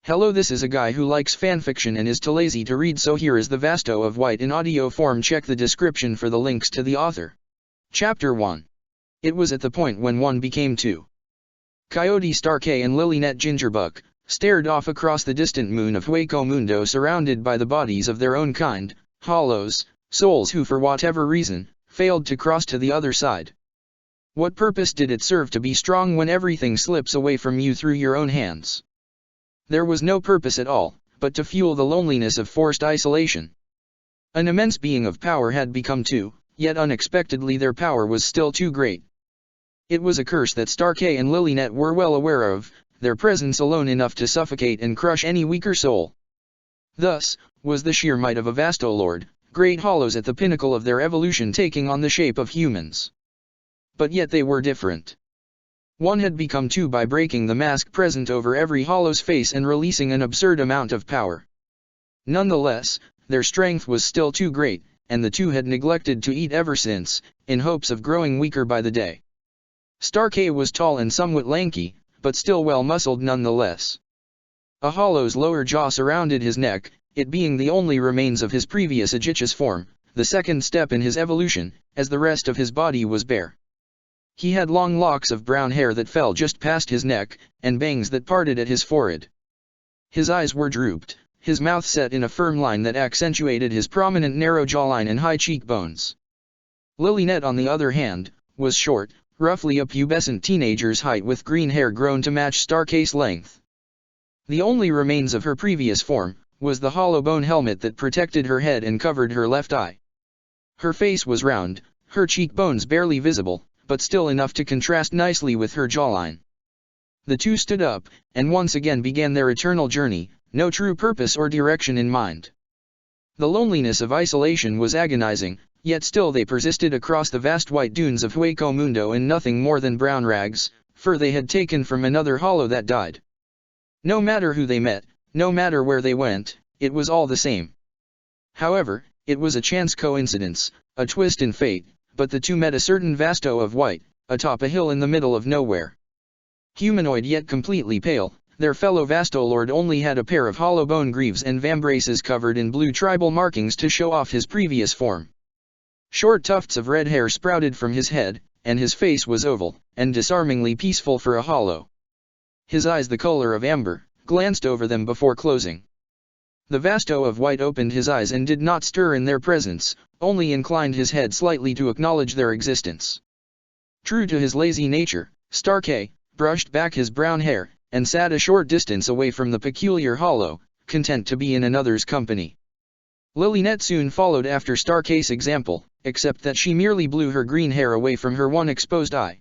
Hello, this is a guy who likes fanfiction and is too lazy to read, so here is the Vasto of White in audio form. Check the description for the links to the author. Chapter 1. It was at the point when one became two. Coyote Starkey and Lilynette Gingerbuck stared off across the distant moon of Hueco Mundo, surrounded by the bodies of their own kind, hollows, souls who for whatever reason, failed to cross to the other side. What purpose did it serve to be strong when everything slips away from you through your own hands? There was no purpose at all, but to fuel the loneliness of forced isolation. An immense being of power had become two, yet unexpectedly their power was still too great. It was a curse that Starkey and Lilynette were well aware of, their presence alone enough to suffocate and crush any weaker soul. Thus, was the sheer might of a Vastolord, great hollows at the pinnacle of their evolution taking on the shape of humans. But yet they were different. One had become two by breaking the mask present over every hollow's face and releasing an absurd amount of power. Nonetheless, their strength was still too great, and the two had neglected to eat ever since, in hopes of growing weaker by the day. Starkey was tall and somewhat lanky, but still well-muscled nonetheless. A hollow's lower jaw surrounded his neck, it being the only remains of his previous aegis form, the second step in his evolution, as the rest of his body was bare. He had long locks of brown hair that fell just past his neck, and bangs that parted at his forehead. His eyes were drooped, his mouth set in a firm line that accentuated his prominent narrow jawline and high cheekbones. Lilynette, on the other hand, was short, roughly a pubescent teenager's height with green hair grown to match Starkey's length. The only remains of her previous form was the hollow bone helmet that protected her head and covered her left eye. Her face was round, her cheekbones barely visible, but still enough to contrast nicely with her jawline. The two stood up, and once again began their eternal journey, no true purpose or direction in mind. The loneliness of isolation was agonizing, yet still they persisted across the vast white dunes of Hueco Mundo in nothing more than brown rags, fur they had taken from another hollow that died. No matter who they met, no matter where they went, it was all the same. However, it was a chance coincidence, a twist in fate, but the two met a certain Vasto of White, atop a hill in the middle of nowhere. Humanoid yet completely pale, their fellow Vastolord only had a pair of hollow bone greaves and vambraces covered in blue tribal markings to show off his previous form. Short tufts of red hair sprouted from his head, and his face was oval, and disarmingly peaceful for a hollow. His eyes, the color of amber, glanced over them before closing. The Vasto of White opened his eyes and did not stir in their presence, only inclined his head slightly to acknowledge their existence. True to his lazy nature, Starkey brushed back his brown hair, and sat a short distance away from the peculiar hollow, content to be in another's company. Lilynette soon followed after Starkey's example, except that she merely blew her green hair away from her one exposed eye.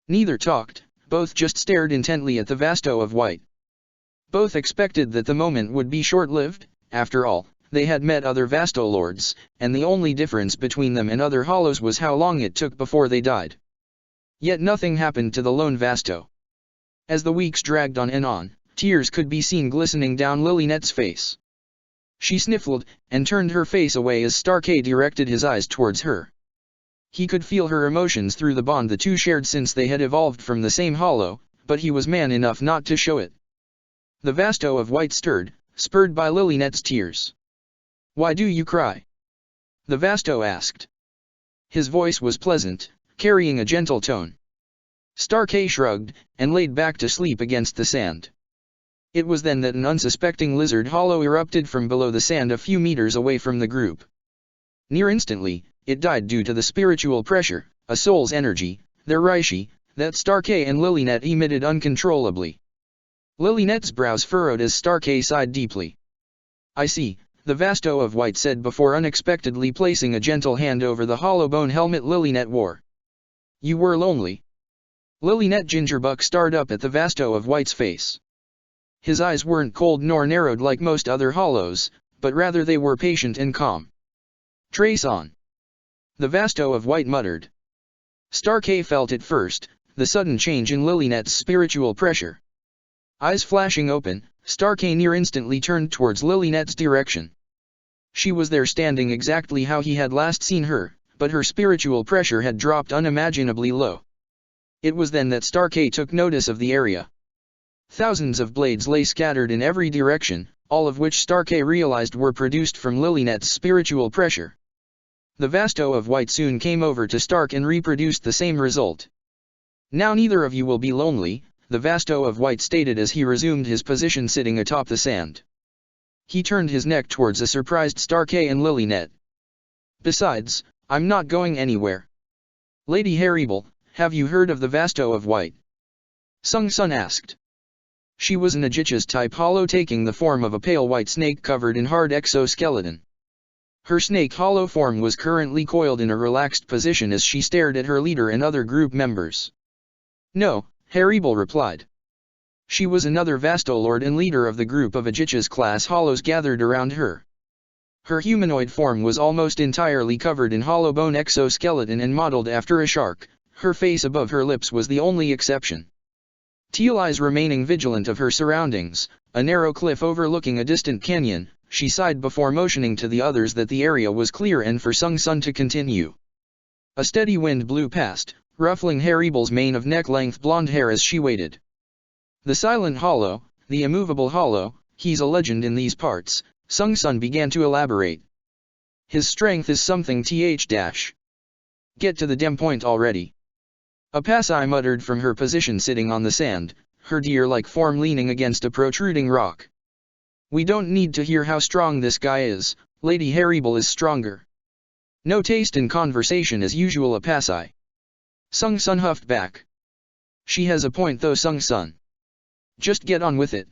Neither talked, both just stared intently at the Vasto of White. Both expected that the moment would be short-lived. After all, they had met other Vastolords, and the only difference between them and other hollows was how long it took before they died. Yet nothing happened to the lone Vasto. As the weeks dragged on and on, tears could be seen glistening down Lilynette's face. She sniffled, and turned her face away as Starkey directed his eyes towards her. He could feel her emotions through the bond the two shared since they had evolved from the same hollow, but he was man enough not to show it. The Vasto of White stirred, spurred by Lilynette's tears. "Why do you cry?" the Vasto asked. His voice was pleasant, carrying a gentle tone. Starkey shrugged, and laid back to sleep against the sand. It was then that an unsuspecting lizard hollow erupted from below the sand a few meters away from the group. Near instantly, it died due to the spiritual pressure, a soul's energy, their Reishi, that Starkey and Lilynette emitted uncontrollably. Lilynette's brows furrowed as Starkey sighed deeply. "I see," the Vasto of White said before unexpectedly placing a gentle hand over the hollow bone helmet Lilynette wore. "You were lonely." Lilynette Gingerbuck stared up at the Vasto of White's face. His eyes weren't cold nor narrowed like most other hollows, but rather they were patient and calm. "Trace on," the Vasto of White muttered. Starkey felt at first the sudden change in Lilynette's spiritual pressure. Eyes flashing open, Starkey near instantly turned towards Lilynette's direction. She was there standing exactly how he had last seen her, but her spiritual pressure had dropped unimaginably low. It was then that Starkey took notice of the area. Thousands of blades lay scattered in every direction, all of which Starkey realized were produced from Lilynet's spiritual pressure. The Vasto of White soon came over to Stark and reproduced the same result. "Now neither of you will be lonely," the Vasto of White stated as he resumed his position sitting atop the sand. He turned his neck towards a surprised Starkey and Lilynet. "Besides, I'm not going anywhere." "Lady Harryble, have you heard of the Vasto of White?" Sung Sun asked. She was an Aegis type hollow taking the form of a pale white snake covered in hard exoskeleton. Her snake hollow form was currently coiled in a relaxed position as she stared at her leader and other group members. "No," Harryble replied. She was another Vastolord and leader of the group of Aegis class hollows gathered around her. Her humanoid form was almost entirely covered in hollow bone exoskeleton and modeled after a shark, her face above her lips was the only exception. Teal eyes remaining vigilant of her surroundings, a narrow cliff overlooking a distant canyon, she sighed before motioning to the others that the area was clear and for Sung Sun to continue. A steady wind blew past, ruffling Harryble's mane of neck-length blonde hair as she waited. "The Silent Hollow, the immovable hollow, he's a legend in these parts," Sung Sun began to elaborate. "His strength is something th. Get to the damn point already." Apasai muttered from her position sitting on the sand, her deer-like form leaning against a protruding rock. "We don't need to hear how strong this guy is, Lady Harryble is stronger." "No taste in conversation as usual, Apasai." Sung Sun huffed back. "She has a point though, Sung Sun. Just get on with it."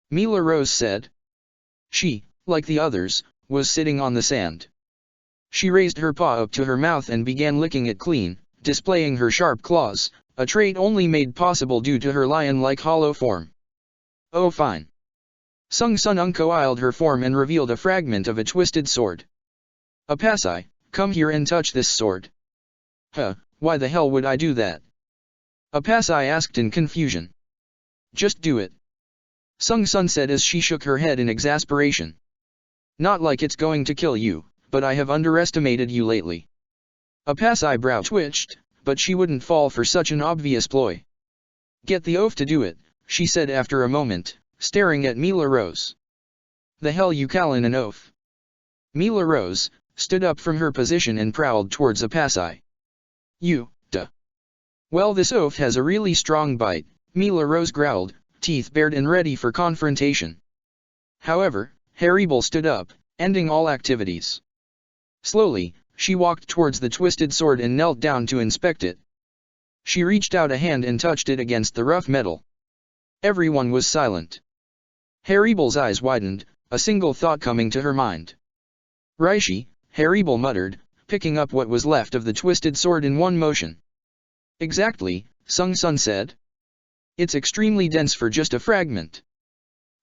Mila Rose said. She, like the others, was sitting on the sand. She raised her paw up to her mouth and began licking it clean, displaying her sharp claws, a trait only made possible due to her lion-like hollow form. "Oh fine." Sung Sun uncoiled her form and revealed a fragment of a twisted sword. "Apasai, come here and touch this sword." "Huh, why the hell would I do that?" Apasai asked in confusion. "Just do it." Sung Sun said as she shook her head in exasperation. "Not like it's going to kill you, but I have underestimated you lately." Apasai brow twitched, but she wouldn't fall for such an obvious ploy. "Get the oaf to do it," she said after a moment, staring at Mila Rose. "The hell you callin' an oaf?" Mila Rose stood up from her position and prowled towards Apasai. "You, duh." "Well, this oaf has a really strong bite," Mila Rose growled, teeth bared and ready for confrontation. However, Harryble stood up, ending all activities. Slowly, she walked towards the twisted sword and knelt down to inspect it. She reached out a hand and touched it against the rough metal. Everyone was silent. Harryble's eyes widened, a single thought coming to her mind. "Reishi," Harryble muttered, picking up what was left of the twisted sword in one motion. "Exactly," Sung Sun said. "It's extremely dense for just a fragment.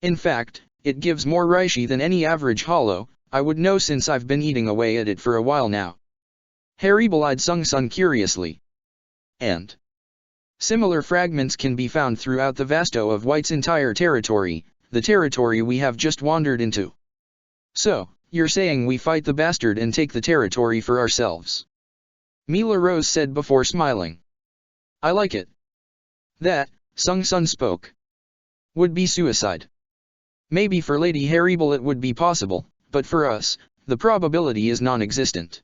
In fact, it gives more reishi than any average hollow, I would know since I've been eating away at it for a while now." Harryble eyed Sung Sun curiously. "And similar fragments can be found throughout the Vasto of White's entire territory, the territory we have just wandered into. So, you're saying we fight the bastard and take the territory for ourselves?" Mila Rose said before smiling. "I like it." "That," Sung Sun spoke, "would be suicide. Maybe for Lady Harryble it would be possible, but for us, the probability is non-existent.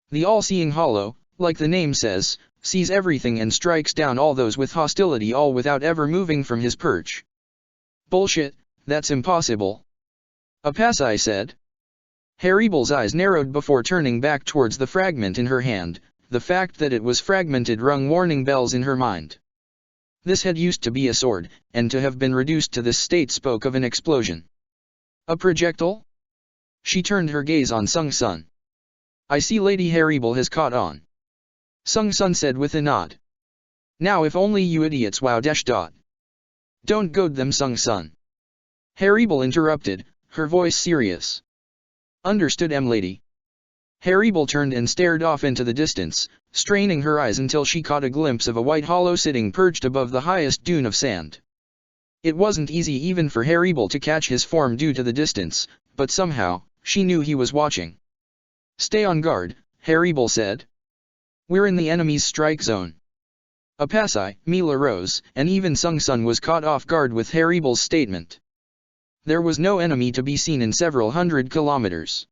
The all-seeing hollow, like the name says, sees everything and strikes down all those with hostility all without ever moving from his perch." "Bullshit, that's impossible," Apasai said. Harryble's eyes narrowed before turning back towards the fragment in her hand, the fact that it was fragmented rung warning bells in her mind. This had used to be a sword, and to have been reduced to this state spoke of an explosion. "A projectile?" She turned her gaze on Sung Sun. "I see Lady Harryble has caught on," Sung Sun said with a nod. "Now if only you idiots wow dash dot." "Don't goad them, Sung Sun," Harryble interrupted, her voice serious. "Understood, lady." Harryble turned and stared off into the distance, straining her eyes until she caught a glimpse of a white hollow sitting perched above the highest dune of sand. It wasn't easy even for Harryble to catch his form due to the distance, but somehow, she knew he was watching. "Stay on guard," Harryble said. "We're in the enemy's strike zone." Apasai, Mila rose, and even Sung Sun was caught off guard with Haribel's statement. There was no enemy to be seen in several hundred kilometers.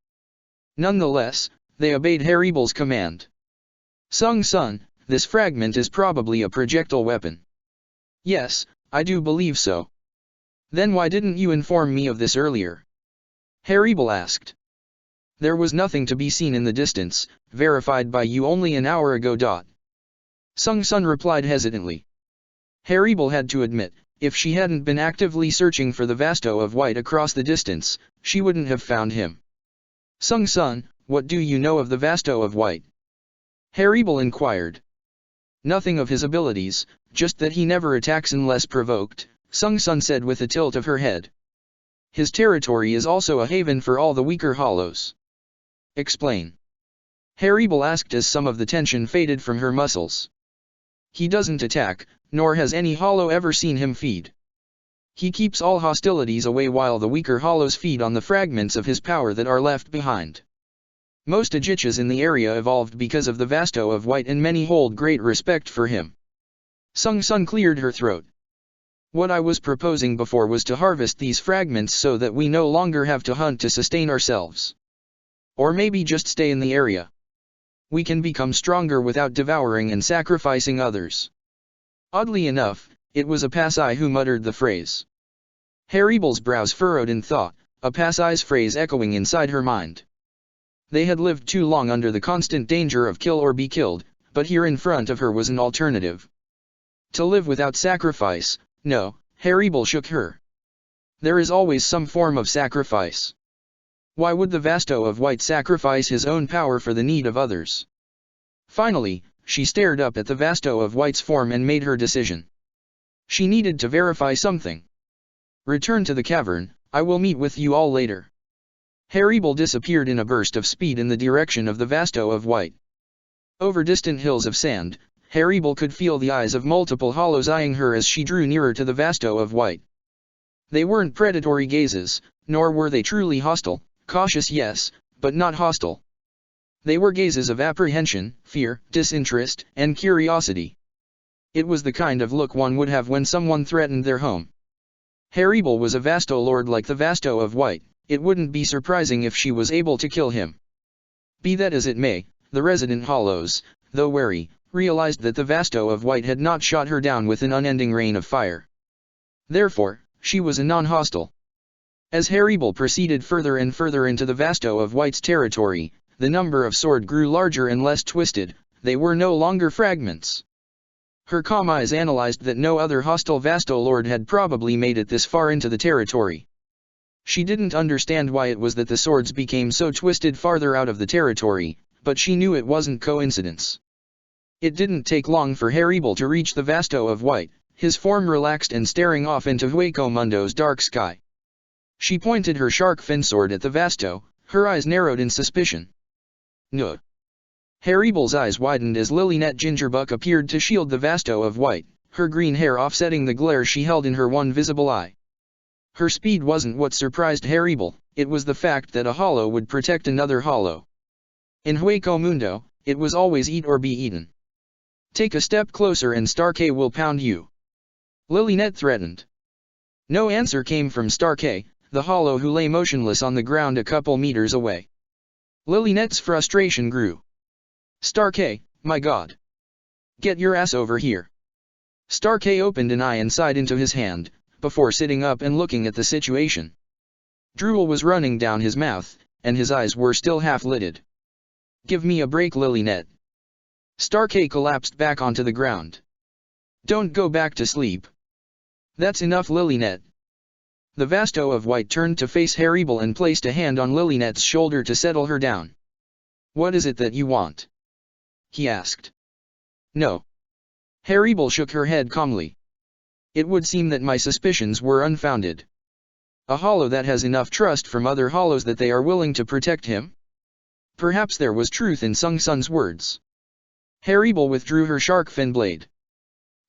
Nonetheless, they obeyed Haribel's command. Sung Sun, this fragment is probably a projectile weapon. Yes, I do believe so. Then why didn't you inform me of this earlier? Haribel asked. There was nothing to be seen in the distance, verified by you only an hour ago. Sung Sun replied hesitantly. Haribel had to admit, if she hadn't been actively searching for the Vasto of White across the distance, she wouldn't have found him. Sung Sun, what do you know of the Vasto of White? Haribel inquired. Nothing of his abilities, just that he never attacks unless provoked, Sung Sun said with a tilt of her head. His territory is also a haven for all the weaker hollows. Explain. Haribel asked as some of the tension faded from her muscles. He doesn't attack, nor has any hollow ever seen him feed. He keeps all hostilities away while the weaker hollows feed on the fragments of his power that are left behind. Most Ajichas in the area evolved because of the Vasto of White and many hold great respect for him. Sung Sun cleared her throat. What I was proposing before was to harvest these fragments so that we no longer have to hunt to sustain ourselves. Or maybe just stay in the area. We can become stronger without devouring and sacrificing others. Oddly enough, it was Apasai who muttered the phrase. Haribel's brows furrowed in thought, Apasai's phrase echoing inside her mind. They had lived too long under the constant danger of kill or be killed, but here in front of her was an alternative. To live without sacrifice, no, Haribel shook her. There is always some form of sacrifice. Why would the Vasto of White sacrifice his own power for the need of others? Finally, she stared up at the Vasto of White's form and made her decision. She needed to verify something. Return to the cavern, I will meet with you all later. Haribel disappeared in a burst of speed in the direction of the Vasto of White. Over distant hills of sand, Haribel could feel the eyes of multiple hollows eyeing her as she drew nearer to the Vasto of White. They weren't predatory gazes, nor were they truly hostile, cautious yes, but not hostile. They were gazes of apprehension, fear, disinterest, and curiosity. It was the kind of look one would have when someone threatened their home. Haribel was a Vasto lord like the Vasto of White, it wouldn't be surprising if she was able to kill him. Be that as it may, the resident hollows, though wary, realized that the Vasto of White had not shot her down with an unending rain of fire. Therefore, she was a non-hostile. As Haribel proceeded further and further into the Vasto of White's territory, the number of sword grew larger and less twisted, they were no longer fragments. Her calm eyes analyzed that no other hostile Vasto lord had probably made it this far into the territory. She didn't understand why it was that the swords became so twisted farther out of the territory, but she knew it wasn't coincidence. It didn't take long for Haribel to reach the Vasto of White, his form relaxed and staring off into Hueco Mundo's dark sky. She pointed her shark fin sword at the Vasto, her eyes narrowed in suspicion. No. Haribel's eyes widened as Lilynette Gingerbuck appeared to shield the Vasto of White, her green hair offsetting the glare she held in her one visible eye. Her speed wasn't what surprised Haribel, it was the fact that a hollow would protect another hollow. In Hueco Mundo, it was always eat or be eaten. Take a step closer and Stark will pound you. Lilynette threatened. No answer came from Stark, the hollow who lay motionless on the ground a couple meters away. Lilynette's frustration grew. Stark, my god. Get your ass over here. Stark opened an eye and sighed into his hand, before sitting up and looking at the situation. Drool was running down his mouth, and his eyes were still half-lidded. Give me a break, Lilynette. Stark collapsed back onto the ground. Don't go back to sleep. That's enough, Lilynette. The Vasto of White turned to face Haribel and placed a hand on Lilynette's shoulder to settle her down. What is it that you want? He asked. No. Haribel shook her head calmly. It would seem that my suspicions were unfounded. A hollow that has enough trust from other hollows that they are willing to protect him? Perhaps there was truth in Sung Sun's words. Haribel withdrew her shark fin blade.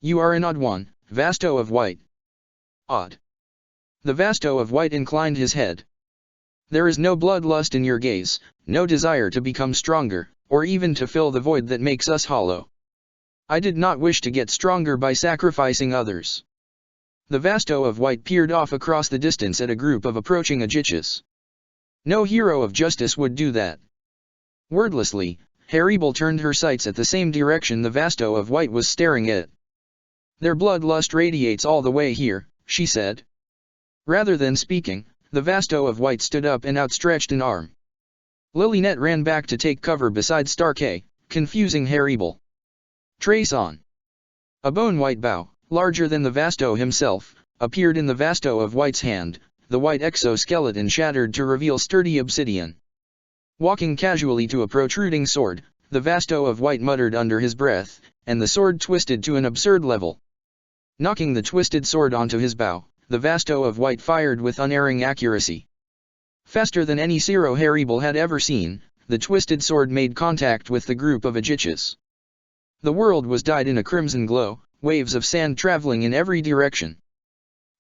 You are an odd one, Vasto of White. Odd. The Vasto of White inclined his head. There is no bloodlust in your gaze, no desire to become stronger, or even to fill the void that makes us hollow. I did not wish to get stronger by sacrificing others. The Vasto of White peered off across the distance at a group of approaching Ajichas. No hero of justice would do that. Wordlessly, Haribel turned her sights at the same direction the Vasto of White was staring at. Their bloodlust radiates all the way here, she said. Rather than speaking, the Vasto of White stood up and outstretched an arm. Lilynette ran back to take cover beside Starkey, confusing Haribel. Trace on. A bone-white bow, larger than the Vasto himself, appeared in the Vasto of White's hand, the white exoskeleton shattered to reveal sturdy obsidian. Walking casually to a protruding sword, the Vasto of White muttered under his breath, and the sword twisted to an absurd level. Knocking the twisted sword onto his bow, the Vasto of White fired with unerring accuracy. Faster than any Ciro Haribel had ever seen, the twisted sword made contact with the group of Ajichas. The world was dyed in a crimson glow, waves of sand traveling in every direction.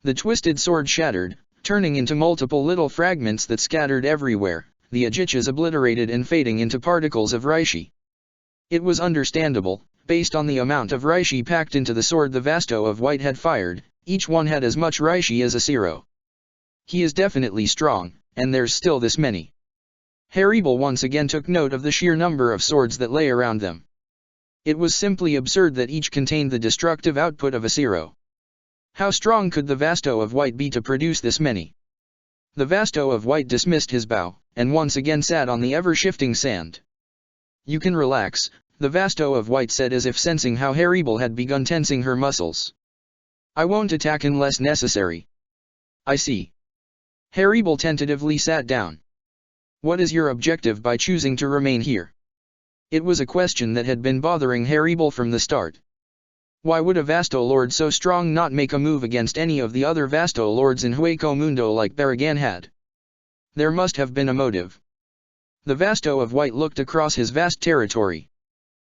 The twisted sword shattered, turning into multiple little fragments that scattered everywhere, the Ajichas obliterated and fading into particles of Reishi. It was understandable, based on the amount of Reishi packed into the sword the Vasto of White had fired, each one had as much Reishi as a Ciro. He is definitely strong, and there's still this many. Haribel once again took note of the sheer number of swords that lay around them. It was simply absurd that each contained the destructive output of a Ciro. How strong could the Vasto of White be to produce this many? The Vasto of White dismissed his bow, and once again sat on the ever-shifting sand. You can relax, the Vasto of White said as if sensing how Haribel had begun tensing her muscles. I won't attack unless necessary. I see. Haribel tentatively sat down. What is your objective by choosing to remain here? It was a question that had been bothering Haribel from the start. Why would a Vasto Lord so strong not make a move against any of the other Vasto Lords in Hueco Mundo like Baragan had? There must have been a motive. The Vasto of White looked across his vast territory.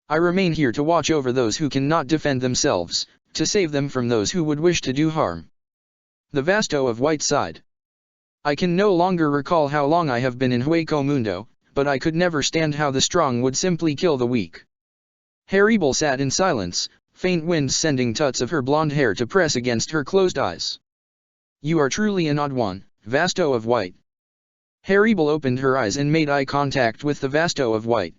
I remain here to watch over those who cannot defend themselves, to save them from those who would wish to do harm. The Vasto of White sighed. I can no longer recall how long I have been in Hueco Mundo, but I could never stand how the strong would simply kill the weak. Haribel sat in silence, faint winds sending tuts of her blonde hair to press against her closed eyes. You are truly an odd one, Vasto of White. Haribel opened her eyes and made eye contact with the Vasto of White.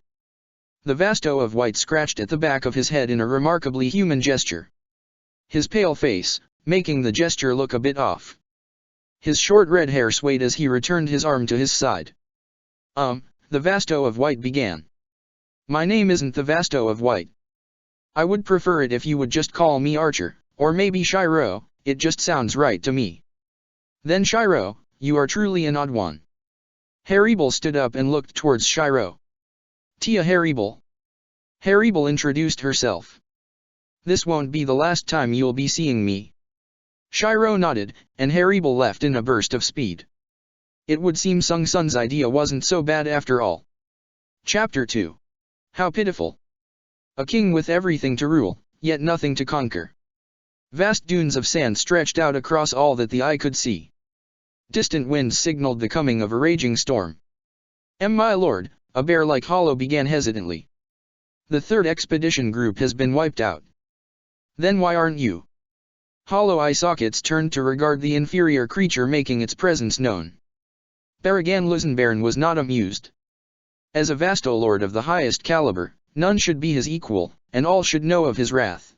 The Vasto of White scratched at the back of his head in a remarkably human gesture. His pale face, making the gesture look a bit off. His short red hair swayed as he returned his arm to his side. The Vasto of White began. My name isn't the Vasto of White. I would prefer it if you would just call me Archer, or maybe Shiro, it just sounds right to me. Then Shiro, you are truly an odd one. Haribel stood up and looked towards Shiro. Tia Haribel. Haribel introduced herself. This won't be the last time you'll be seeing me. Shiro nodded, and Haribel left in a burst of speed. It would seem Sung Sun's idea wasn't so bad after all. Chapter 2. How pitiful. A king with everything to rule, yet nothing to conquer. Vast dunes of sand stretched out across all that the eye could see. Distant winds signaled the coming of a raging storm. My lord, a bear-like hollow began hesitantly. The third expedition group has been wiped out. Then why aren't you? Hollow eye sockets turned to regard the inferior creature making its presence known. Baragan Luzenbaron was not amused. As a Vasto Lord of the highest caliber, none should be his equal, and all should know of his wrath.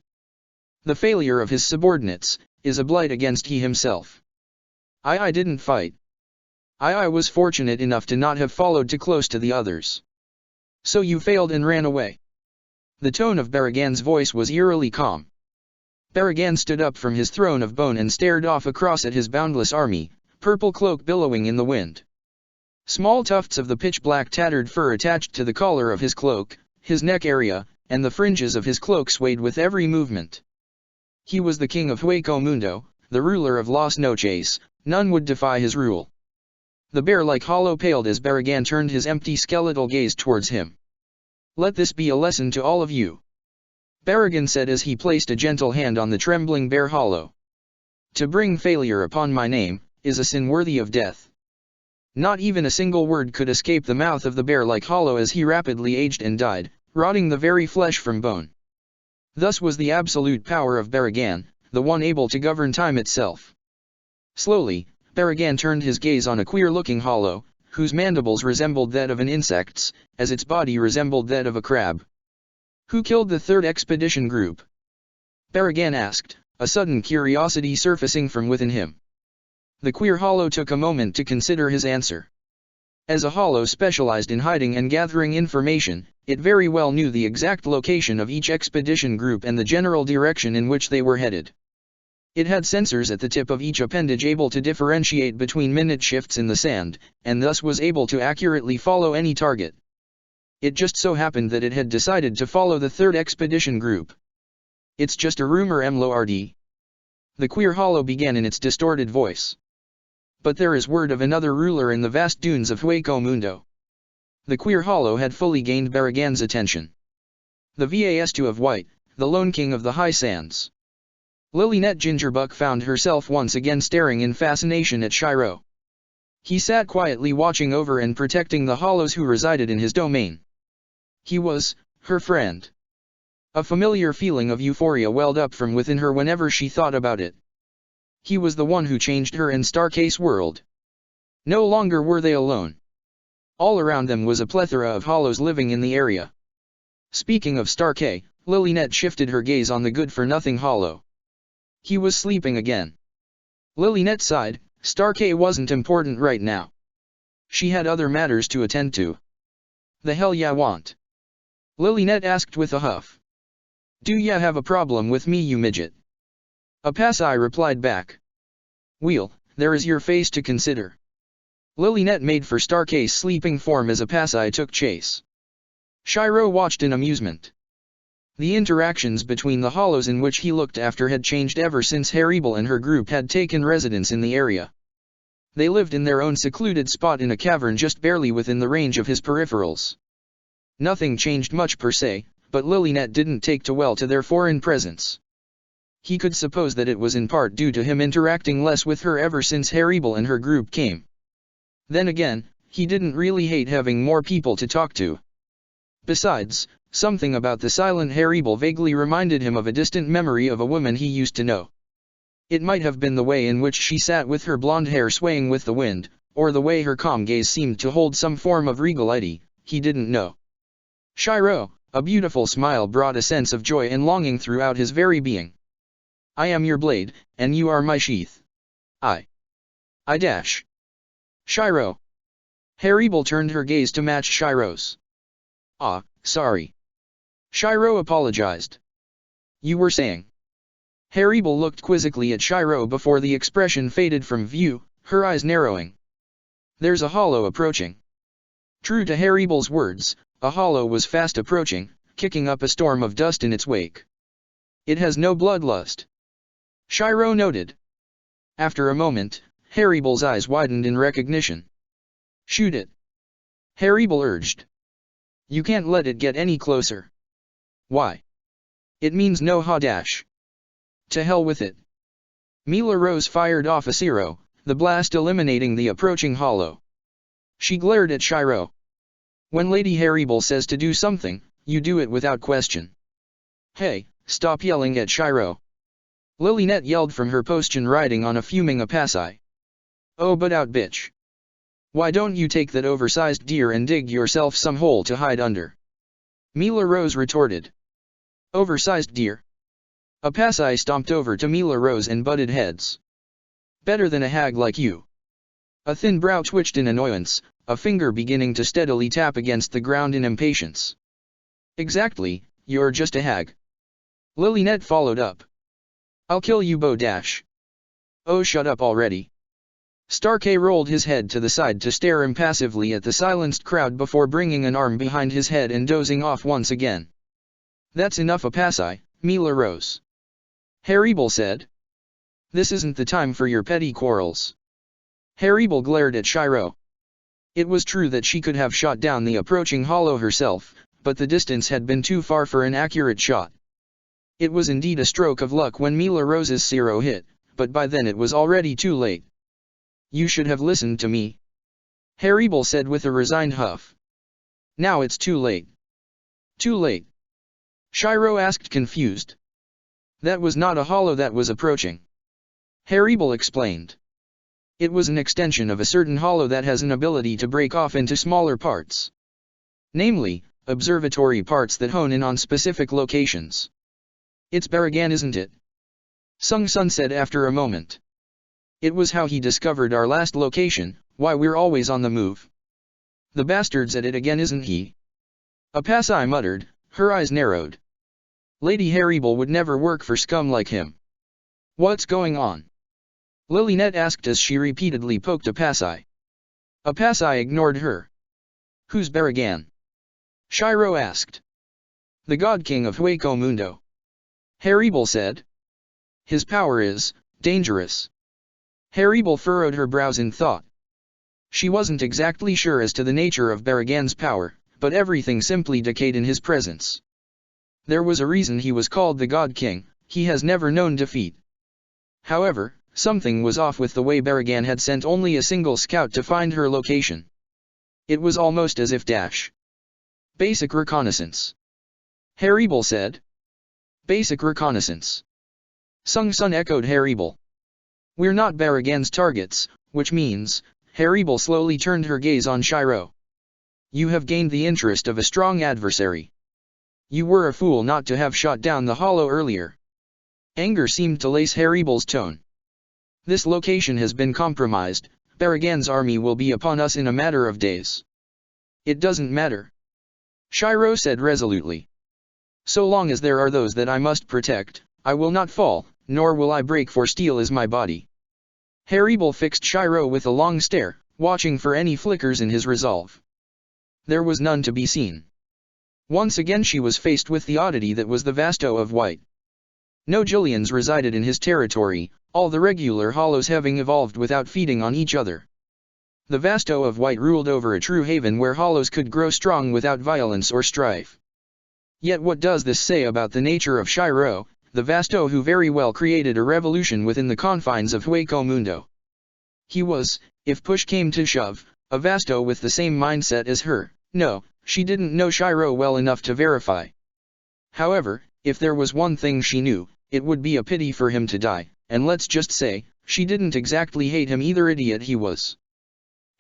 The failure of his subordinates is a blight against he himself. I didn't fight. I was fortunate enough to not have followed too close to the others. So you failed and ran away. The tone of Baragan's voice was eerily calm. Baragan stood up from his throne of bone and stared off across at his boundless army, purple cloak billowing in the wind. Small tufts of the pitch-black tattered fur attached to the collar of his cloak, his neck area, and the fringes of his cloak swayed with every movement. He was the king of Hueco Mundo, the ruler of Las Noches, none would defy his rule. The bear-like hollow paled as Baragan turned his empty skeletal gaze towards him. Let this be a lesson to all of you. Baragan said as he placed a gentle hand on the trembling bear hollow. To bring failure upon my name, is a sin worthy of death. Not even a single word could escape the mouth of the bear-like hollow as he rapidly aged and died, rotting the very flesh from bone. Thus was the absolute power of Baragan, the one able to govern time itself. Slowly, Baragan turned his gaze on a queer-looking hollow, whose mandibles resembled that of an insect's, as its body resembled that of a crab. "Who killed the third expedition group?" Baragan asked, a sudden curiosity surfacing from within him. The queer hollow took a moment to consider his answer. As a hollow specialized in hiding and gathering information, it very well knew the exact location of each expedition group and the general direction in which they were headed. It had sensors at the tip of each appendage able to differentiate between minute shifts in the sand, and thus was able to accurately follow any target. It just so happened that it had decided to follow the third expedition group. "It's just a rumor, Mlord," the queer hollow began in its distorted voice. "But there is word of another ruler in the vast dunes of Hueco Mundo." The queer hollow had fully gained Baragan's attention. "The Vasto of White, the lone king of the high sands." Lilynette Gingerbuck found herself once again staring in fascination at Shiro. He sat quietly watching over and protecting the hollows who resided in his domain. He was her friend. A familiar feeling of euphoria welled up from within her whenever she thought about it. He was the one who changed her and Stark's world. No longer were they alone. All around them was a plethora of hollows living in the area. Speaking of Stark, Lilynette shifted her gaze on the good-for-nothing hollow. He was sleeping again. Lilynette sighed. Stark wasn't important right now. She had other matters to attend to. "The hell ya want?" Lilynette asked with a huff. "Do ya have a problem with me, you midget?" Apasai replied back. "Well, there is your face to consider." Lilynette made for Stark's sleeping form as Apasai took chase. Shiro watched in amusement. The interactions between the hollows in which he looked after had changed ever since Haribel and her group had taken residence in the area. They lived in their own secluded spot in a cavern just barely within the range of his peripherals. Nothing changed much per se, but Lilynette didn't take too well to their foreign presence. He could suppose that it was in part due to him interacting less with her ever since Haribel and her group came. Then again, he didn't really hate having more people to talk to. Besides, something about the silent Haribel vaguely reminded him of a distant memory of a woman he used to know. It might have been the way in which she sat with her blonde hair swaying with the wind, or the way her calm gaze seemed to hold some form of regality, he didn't know. Shiro, a beautiful smile brought a sense of joy and longing throughout his very being. "I am your blade, and you are my sheath. I dash." "Shiro." Haribel turned her gaze to match Shiro's. "Ah, sorry." Shiro apologized. "You were saying?" Haribel looked quizzically at Shiro before the expression faded from view, her eyes narrowing. "There's a hollow approaching." True to Haribel's words, a hollow was fast approaching, kicking up a storm of dust in its wake. "It has no bloodlust," Shiro noted. After a moment, Haribel's eyes widened in recognition. "Shoot it," Haribel urged. "You can't let it get any closer." "Why?" "It means no ha-dash." "To hell with it." Mila Rose fired off a Zero, the blast eliminating the approaching hollow. She glared at Shiro. "When Lady Haribel says to do something, you do it without question." "Hey, stop yelling at Shiro." Lilynette yelled from her posttion riding on a fuming Apasai. "Oh but out bitch. Why don't you take that oversized deer and dig yourself some hole to hide under?" Mila Rose retorted. "Oversized deer?" Apasai stomped over to Mila Rose and butted heads. "Better than a hag like you." A thin brow twitched in annoyance, a finger beginning to steadily tap against the ground in impatience. "Exactly, you're just a hag." Lilynette followed up. "I'll kill you Dash." "Oh shut up already." Stark rolled his head to the side to stare impassively at the silenced crowd before bringing an arm behind his head and dozing off once again. "That's enough Apasai, Mila Rose," Haribel said. "This isn't the time for your petty quarrels." Haribel glared at Shiro. It was true that she could have shot down the approaching hollow herself, but the distance had been too far for an accurate shot. It was indeed a stroke of luck when Mila Rose's Zero hit, but by then it was already too late. "You should have listened to me," Haribel said with a resigned huff. "Now it's too late." "Too late." Shiro asked, confused. That was not a hollow that was approaching. Haribal explained. It was an extension of a certain hollow that has an ability to break off into smaller parts. Namely, observatory parts that hone in on specific locations. It's Baragan, isn't it? Sung Sun said after a moment. It was how he discovered our last location, why we're always on the move. The bastard's at it again, isn't he? Apasai muttered, her eyes narrowed. Lady Haribal would never work for scum like him. What's going on? Lilynet asked as she repeatedly poked Apasai. Apasai ignored her. Who's Baragan? Shiro asked. The God King of Hueco Mundo. Haribal said. His power is dangerous. Haribal furrowed her brows in thought. She wasn't exactly sure as to the nature of Baragan's power, but everything simply decayed in his presence. There was a reason he was called the God King. He has never known defeat. However, something was off with the way Baragan had sent only a single scout to find her location. It was almost as if Basic reconnaissance. Haribal said. Basic reconnaissance. Sung Sun echoed Haribal. We're not Baragan's targets, which means, Haribal slowly turned her gaze on Shiro. You have gained the interest of a strong adversary. You were a fool not to have shot down the hollow earlier. Anger seemed to lace Haribal's tone. This location has been compromised. Baragan's army will be upon us in a matter of days. It doesn't matter. Shiro said resolutely. So long as there are those that I must protect, I will not fall, nor will I break, for steel is my body. Haribal fixed Shiro with a long stare, watching for any flickers in his resolve. There was none to be seen. Once again she was faced with the oddity that was the Vasto of White. No Jillians resided in his territory, all the regular hollows having evolved without feeding on each other. The Vasto of White ruled over a true haven where hollows could grow strong without violence or strife. Yet what does this say about the nature of Shiro, the Vasto who very well created a revolution within the confines of Hueco Mundo? He was, if push came to shove, a Vasto with the same mindset as her. No, she didn't know Shiro well enough to verify. However, if there was one thing she knew, it would be a pity for him to die, and let's just say, she didn't exactly hate him either, idiot he was.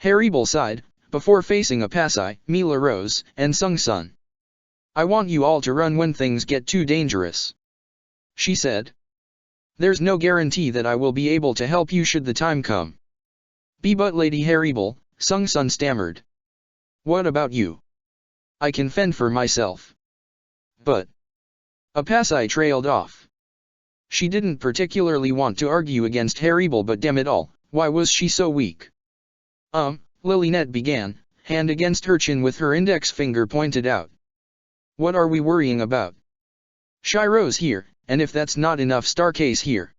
Haribal sighed, before facing Apasai, Mila Rose, and Sung Sun. I want you all to run when things get too dangerous. She said. There's no guarantee that I will be able to help you should the time come. But Lady Haribal, Sung Sun stammered. What about you? I can fend for myself. But Apasai trailed off. She didn't particularly want to argue against Haribal, but damn it all, why was she so weak? Lilynet began, hand against her chin with her index finger pointed out. What are we worrying about? Shiro's here, and if that's not enough, Stark's here.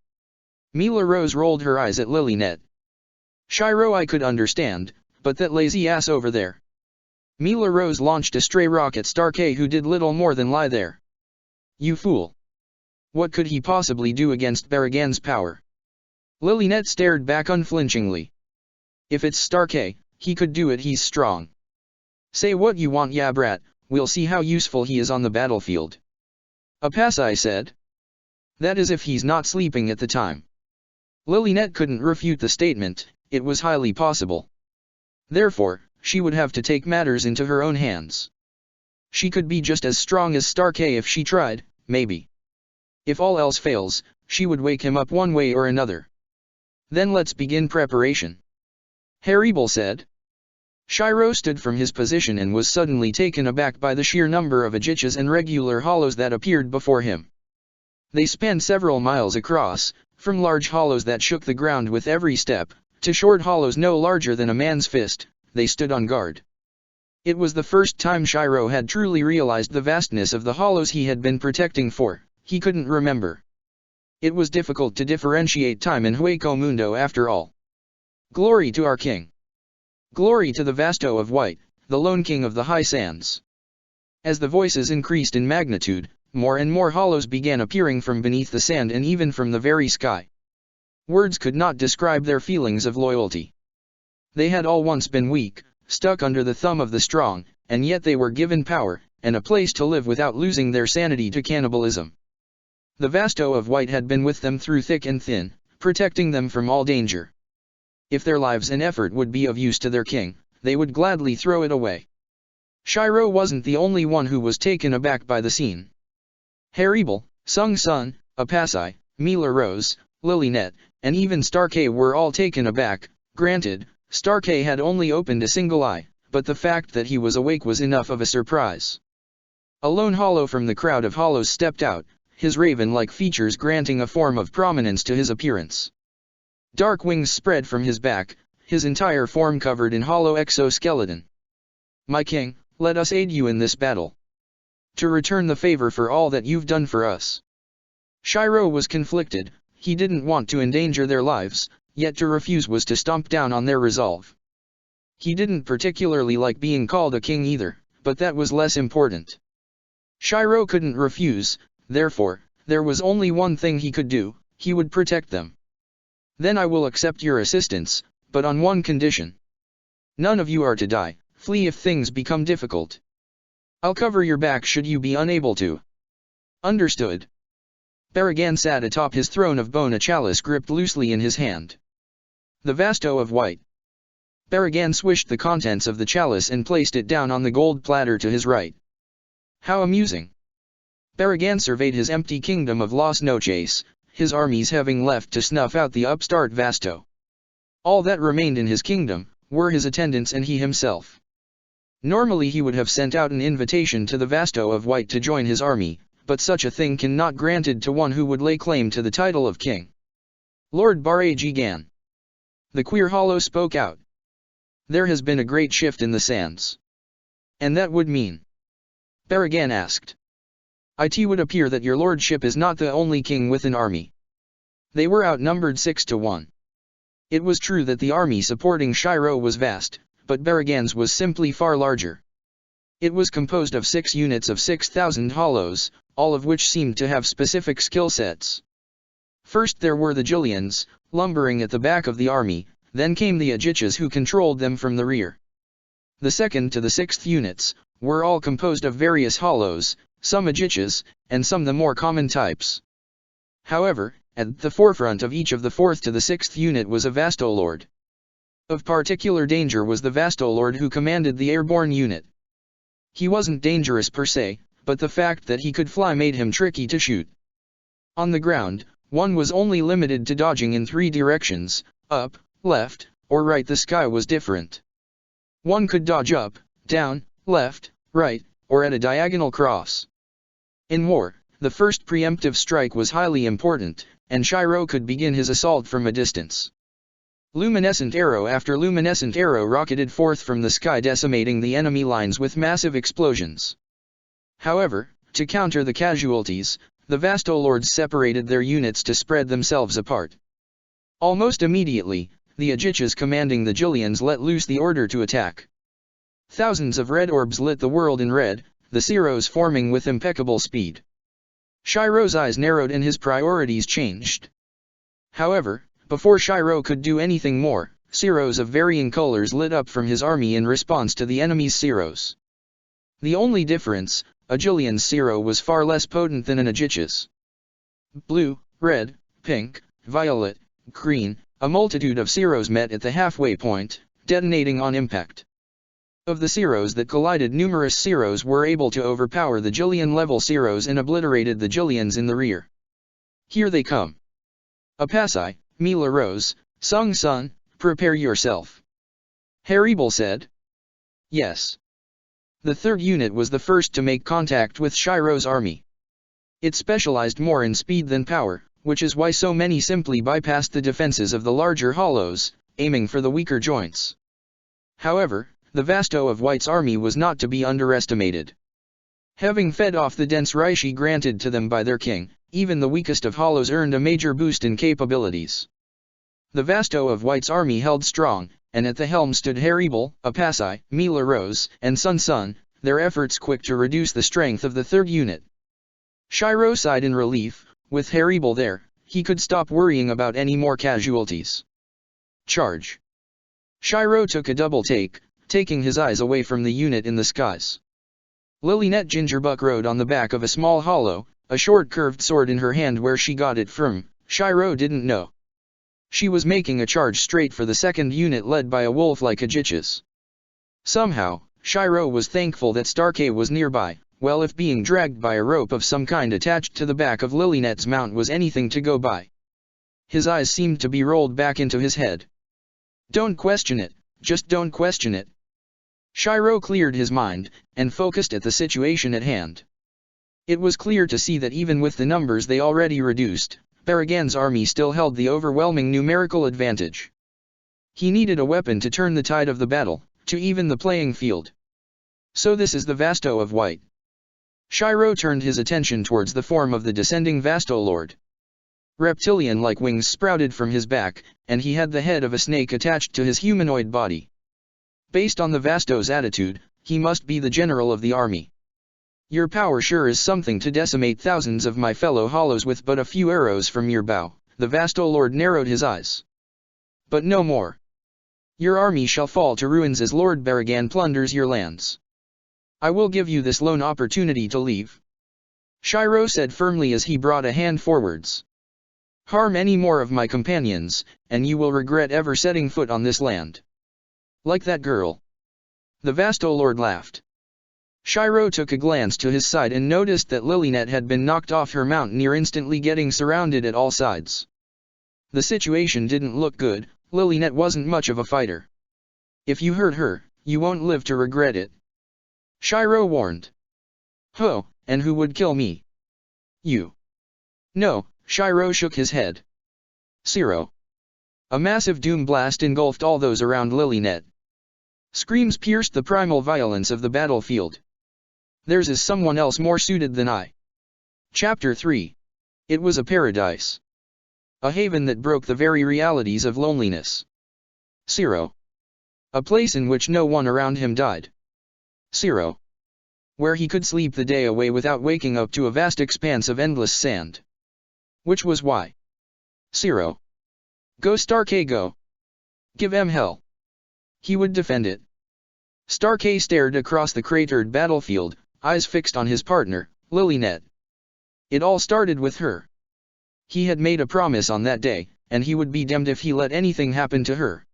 Mila Rose rolled her eyes at Lilynet. Shiro I could understand, but that lazy ass over there. Mila Rose launched a stray rock at Stark, who did little more than lie there. You fool. What could he possibly do against Baragan's power? Lilynet stared back unflinchingly. If it's Stark, he could do it, he's strong. Say what you want, yeah brat, we'll see how useful he is on the battlefield. Apasai said. That is if he's not sleeping at the time. Lilynet couldn't refute the statement, it was highly possible. Therefore, she would have to take matters into her own hands. She could be just as strong as Stark if she tried, maybe. If all else fails, she would wake him up one way or another. Then let's begin preparation. Haribal said. Shiro stood from his position and was suddenly taken aback by the sheer number of ajichas and regular hollows that appeared before him. They spanned several miles across, from large hollows that shook the ground with every step, to short hollows no larger than a man's fist. They stood on guard. It was the first time Shiro had truly realized the vastness of the hollows he had been protecting for. He couldn't remember. It was difficult to differentiate time in Hueco Mundo after all. Glory to our king. Glory to the Vasto of White, the lone king of the high sands. As the voices increased in magnitude, more and more hollows began appearing from beneath the sand and even from the very sky. Words could not describe their feelings of loyalty. They had all once been weak, stuck under the thumb of the strong, and yet they were given power, and a place to live without losing their sanity to cannibalism. The Vasto of White had been with them through thick and thin, protecting them from all danger. If their lives and effort would be of use to their king, they would gladly throw it away. Shiro wasn't the only one who was taken aback by the scene. Haribel, Sung Sun, Apasai, Mila Rose, Lilynet, and even Starkey were all taken aback. Granted, Starkey had only opened a single eye, but the fact that he was awake was enough of a surprise. A lone hollow from the crowd of hollows stepped out, his raven-like features granting a form of prominence to his appearance. Dark wings spread from his back, his entire form covered in hollow exoskeleton. "My king, let us aid you in this battle. To return the favor for all that you've done for us." Shiro was conflicted. He didn't want to endanger their lives, yet to refuse was to stomp down on their resolve. He didn't particularly like being called a king either, but that was less important. Shiro couldn't refuse, therefore, there was only one thing he could do: he would protect them. "Then I will accept your assistance, but on one condition. None of you are to die. Flee if things become difficult. I'll cover your back should you be unable to." "Understood." Baragan sat atop his throne of bone, a chalice gripped loosely in his hand. The Vasto of White. Baragan swished the contents of the chalice and placed it down on the gold platter to his right. "How amusing." Baragan surveyed his empty kingdom of Las Noches, his armies having left to snuff out the upstart Vasto. All that remained in his kingdom were his attendants and he himself. Normally he would have sent out an invitation to the Vasto of White to join his army, but such a thing cannot granted to one who would lay claim to the title of king. "Lord Baragan." The queer hollow spoke out. "There has been a great shift in the sands." "And that would mean?" Baragan asked. "It would appear that your lordship is not the only king with an army." They were outnumbered 6-1. It was true that the army supporting Shiro was vast, but Baragan's was simply far larger. It was composed of 6 units of 6,000 hollows, all of which seemed to have specific skill sets. First there were the Jillians, lumbering at the back of the army, then came the Ajichas who controlled them from the rear. The 2nd to the 6th units were all composed of various hollows, some Ajichas, and some the more common types. However, at the forefront of each of the 4th to the 6th unit was a Vasto Lord. Of particular danger was the Vasto Lord who commanded the airborne unit. He wasn't dangerous per se, but the fact that he could fly made him tricky to shoot. On the ground, one was only limited to dodging in 3 directions, up, left, or right. The sky was different. One could dodge up, down, left, right, or at a diagonal cross. In war, the first preemptive strike was highly important, and Shiro could begin his assault from a distance. Luminescent arrow after luminescent arrow rocketed forth from the sky, decimating the enemy lines with massive explosions. However, to counter the casualties, the Vasto Lords separated their units to spread themselves apart. Almost immediately, the Ajichas commanding the Jillians let loose the order to attack. Thousands of red orbs lit the world in red, the Ceros forming with impeccable speed. Shiro's eyes narrowed and his priorities changed. However, before Shiro could do anything more, Ceros of varying colors lit up from his army in response to the enemy's Ceros. The only difference, a Jillian's Cero was far less potent than an Ajich's. Blue, red, pink, violet, green, a multitude of Ceros met at the halfway point, detonating on impact. Of the Ceros that collided, numerous Ceros were able to overpower the Jillian-level Ceros and obliterated the Jillians in the rear. "Here they come. Apasai, Mila Rose, Sung Sun, prepare yourself," Haribel said. Yes. The 3rd unit was the first to make contact with Shiro's army. It specialized more in speed than power, which is why so many simply bypassed the defenses of the larger hollows, aiming for the weaker joints. However, the Vasto of White's army was not to be underestimated. Having fed off the dense Reishi granted to them by their king, even the weakest of hollows earned a major boost in capabilities. The Vasto of White's army held strong, and at the helm stood Haribel, Apasai, Mila Rose, and Sun Sun, their efforts quick to reduce the strength of the 3rd unit. Shiro sighed in relief. With Haribel there, he could stop worrying about any more casualties. Charge! Shiro took a double take, taking his eyes away from the unit in the skies. Lilynette Gingerbuck rode on the back of a small hollow, a short curved sword in her hand. Where she got it from, Shiro didn't know. She was making a charge straight for the second unit led by a wolf like Aegis. Somehow, Shiro was thankful that Starkey was nearby. Well, if being dragged by a rope of some kind attached to the back of Lilynette's mount was anything to go by. His eyes seemed to be rolled back into his head. Don't question it, just don't question it. Shiro cleared his mind, and focused at the situation at hand. It was clear to see that even with the numbers they already reduced, Baragan's army still held the overwhelming numerical advantage. He needed a weapon to turn the tide of the battle, to even the playing field. So this is the Vasto of White. Shiro turned his attention towards the form of the descending Vasto Lord. Reptilian-like wings sprouted from his back, and he had the head of a snake attached to his humanoid body. Based on the Vasto's attitude, he must be the general of the army. Your power sure is something to decimate thousands of my fellow hollows with but a few arrows from your bow. The Vasto Lord narrowed his eyes. But no more. Your army shall fall to ruins as Lord Baragan plunders your lands. I will give you this lone opportunity to leave. Shiro said firmly as he brought a hand forwards. Harm any more of my companions, and you will regret ever setting foot on this land. Like that girl. The Vasto Lord laughed. Shiro took a glance to his side and noticed that Lilynette had been knocked off her mount, near instantly getting surrounded at all sides. The situation didn't look good. Lilynette wasn't much of a fighter. If you hurt her, you won't live to regret it. Shiro warned. Ho, and who would kill me? You. No, Shiro shook his head. Zero. A massive doom blast engulfed all those around Lilynette. Screams pierced the primal violence of the battlefield. Theirs is someone else more suited than I. Chapter 3. It was a paradise. A haven that broke the very realities of loneliness. Zero. A place in which no one around him died. Zero. Where he could sleep the day away without waking up to a vast expanse of endless sand. Which was why. Zero. Go Starkey go. Give em hell. He would defend it. Starkey stared across the cratered battlefield, eyes fixed on his partner, Lilynette. It all started with her. He had made a promise on that day, and he would be damned if he let anything happen to her.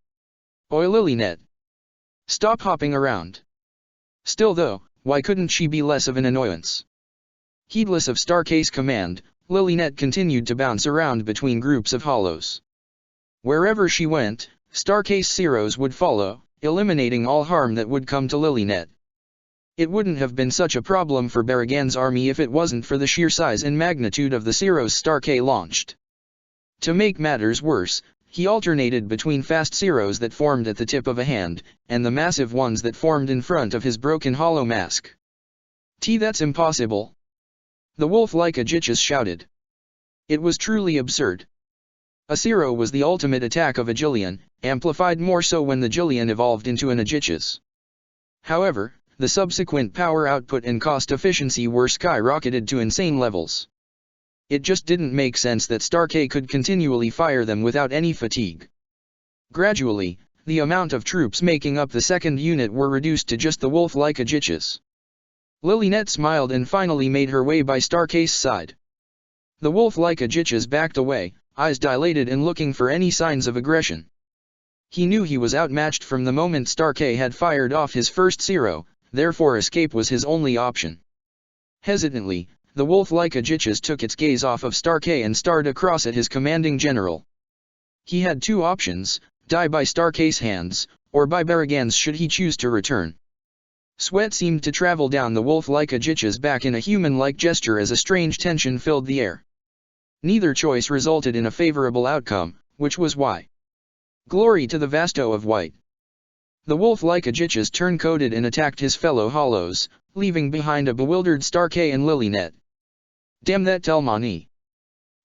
Oi Lilynette. Stop hopping around. Still though, why couldn't she be less of an annoyance? Heedless of Starkey's command, Lilynette continued to bounce around between groups of hollows. Wherever she went, Starkey's Zeros would follow, eliminating all harm that would come to Lilynette. It wouldn't have been such a problem for Baragan's army if it wasn't for the sheer size and magnitude of the Zeros Starkey launched. To make matters worse, he alternated between fast Zeros that formed at the tip of a hand, and the massive ones that formed in front of his broken hollow mask. That's impossible. The wolf-like Aegis shouted. It was truly absurd. A Zero was the ultimate attack of a Jillian, amplified more so when the Jillian evolved into an Aegis. However, the subsequent power output and cost efficiency were skyrocketed to insane levels. It just didn't make sense that Starkey could continually fire them without any fatigue. Gradually, the amount of troops making up the second unit were reduced to just the wolf-like Aegis. Lilynette smiled and finally made her way by Starkey's side. The wolf-like Aegis backed away, eyes dilated and looking for any signs of aggression. He knew he was outmatched from the moment Starkey had fired off his first Zero, therefore escape was his only option. Hesitantly, the wolf-like Aegis took its gaze off of Starkey and stared across at his commanding general. He had two options, die by Starkey's hands, or by Baragan's should he choose to return. Sweat seemed to travel down the wolf-like Aegis back in a human-like gesture as a strange tension filled the air. Neither choice resulted in a favorable outcome, which was why. Glory to the Vasto of White. The wolf-like Aegis turncoated and attacked his fellow hollows, leaving behind a bewildered Starkey and Lilynette. Damn that Telmani!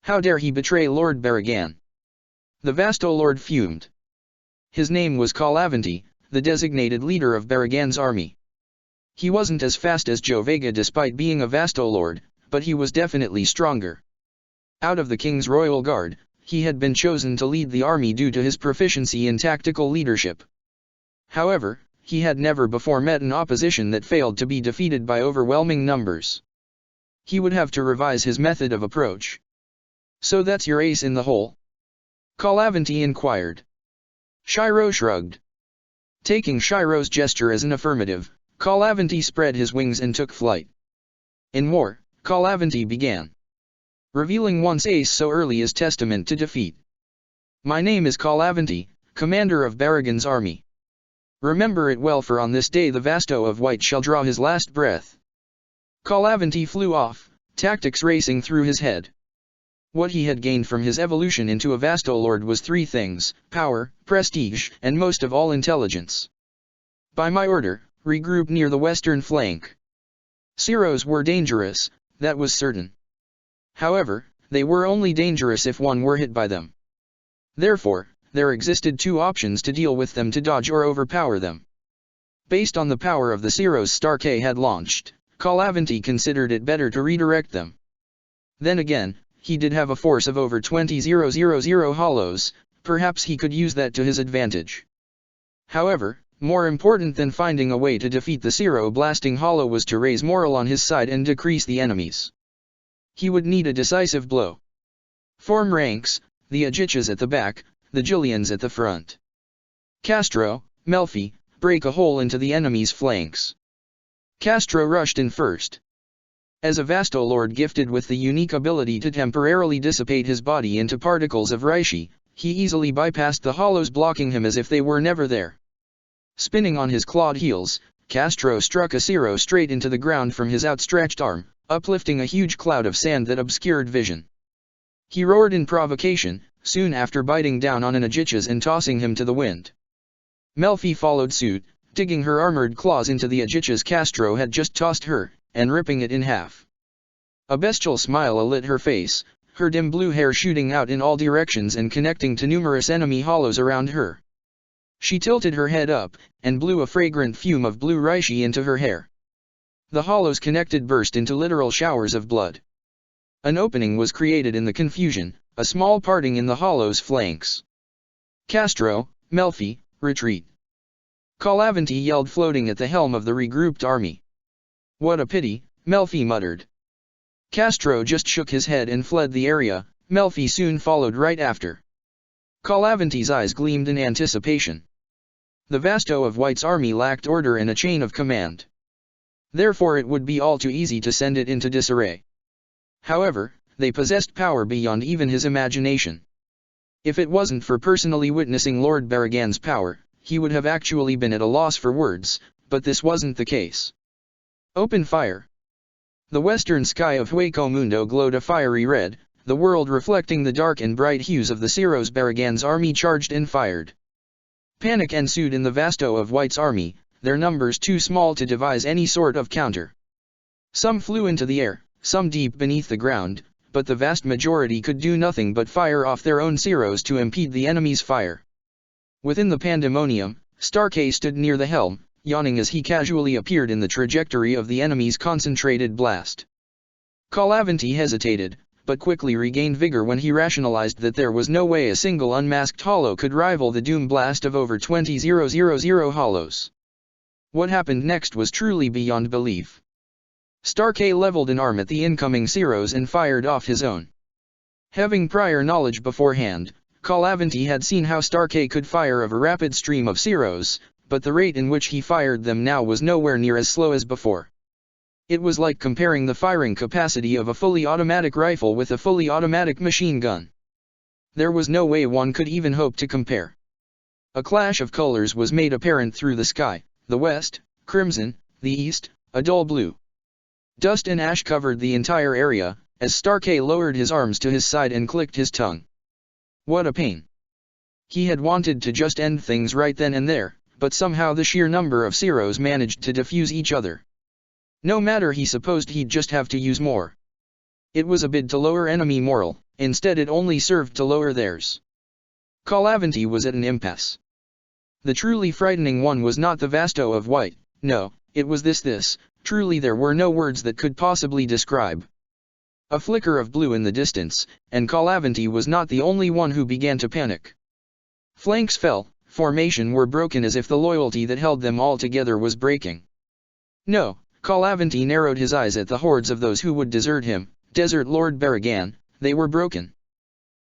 How dare he betray Lord Baragan? The Vasto Lord fumed. His name was Calavanti, the designated leader of Baragan's army. He wasn't as fast as Joe Vega despite being a Vasto Lord, but he was definitely stronger. Out of the King's Royal Guard, he had been chosen to lead the army due to his proficiency in tactical leadership. However, he had never before met an opposition that failed to be defeated by overwhelming numbers. He would have to revise his method of approach. "So that's your ace in the hole?" Kalavanti inquired. Shiro shrugged. Taking Shiro's gesture as an affirmative, Kalavanti spread his wings and took flight. "In war," Kalavanti began. "Revealing one's ace so early is testament to defeat. My name is Kalavanti, commander of Baragan's army. Remember it well, for on this day the Vasto of White shall draw his last breath." Kalavanti flew off, tactics racing through his head. What he had gained from his evolution into a Vasto Lord was three things: power, prestige, and most of all intelligence. "By my order, regroup near the western flank." Ceros were dangerous, that was certain. However, they were only dangerous if one were hit by them. Therefore, there existed two options to deal with them: to dodge or overpower them. Based on the power of the Ceros Stark had launched, Kalavanti considered it better to redirect them. Then again, he did have a force of over 20,000 hollows, perhaps he could use that to his advantage. However, more important than finding a way to defeat the Cero blasting hollow was to raise morale on his side and decrease the enemies. He would need a decisive blow. "Form ranks, the Ajichas at the back, the Jillians at the front. Castro, Melfi, break a hole into the enemy's flanks." Castro rushed in first. As a Vasto Lord gifted with the unique ability to temporarily dissipate his body into particles of Reishi, he easily bypassed the hollows, blocking him as if they were never there. Spinning on his clawed heels, Castro struck a Cero straight into the ground from his outstretched arm, uplifting a huge cloud of sand that obscured vision. He roared in provocation, soon after biting down on an Ajichas and tossing him to the wind. Melfi followed suit, digging her armored claws into the Ajichas Castro had just tossed her, and ripping it in half. A bestial smile alit her face, her dim blue hair shooting out in all directions and connecting to numerous enemy hollows around her. She tilted her head up, and blew a fragrant fume of blue reishi into her hair. The hollows connected burst into literal showers of blood. An opening was created in the confusion, a small parting in the hollow's flanks. "Castro, Melfi, retreat!" Kalavanti yelled, floating at the helm of the regrouped army. "What a pity," Melfi muttered. Castro just shook his head and fled the area. Melfi soon followed right after. Kalavanti's eyes gleamed in anticipation. The Vasto of White's army lacked order and a chain of command. Therefore it would be all too easy to send it into disarray. However, they possessed power beyond even his imagination. If it wasn't for personally witnessing Lord Baragan's power, he would have actually been at a loss for words, but this wasn't the case. "Open fire!" The western sky of Hueco Mundo glowed a fiery red, the world reflecting the dark and bright hues of the Ceros. Baragan's army charged and fired. Panic ensued in the Vasto of White's army, their numbers too small to devise any sort of counter. Some flew into the air, some deep beneath the ground, but the vast majority could do nothing but fire off their own Ceros to impede the enemy's fire. Within the pandemonium, Starkey stood near the helm, yawning as he casually appeared in the trajectory of the enemy's concentrated blast. Kalavanti hesitated, but quickly regained vigor when he rationalized that there was no way a single unmasked hollow could rival the doom blast of over 20,000 hollows. What happened next was truly beyond belief. Starkey leveled an arm at the incoming Ceros and fired off his own. Having prior knowledge beforehand, Kalavanti had seen how Starkey could fire of a rapid stream of Ceros, but the rate in which he fired them now was nowhere near as slow as before. It was like comparing the firing capacity of a fully automatic rifle with a fully automatic machine gun. There was no way one could even hope to compare. A clash of colors was made apparent through the sky: the west, crimson; the east, a dull blue. Dust and ash covered the entire area, as Starkey lowered his arms to his side and clicked his tongue. What a pain. He had wanted to just end things right then and there, but somehow the sheer number of Ceros managed to defuse each other. No matter, he supposed he'd just have to use more. It was a bid to lower enemy morale, instead it only served to lower theirs. Kalavanti was at an impasse. The truly frightening one was not the Vasto of White, no, it was this, truly there were no words that could possibly describe. A flicker of blue in the distance, and Kalavanti was not the only one who began to panic. Flanks fell, formation were broken as if the loyalty that held them all together was breaking. No, Calavanti narrowed his eyes at the hordes of those who would desert him. Desert Lord Barragan, they were broken.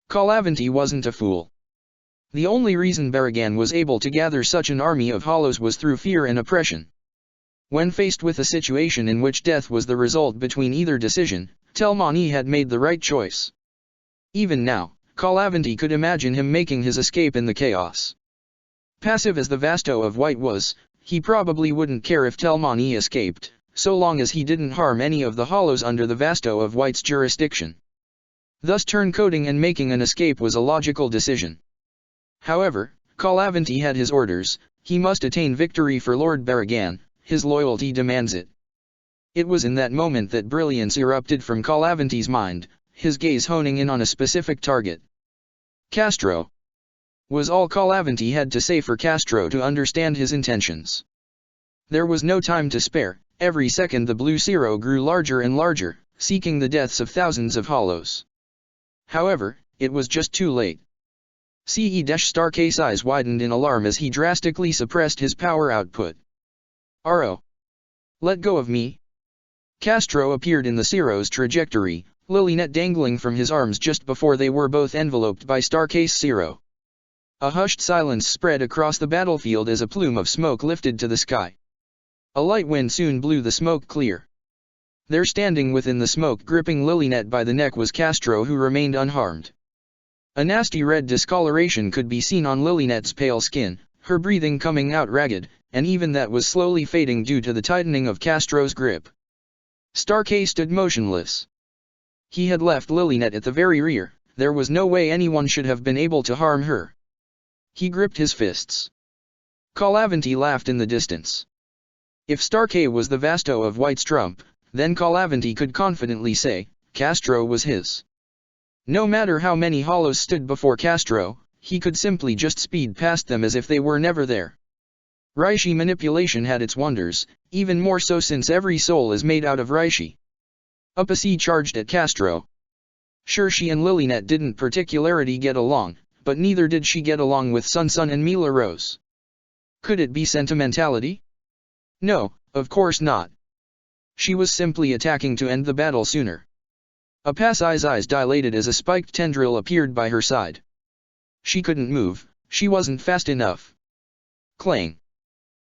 Calavanti wasn't a fool. The only reason Barragan was able to gather such an army of hollows was through fear and oppression. When faced with a situation in which death was the result between either decision, Telmani had made the right choice. Even now, Calavanti could imagine him making his escape in the chaos. Passive as the Vasto of White was, he probably wouldn't care if Telmani escaped, so long as he didn't harm any of the hollows under the Vasto of White's jurisdiction. Thus turncoating and making an escape was a logical decision. However, Calavanti had his orders. He must attain victory for Lord Barragan, his loyalty demands it. It was in that moment that brilliance erupted from Calavanti's mind, his gaze honing in on a specific target. Castro. Was all Calavanti had to say for Castro to understand his intentions. There was no time to spare. Every second the blue Zero grew larger and larger, seeking the deaths of thousands of hollows. However, it was just too late. CE-Stark's eyes widened in alarm as he drastically suppressed his power output. "Aro! Let go of me!" Castro appeared in the Zero's trajectory, Lilynet dangling from his arms just before they were both enveloped by Stark's Zero. A hushed silence spread across the battlefield as a plume of smoke lifted to the sky. A light wind soon blew the smoke clear. There, standing within the smoke, gripping Lilynet by the neck, was Castro, who remained unharmed. A nasty red discoloration could be seen on Lilynet's pale skin, her breathing coming out ragged, and even that was slowly fading due to the tightening of Castro's grip. Stark stood motionless. He had left Lilynet at the very rear. There was no way anyone should have been able to harm her. He gripped his fists. Calavanti laughed in the distance. If Stark was the Vasto of White's trump, then Calavanti could confidently say, Castro was his. No matter how many hollows stood before Castro, he could simply just speed past them as if they were never there. Reishi manipulation had its wonders, even more so since every soul is made out of Reishi. Upasi charged at Castro. Sure, she and Lilynet didn't particularly get along, but neither did she get along with Sun and Mila Rose. Could it be sentimentality? No, of course not. She was simply attacking to end the battle sooner. Upasi's eyes dilated as a spiked tendril appeared by her side. She couldn't move, she wasn't fast enough. Clang.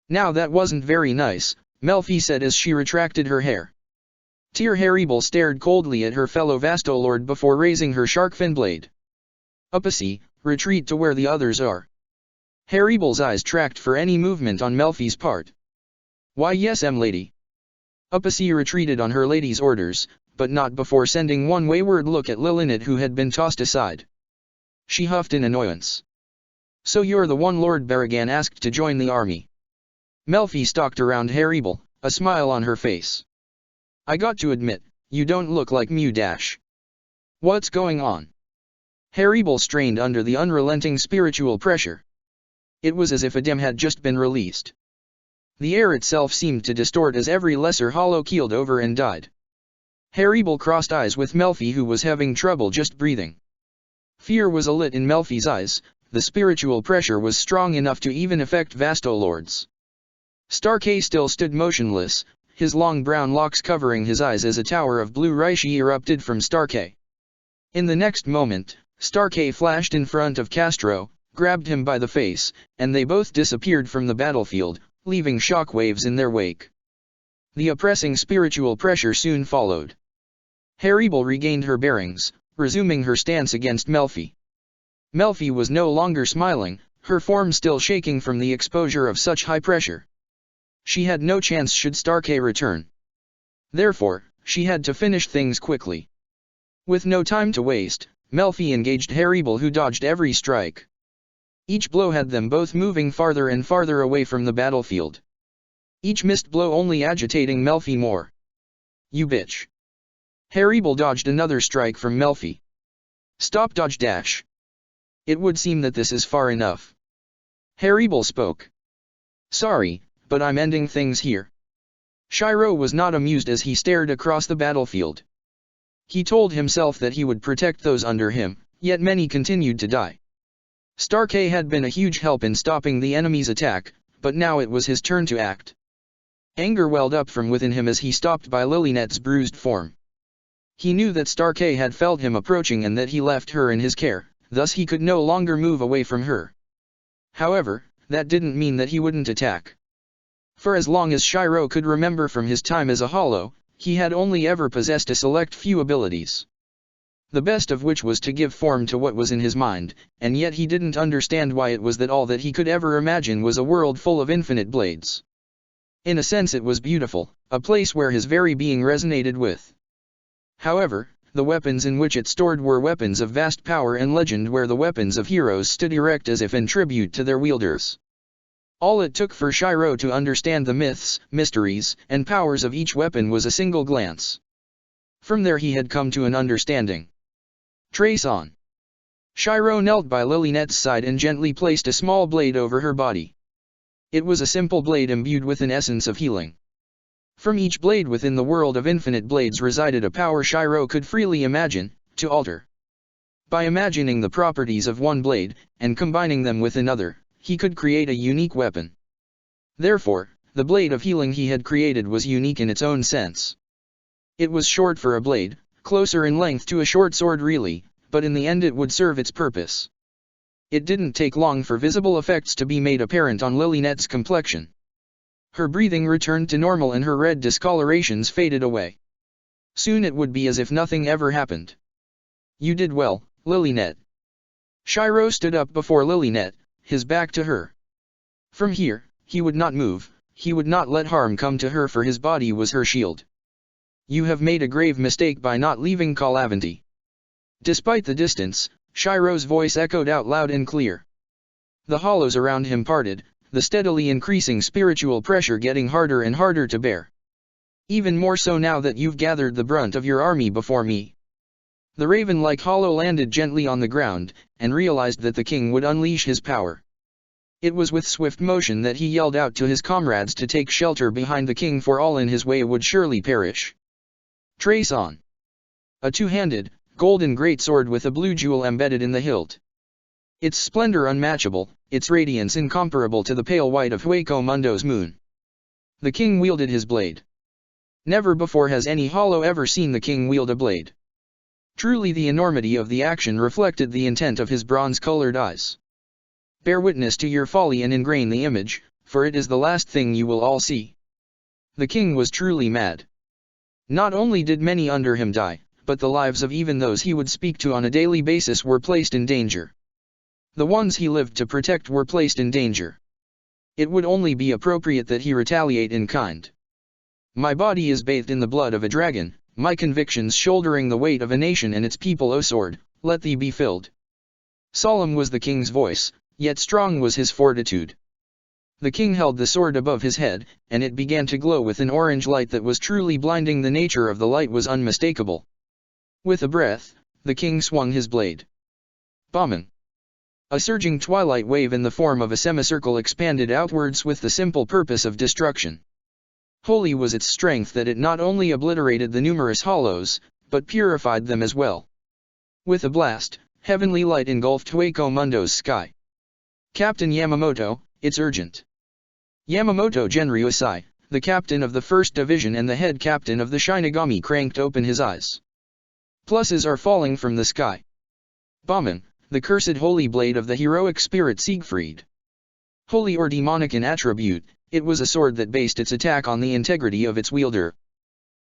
Now that wasn't very nice, Melfi said as she retracted her hair. Tyr Haribel stared coldly at her fellow Vastolord before raising her shark fin blade. Upasi, retreat to where the others are. Haribel's eyes tracked for any movement on Melfi's part. Why yes, lady. Upasi retreated on her lady's orders, but not before sending one wayward look at Lilynet, who had been tossed aside. She huffed in annoyance. So you're the one Lord Barragan asked to join the army. Melfi stalked around Haribel, a smile on her face. I got to admit, you don't look like Mew Dash. What's going on? Haribel strained under the unrelenting spiritual pressure. It was as if a gem had just been released. The air itself seemed to distort as every lesser hollow keeled over and died. Haribel crossed eyes with Melfi, who was having trouble just breathing. Fear was alit in Melfi's eyes. The spiritual pressure was strong enough to even affect Vastolords. Stark still stood motionless, his long brown locks covering his eyes as a tower of blue Reishi erupted from Stark. In the next moment, Stark flashed in front of Castro, grabbed him by the face, and they both disappeared from the battlefield, leaving shockwaves in their wake. The oppressing spiritual pressure soon followed. Haribel regained her bearings, resuming her stance against Melfi. Melfi was no longer smiling, her form still shaking from the exposure of such high pressure. She had no chance should Stark return. Therefore, she had to finish things quickly. With no time to waste, Melfi engaged Haribel, who dodged every strike. Each blow had them both moving farther and farther away from the battlefield. Each missed blow only agitating Melfi more. You bitch. Haribel dodged another strike from Melfi. Stop, dodge, dash. It would seem that this is far enough. Haribel spoke. Sorry, but I'm ending things here. Shiro was not amused as he stared across the battlefield. He told himself that he would protect those under him, yet many continued to die. Stark had been a huge help in stopping the enemy's attack, but now it was his turn to act. Anger welled up from within him as he stopped by Lilynet's bruised form. He knew that Stark had felt him approaching and that he left her in his care, thus he could no longer move away from her. However, that didn't mean that he wouldn't attack. For as long as Shiro could remember from his time as a Hollow, he had only ever possessed a select few abilities. The best of which was to give form to what was in his mind, and yet he didn't understand why it was that all that he could ever imagine was a world full of infinite blades. In a sense it was beautiful, a place where his very being resonated with. However, the weapons in which it stored were weapons of vast power and legend, where the weapons of heroes stood erect as if in tribute to their wielders. All it took for Shiro to understand the myths, mysteries, and powers of each weapon was a single glance. From there he had come to an understanding. Trace on. Shiro knelt by Lilynet's side and gently placed a small blade over her body. It was a simple blade imbued with an essence of healing. From each blade within the world of infinite blades resided a power Shiro could freely imagine, to alter. By imagining the properties of one blade, and combining them with another, he could create a unique weapon. Therefore, the blade of healing he had created was unique in its own sense. It was short for a blade, closer in length to a short sword really, but in the end it would serve its purpose. It didn't take long for visible effects to be made apparent on Lilynet's complexion. Her breathing returned to normal and her red discolorations faded away. Soon it would be as if nothing ever happened. You did well, Lilynet. Shiro stood up before Lilynet, his back to her. From here, he would not move, he would not let harm come to her, for his body was her shield. You have made a grave mistake by not leaving Kalavanti. Despite the distance, Shiro's voice echoed out loud and clear. The hollows around him parted, the steadily increasing spiritual pressure getting harder and harder to bear. Even more so now that you've gathered the brunt of your army before me. The raven-like hollow landed gently on the ground, and realized that the king would unleash his power. It was with swift motion that he yelled out to his comrades to take shelter behind the king, for all in his way would surely perish. Trace on. A two-handed, golden greatsword with a blue jewel embedded in the hilt. Its splendor unmatchable, its radiance incomparable to the pale white of Hueco Mundo's moon. The king wielded his blade. Never before has any hollow ever seen the king wield a blade. Truly the enormity of the action reflected the intent of his bronze-colored eyes. Bear witness to your folly and ingrain the image, for it is the last thing you will all see. The king was truly mad. Not only did many under him die, but the lives of even those he would speak to on a daily basis were placed in danger. The ones he lived to protect were placed in danger. It would only be appropriate that he retaliate in kind. My body is bathed in the blood of a dragon, my convictions shouldering the weight of a nation and its people. O sword, let thee be filled. Solemn was the king's voice, yet strong was his fortitude. The king held the sword above his head, and it began to glow with an orange light that was truly blinding. The nature of the light was unmistakable. With a breath, the king swung his blade. Bombing. A surging twilight wave in the form of a semicircle expanded outwards with the simple purpose of destruction. Holy was its strength that it not only obliterated the numerous hollows, but purified them as well. With a blast, heavenly light engulfed Hueco Mundo's sky. Captain Yamamoto, it's urgent. Yamamoto Genryusai, the captain of the 1st Division and the head captain of the Shinigami, cranked open his eyes. Pluses are falling from the sky. Bombing, the cursed holy blade of the heroic spirit Siegfried. Holy or demonic in attribute, it was a sword that based its attack on the integrity of its wielder.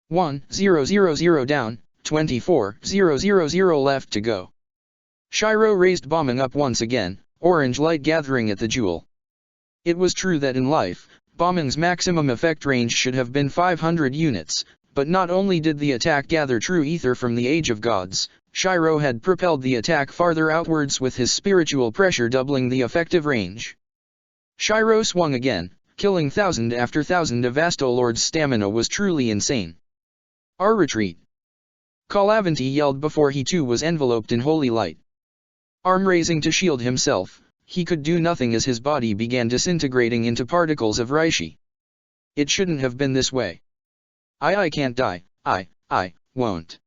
1,000 down, 24,000 left to go. Shiro raised bombing up once again, orange light gathering at the jewel. It was true that in life, bombing's maximum effect range should have been 500 units, but not only did the attack gather true ether from the Age of Gods, Shiro had propelled the attack farther outwards with his spiritual pressure doubling the effective range. Shiro swung again, killing thousand after thousand. of Vasto Lord's stamina was truly insane. Our retreat. Kalavanti yelled before he too was enveloped in holy light. Arm raising to shield himself, he could do nothing as his body began disintegrating into particles of Reishi. It shouldn't have been this way. I can't die, I won't.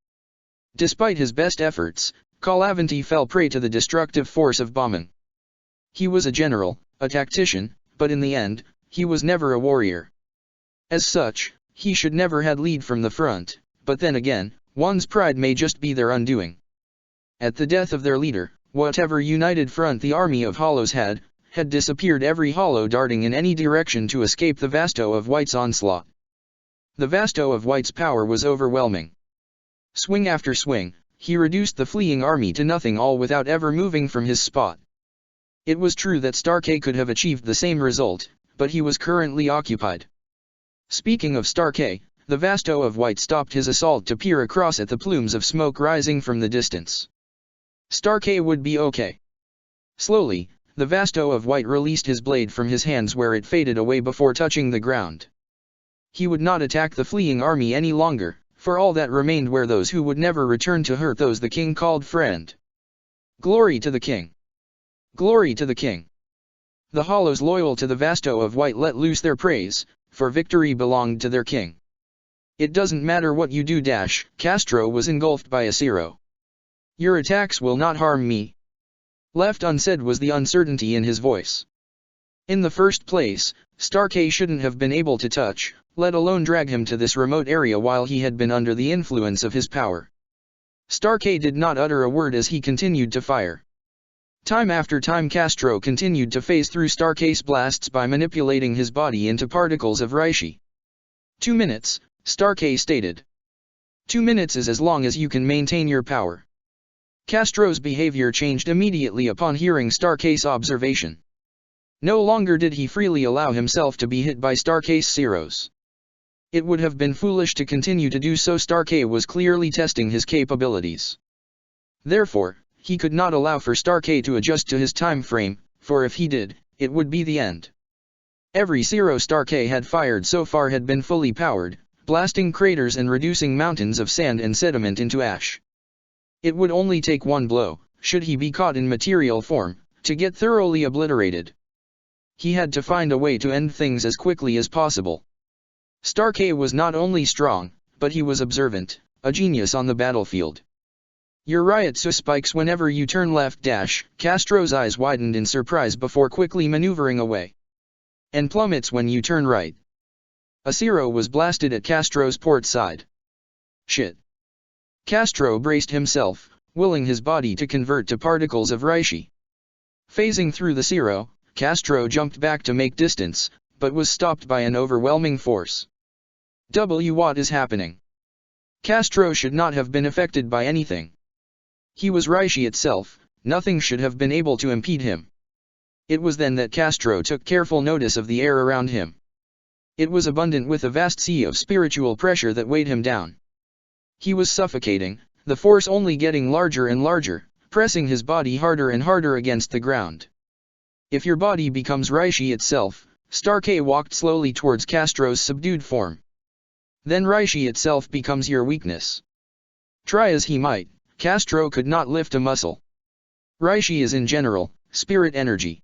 Despite his best efforts, Kalavanti fell prey to the destructive force of bombing. He was a general, a tactician, but in the end, he was never a warrior. As such, he should never had lead from the front, but then again, one's pride may just be their undoing. At the death of their leader, whatever united front the army of Hollows had disappeared, every Hollow darting in any direction to escape the Vasto of White's onslaught. The Vasto of White's power was overwhelming. Swing after swing, he reduced the fleeing army to nothing, all without ever moving from his spot. It was true that Starkey could have achieved the same result, but he was currently occupied. Speaking of Starkey, the Vasto of White stopped his assault to peer across at the plumes of smoke rising from the distance. Starkey would be okay. Slowly, the Vasto of White released his blade from his hands where it faded away before touching the ground. He would not attack the fleeing army any longer, for all that remained were those who would never return to hurt those the king called friend. Glory to the king! Glory to the king! The Hollows loyal to the Vasto of White let loose their praise, for victory belonged to their king. It doesn't matter what you do. Castro was engulfed by a Zero. Your attacks will not harm me. Left unsaid was the uncertainty in his voice. In the first place, Starkey shouldn't have been able to touch, let alone drag him to this remote area while he had been under the influence of his power. Starkey did not utter a word as he continued to fire. Time after time Castro continued to phase through Starkey's blasts by manipulating his body into particles of Reishi. 2 minutes, Starkey stated. 2 minutes is as long as you can maintain your power. Castro's behavior changed immediately upon hearing Starkey's observation. No longer did he freely allow himself to be hit by Starkey's Zeros. It would have been foolish to continue to do so. Starkey was clearly testing his capabilities. Therefore, he could not allow for Starkey to adjust to his time frame, for if he did, it would be the end. Every Zero Starkey had fired so far had been fully powered, blasting craters and reducing mountains of sand and sediment into ash. It would only take one blow, should he be caught in material form, to get thoroughly obliterated. He had to find a way to end things as quickly as possible. Starkey was not only strong, but he was observant, a genius on the battlefield. Your Ryotsu spikes whenever you turn left. Castro's eyes widened in surprise before quickly maneuvering away. And plummets when you turn right. A Zero was blasted at Castro's port side. Shit. Castro braced himself, willing his body to convert to particles of Reishi. Phasing through the Zero, Castro jumped back to make distance, but was stopped by an overwhelming force. What is happening? Castro should not have been affected by anything. He was Reishi itself, nothing should have been able to impede him. It was then that Castro took careful notice of the air around him. It was abundant with a vast sea of spiritual pressure that weighed him down. He was suffocating, the force only getting larger and larger, pressing his body harder and harder against the ground. If your body becomes Reishi itself, Starkey walked slowly towards Castro's subdued form. Then Reishi itself becomes your weakness. Try as he might, Castro could not lift a muscle. Reishi is in general, spirit energy.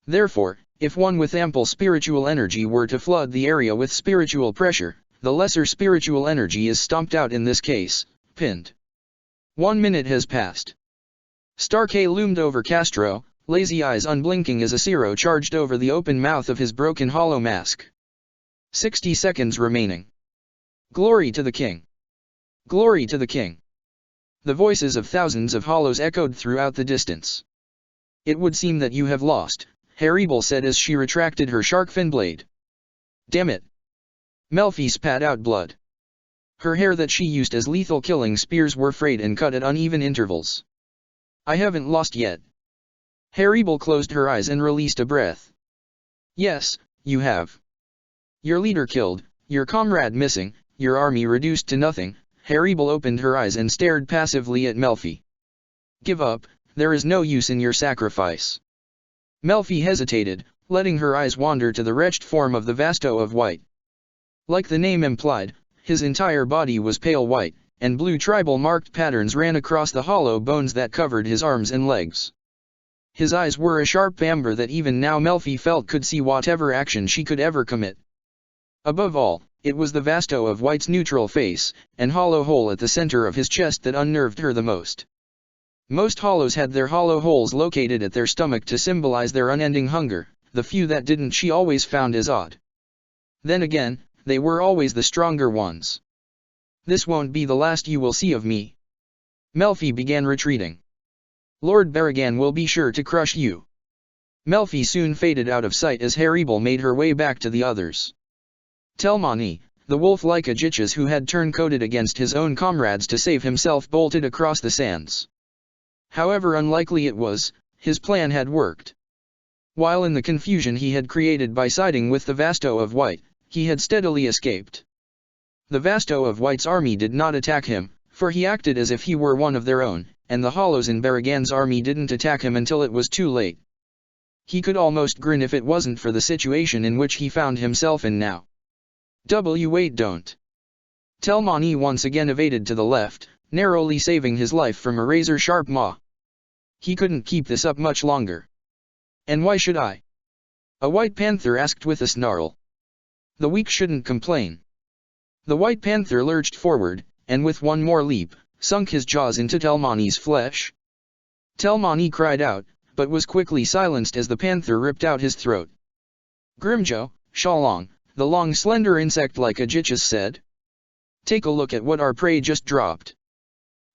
Therefore, if one with ample spiritual energy were to flood the area with spiritual pressure, the lesser spiritual energy is stomped out, in this case, pinned. 1 minute has passed. Starkey loomed over Castro, lazy eyes unblinking as a Zero charged over the open mouth of his broken hollow mask. 60 seconds remaining. Glory to the king! Glory to the king! The voices of thousands of Hollows echoed throughout the distance. It would seem that you have lost, Haribel said as she retracted her shark fin blade. Damn it! Melfi spat out blood. Her hair that she used as lethal killing spears were frayed and cut at uneven intervals. I haven't lost yet. Haribel closed her eyes and released a breath. Yes, you have. Your leader killed, your comrade missing, your army reduced to nothing. Haribel opened her eyes and stared passively at Melfi. Give up, there is no use in your sacrifice. Melfi hesitated, letting her eyes wander to the wretched form of the Vasto of White. Like the name implied, his entire body was pale white, and blue tribal marked patterns ran across the hollow bones that covered his arms and legs. His eyes were a sharp amber that even now Melfi felt could see whatever action she could ever commit. Above all, it was the Vasto of White's neutral face, and hollow hole at the center of his chest that unnerved her the most. Most hollows had their hollow holes located at their stomach to symbolize their unending hunger. The few that didn't she always found as odd. Then again, they were always the stronger ones. This won't be the last you will see of me. Melfi began retreating. Lord Baragan will be sure to crush you. Melfi soon faded out of sight as Haribel made her way back to the others. Telmani, the wolf like Ajichas who had turncoated against his own comrades to save himself, bolted across the sands. However unlikely it was, his plan had worked. While in the confusion he had created by siding with the Vasto of White, he had steadily escaped. The Vasto of White's army did not attack him, for he acted as if he were one of their own, and the hollows in Baragan's army didn't attack him until it was too late. He could almost grin if it wasn't for the situation in which he found himself in now. Wait, don't. Telmani once again evaded to the left, narrowly saving his life from a razor-sharp maw. He couldn't keep this up much longer. And why should I? A white panther asked with a snarl. The weak shouldn't complain. The white panther lurched forward, and with one more leap, sunk his jaws into Telmani's flesh. Telmani cried out, but was quickly silenced as the panther ripped out his throat. Grimjo, Shalong, the long slender insect like Ajichas said. Take a look at what our prey just dropped.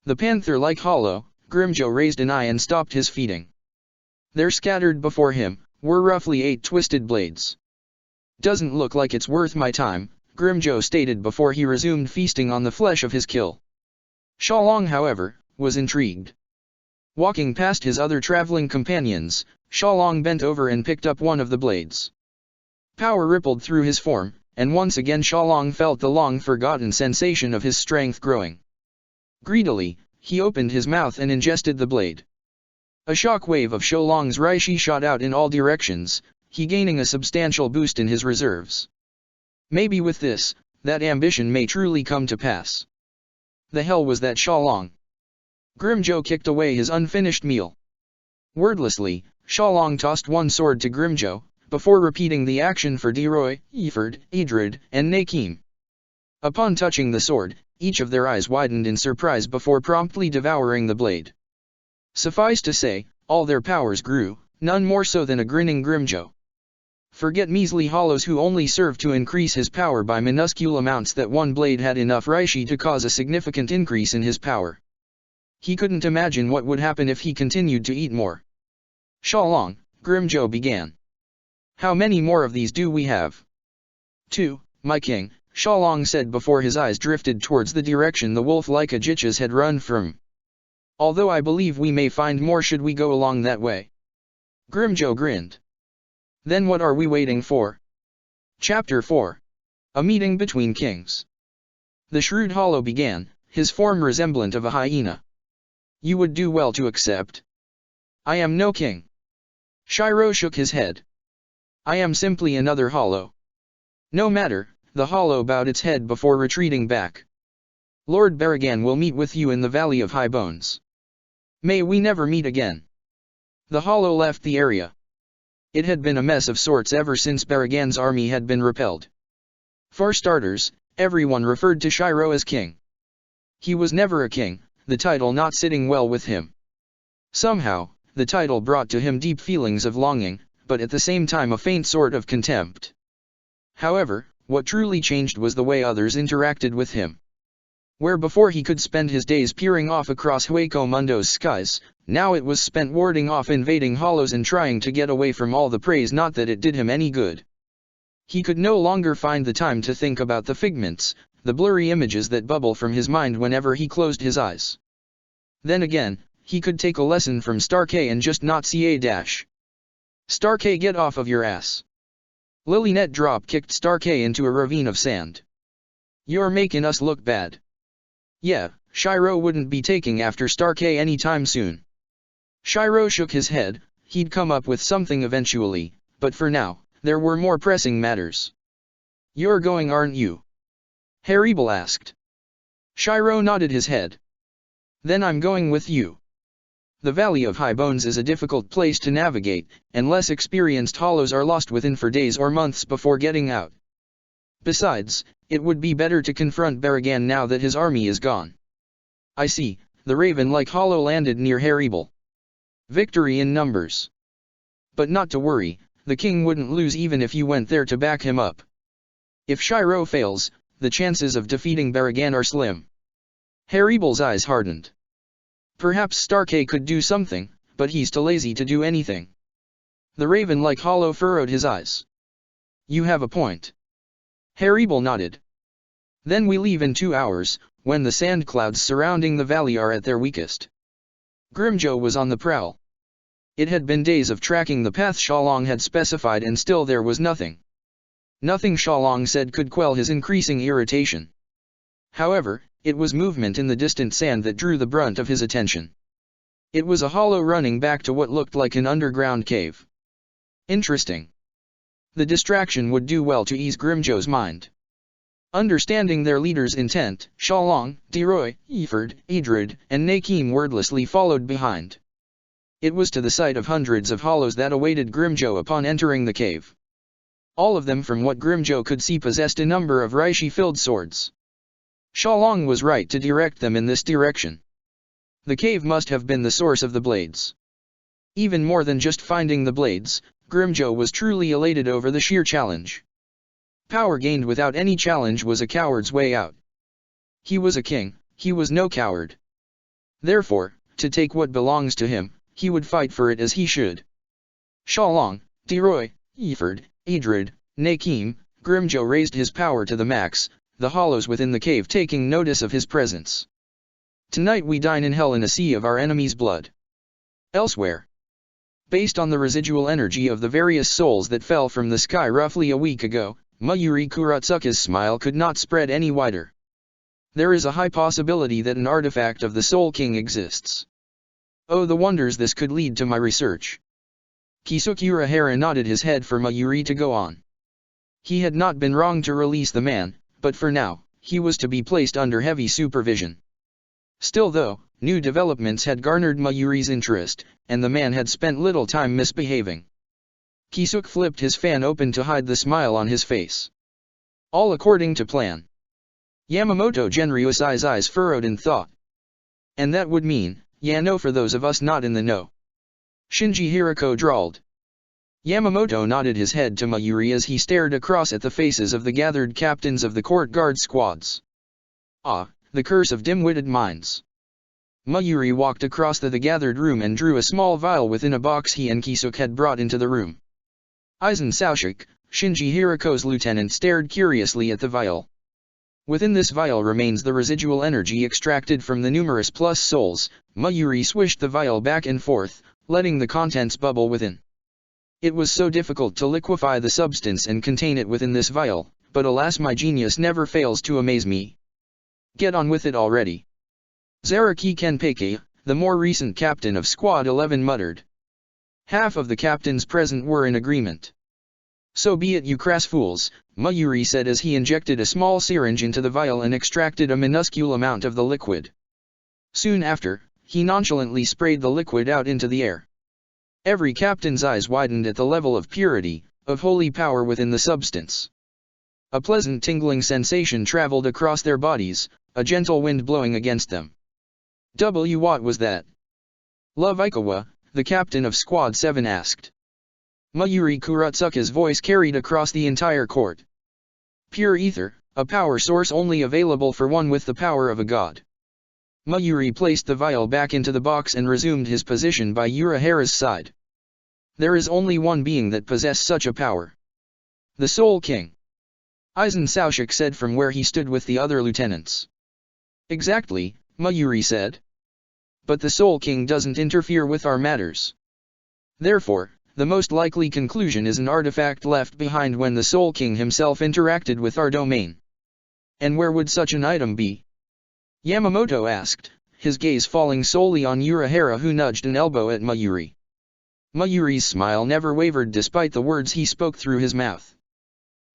The panther like hollow, Grimjo raised an eye and stopped his feeding. There scattered before him, were roughly 8 twisted blades. Doesn't look like it's worth my time, Grimjo stated before he resumed feasting on the flesh of his kill. Shalong, however, was intrigued. Walking past his other traveling companions, Shalong bent over and picked up one of the blades. Power rippled through his form, and once again Shalong felt the long-forgotten sensation of his strength growing. Greedily, he opened his mouth and ingested the blade. A shock wave of Shalong's Reishi shot out in all directions, he gaining a substantial boost in his reserves. Maybe with this, that ambition may truly come to pass. The hell was that Shalong? Grimjo kicked away his unfinished meal. Wordlessly, Shalong tossed one sword to Grimjo, before repeating the action for Deroy, Eford, Idrid, and Nakim. Upon touching the sword, each of their eyes widened in surprise before promptly devouring the blade. Suffice to say, all their powers grew, none more so than a grinning Grimjo. Forget measly hollows who only served to increase his power by minuscule amounts. That one blade had enough Reishi to cause a significant increase in his power. He couldn't imagine what would happen if he continued to eat more. Shalong, Grimjo began. How many more of these do we have? 2, my king, Shalong said before his eyes drifted towards the direction the wolf-like Ajichas had run from. Although I believe we may find more should we go along that way. Grimjo grinned. Then what are we waiting for? Chapter 4. A meeting between kings. The shrewd hollow began, his form resemblant of a hyena. You would do well to accept. I am no king. Shiro shook his head. I am simply another hollow. No matter, the hollow bowed its head before retreating back. Lord Baragan will meet with you in the Valley of High Bones. May we never meet again. The hollow left the area. It had been a mess of sorts ever since Baragan's army had been repelled. For starters, everyone referred to Shiro as king. He was never a king, the title not sitting well with him. Somehow, the title brought to him deep feelings of longing, but at the same time a faint sort of contempt. However, what truly changed was the way others interacted with him. Where before he could spend his days peering off across Hueco Mundo's skies, now it was spent warding off invading hollows and trying to get away from all the praise. Not that it did him any good. He could no longer find the time to think about the figments, the blurry images that bubble from his mind whenever he closed his eyes. Then again, he could take a lesson from Stark and just not see a dash. Stark, get off of your ass. Lilynet drop-kicked Stark into a ravine of sand. You're making us look bad. Yeah, Shiro wouldn't be taking after Stark anytime soon. Shiro shook his head, he'd come up with something eventually, but for now, there were more pressing matters. You're going, aren't you? Haribel asked. Shiro nodded his head. Then I'm going with you. The Valley of High Bones is a difficult place to navigate, and less experienced hollows are lost within for days or months before getting out. Besides, it would be better to confront Baragan now that his army is gone. I see, the raven-like hollow landed near Haribal. Victory in numbers. But not to worry, the king wouldn't lose even if you went there to back him up. If Shiro fails, the chances of defeating Baragan are slim. Haribal's eyes hardened. Perhaps Starkey could do something, but he's too lazy to do anything. The raven-like hollow furrowed his eyes. You have a point. Haribal nodded. Then we leave in 2 hours, when the sand clouds surrounding the valley are at their weakest. Grimjo was on the prowl. It had been days of tracking the path Shalong had specified and still there was nothing. Nothing Shalong said could quell his increasing irritation. However, it was movement in the distant sand that drew the brunt of his attention. It was a hollow running back to what looked like an underground cave. Interesting. The distraction would do well to ease Grimjo's mind. Understanding their leader's intent, Shalong, Deroy, Eford, Adrid, and Nakim wordlessly followed behind. It was to the sight of hundreds of hollows that awaited Grimjo upon entering the cave. All of them, from what Grimjo could see, possessed a number of Reishi-filled swords. Shalong was right to direct them in this direction. The cave must have been the source of the blades. Even more than just finding the blades, Grimjo was truly elated over the sheer challenge. Power gained without any challenge was a coward's way out. He was a king, he was no coward. Therefore, to take what belongs to him, he would fight for it as he should. Shalong, Deroy, Eford, Adrid, Nakim, Grimjo raised his power to the max, the hollows within the cave taking notice of his presence. Tonight we dine in hell in a sea of our enemy's blood. Elsewhere. Based on the residual energy of the various souls that fell from the sky roughly a week ago, Mayuri Kuratsuka's smile could not spread any wider. There is a high possibility that an artifact of the Soul King exists. Oh, the wonders this could lead to my research. Kisuke Urahara nodded his head for Mayuri to go on. He had not been wrong to release the man, but for now, he was to be placed under heavy supervision. Still though, new developments had garnered Mayuri's interest, and the man had spent little time misbehaving. Kisuke flipped his fan open to hide the smile on his face. All according to plan. Yamamoto Genryu's eyes furrowed in thought. And that would mean, no for those of us not in the know. Shinji Hirako drawled. Yamamoto nodded his head to Mayuri as he stared across at the faces of the gathered captains of the court guard squads. Ah, the curse of dim-witted minds. Mayuri walked across the gathered room and drew a small vial within a box he and Kisuke had brought into the room. Aizen Saushik, Shinji Hirako's lieutenant, stared curiously at the vial. Within this vial remains the residual energy extracted from the numerous plus souls. Mayuri swished the vial back and forth, letting the contents bubble within. It was so difficult to liquefy the substance and contain it within this vial, but alas, my genius never fails to amaze me. Get on with it already. Zaraki Kenpeki, the more recent captain of Squad 11, muttered. Half of the captains present were in agreement. So be it, you crass fools, Mayuri said as he injected a small syringe into the vial and extracted a minuscule amount of the liquid. Soon after, he nonchalantly sprayed the liquid out into the air. Every captain's eyes widened at the level of purity, of holy power within the substance. A pleasant tingling sensation traveled across their bodies, a gentle wind blowing against them. What was that? Love Ikawa, the captain of Squad 7, asked. Mayuri Kuratsuka's voice carried across the entire court. Pure ether, a power source only available for one with the power of a god. Mayuri placed the vial back into the box and resumed his position by Urahara's side. There is only one being that possessed such a power. The Soul King. Aizen Saushik said from where he stood with the other lieutenants. Exactly, Mayuri said. But the Soul King doesn't interfere with our matters. Therefore, the most likely conclusion is an artifact left behind when the Soul King himself interacted with our domain. And where would such an item be? Yamamoto asked, his gaze falling solely on Urahara, who nudged an elbow at Mayuri. Mayuri's smile never wavered despite the words he spoke through his mouth.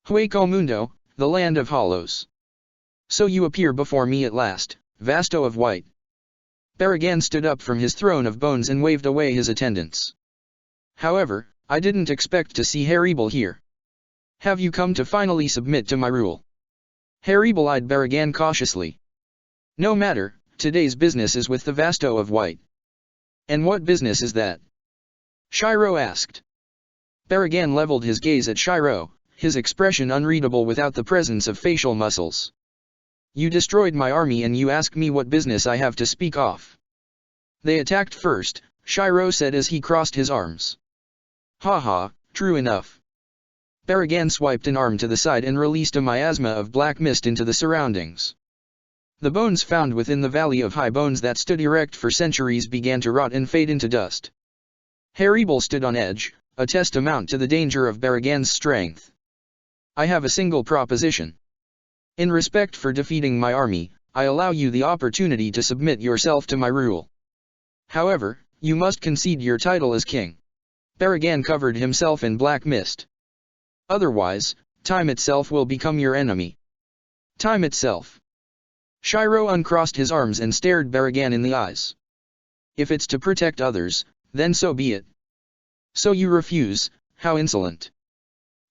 Hueco Mundo, the land of hollows. So you appear before me at last, Vasto of White. Baragan stood up from his throne of bones and waved away his attendants. However, I didn't expect to see Haribal here. Have you come to finally submit to my rule? Haribal eyed Baragan cautiously. No matter, today's business is with the Vasto of White. And what business is that? Shiro asked. Baragan leveled his gaze at Shiro, his expression unreadable without the presence of facial muscles. You destroyed my army and you ask me what business I have to speak of. They attacked first, Shiro said as he crossed his arms. Haha, true enough. Baragan swiped an arm to the side and released a miasma of black mist into the surroundings. The bones found within the Valley of High Bones that stood erect for centuries began to rot and fade into dust. Haribal stood on edge, a testament to the danger of Baragan's strength. I have a single proposition. In respect for defeating my army, I allow you the opportunity to submit yourself to my rule. However, you must concede your title as king. Baragan covered himself in black mist. Otherwise, time itself will become your enemy. Time itself. Shiro uncrossed his arms and stared Baragan in the eyes. If it's to protect others, then so be it. So you refuse, how insolent.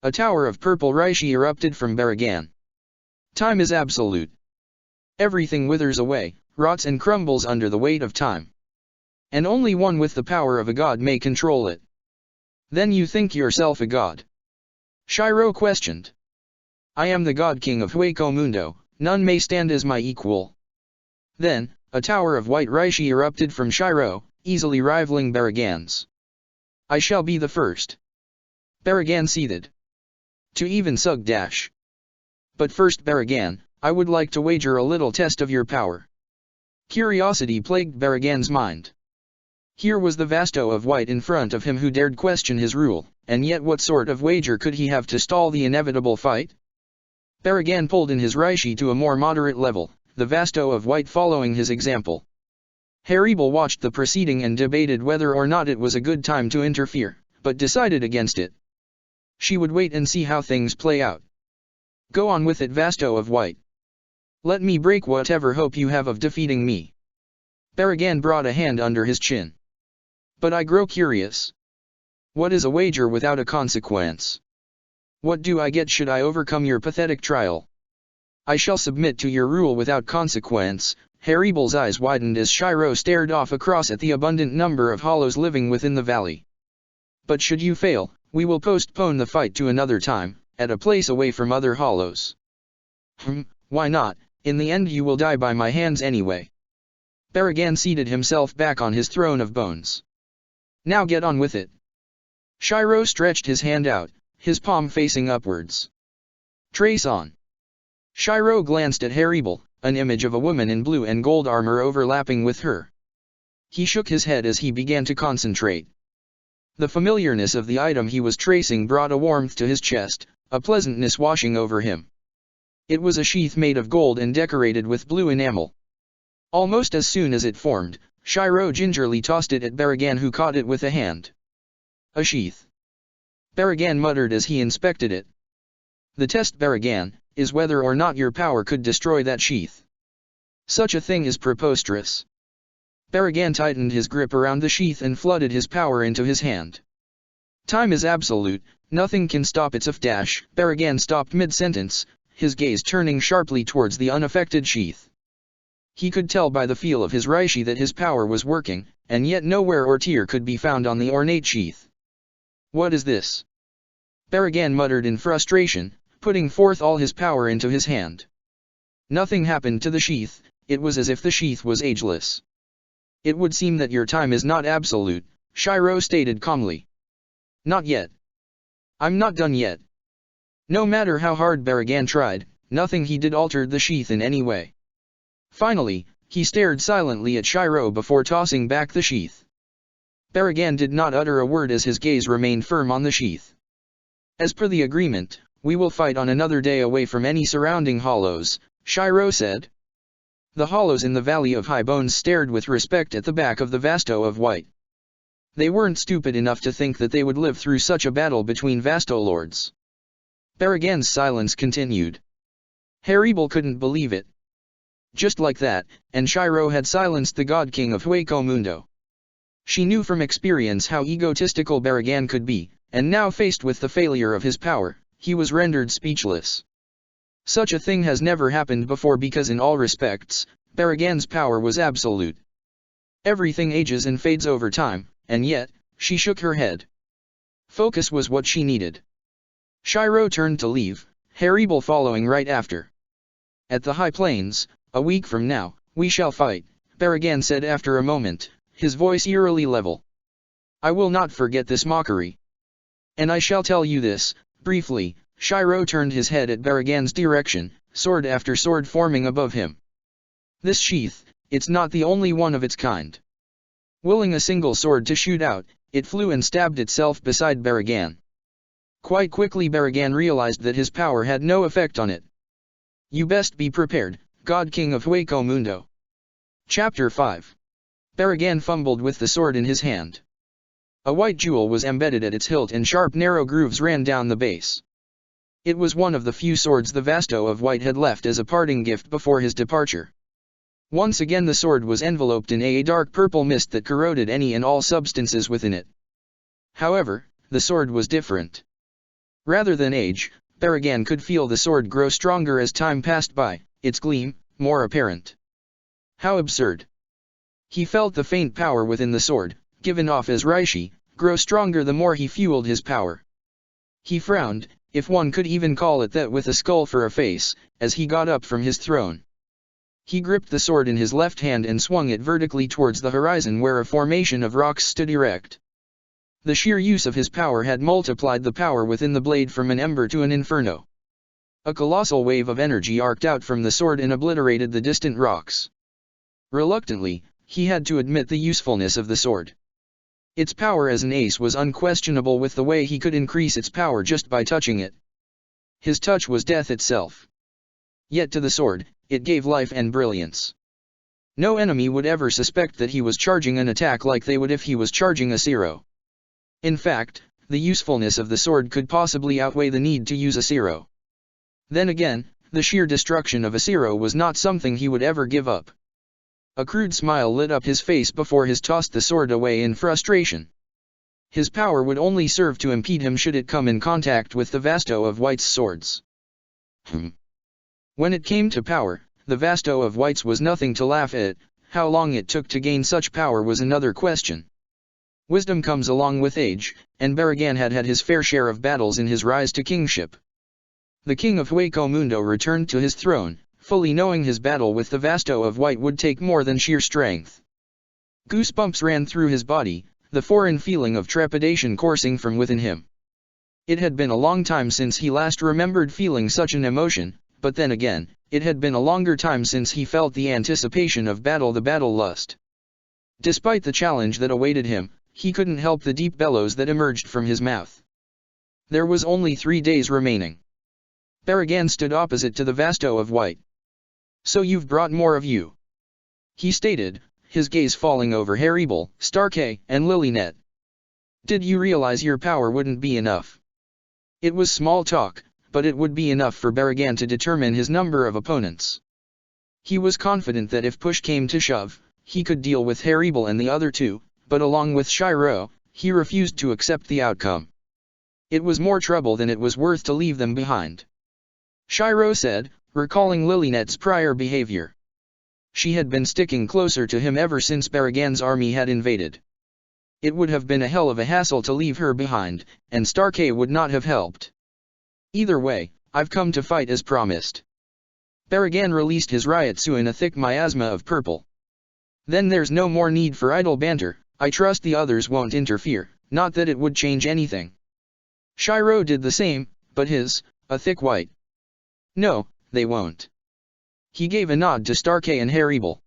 A tower of purple reishi erupted from Baragan. Time is absolute. Everything withers away, rots and crumbles under the weight of time. And only one with the power of a god may control it. Then you think yourself a god? Shiro questioned. I am the god king of Hueco Mundo, none may stand as my equal. Then, a tower of white reishi erupted from Shiro, easily rivaling Baragan's. I shall be the first. Baragan seethed. To even Sug dash. But first Baragan, I would like to wager a little test of your power. Curiosity plagued Baragan's mind. Here was the Vasto of White in front of him who dared question his rule, and yet what sort of wager could he have to stall the inevitable fight? Baragan pulled in his reishi to a more moderate level, the Vasto of White following his example. Haribal watched the proceeding and debated whether or not it was a good time to interfere, but decided against it. She would wait and see how things play out. Go on with it, Vasto of White. Let me break whatever hope you have of defeating me. Baragan brought a hand under his chin. But I grow curious. What is a wager without a consequence? What do I get should I overcome your pathetic trial? I shall submit to your rule without consequence. Haribal's eyes widened as Shiro stared off across at the abundant number of hollows living within the valley. But should you fail, we will postpone the fight to another time, at a place away from other hollows. Why not? In the end you will die by my hands anyway. Baragan seated himself back on his throne of bones. Now get on with it. Shiro stretched his hand out, his palm facing upwards. Trace on. Shiro glanced at Haribal, an image of a woman in blue and gold armor overlapping with her. He shook his head as he began to concentrate. The familiarness of the item he was tracing brought a warmth to his chest, a pleasantness washing over him. It was a sheath made of gold and decorated with blue enamel. Almost as soon as it formed, Shiro gingerly tossed it at Baragan, who caught it with a hand. A sheath. Baragan muttered as he inspected it. The test, Baragan, is whether or not your power could destroy that sheath. Such a thing is preposterous. Baragan tightened his grip around the sheath and flooded his power into his hand. Time is absolute, nothing can stop its dash. Baragan stopped mid-sentence, his gaze turning sharply towards the unaffected sheath. He could tell by the feel of his reishi that his power was working, and yet no wear or tear could be found on the ornate sheath. What is this? Baragan muttered in frustration, putting forth all his power into his hand. Nothing happened to the sheath, it was as if the sheath was ageless. It would seem that your time is not absolute, Shiro stated calmly. Not yet. I'm not done yet. No matter how hard Baragan tried, nothing he did altered the sheath in any way. Finally, he stared silently at Shiro before tossing back the sheath. Baragan did not utter a word as his gaze remained firm on the sheath. As per the agreement, we will fight on another day away from any surrounding hollows, Shiro said. The hollows in the Valley of High Bones stared with respect at the back of the Vasto of White. They weren't stupid enough to think that they would live through such a battle between Vasto lords. Baragan's silence continued. Haribal couldn't believe it. Just like that, and Shiro had silenced the God King of Hueco Mundo. She knew from experience how egotistical Baragan could be, and now faced with the failure of his power, he was rendered speechless. Such a thing has never happened before because in all respects, Baragan's power was absolute. Everything ages and fades over time, and yet, she shook her head. Focus was what she needed. Shiro turned to leave, Haribel following right after. At the High Plains, a week from now, we shall fight, Baragan said after a moment, his voice eerily level. I will not forget this mockery. And I shall tell you this, briefly. Shiro turned his head at Baragan's direction, sword after sword forming above him. This sheath, it's not the only one of its kind. Willing a single sword to shoot out, it flew and stabbed itself beside Baragan. Quite quickly Baragan realized that his power had no effect on it. You best be prepared, God King of Hueco Mundo. Chapter 5. Baragan fumbled with the sword in his hand. A white jewel was embedded at its hilt and sharp narrow grooves ran down the base. It was one of the few swords the Vasto of White had left as a parting gift before his departure. Once again the sword was enveloped in a dark purple mist that corroded any and all substances within it. However, the sword was different. Rather than age, Baragan could feel the sword grow stronger as time passed by, its gleam, more apparent. How absurd. He felt the faint power within the sword, given off as Reishi, grow stronger the more he fueled his power. He frowned, if one could even call it that, with a skull for a face, as he got up from his throne. He gripped the sword in his left hand and swung it vertically towards the horizon where a formation of rocks stood erect. The sheer use of his power had multiplied the power within the blade from an ember to an inferno. A colossal wave of energy arced out from the sword and obliterated the distant rocks. Reluctantly, he had to admit the usefulness of the sword. Its power as an ace was unquestionable, with the way he could increase its power just by touching it. His touch was death itself. Yet to the sword, it gave life and brilliance. No enemy would ever suspect that he was charging an attack like they would if he was charging a zero. In fact, the usefulness of the sword could possibly outweigh the need to use a zero. Then again, the sheer destruction of a zero was not something he would ever give up. A crude smile lit up his face before he tossed the sword away in frustration. His power would only serve to impede him should it come in contact with the Vasto of White's swords. When it came to power, the Vasto of White's was nothing to laugh at. How long it took to gain such power was another question. Wisdom comes along with age, and Baragan had had his fair share of battles in his rise to kingship. The king of Hueco Mundo returned to his throne, fully knowing his battle with the Vasto of White would take more than sheer strength. Goosebumps ran through his body, the foreign feeling of trepidation coursing from within him. It had been a long time since he last remembered feeling such an emotion, but then again, it had been a longer time since he felt the anticipation of battle, the battle lust. Despite the challenge that awaited him, he couldn't help the deep bellows that emerged from his mouth. There was only 3 days remaining. Baragan stood opposite to the Vasto of White. So you've brought more of you, he stated, his gaze falling over Haribel, Starkey, and Lilynet. Did you realize your power wouldn't be enough? It was small talk, but it would be enough for Baragan to determine his number of opponents. He was confident that if push came to shove, he could deal with Haribel and the other two, but along with Shiro, he refused to accept the outcome. It was more trouble than it was worth to leave them behind. Shiro said, recalling Lilynet's prior behavior. She had been sticking closer to him ever since Baragan's army had invaded. It would have been a hell of a hassle to leave her behind, and Starkey would not have helped. Either way, I've come to fight as promised. Baragan released his Ryotsu in a thick miasma of purple. Then there's no more need for idle banter. I trust the others won't interfere, not that it would change anything. Shiro did the same, but a thick white. No, they won't. He gave a nod to Starkey and Haribel.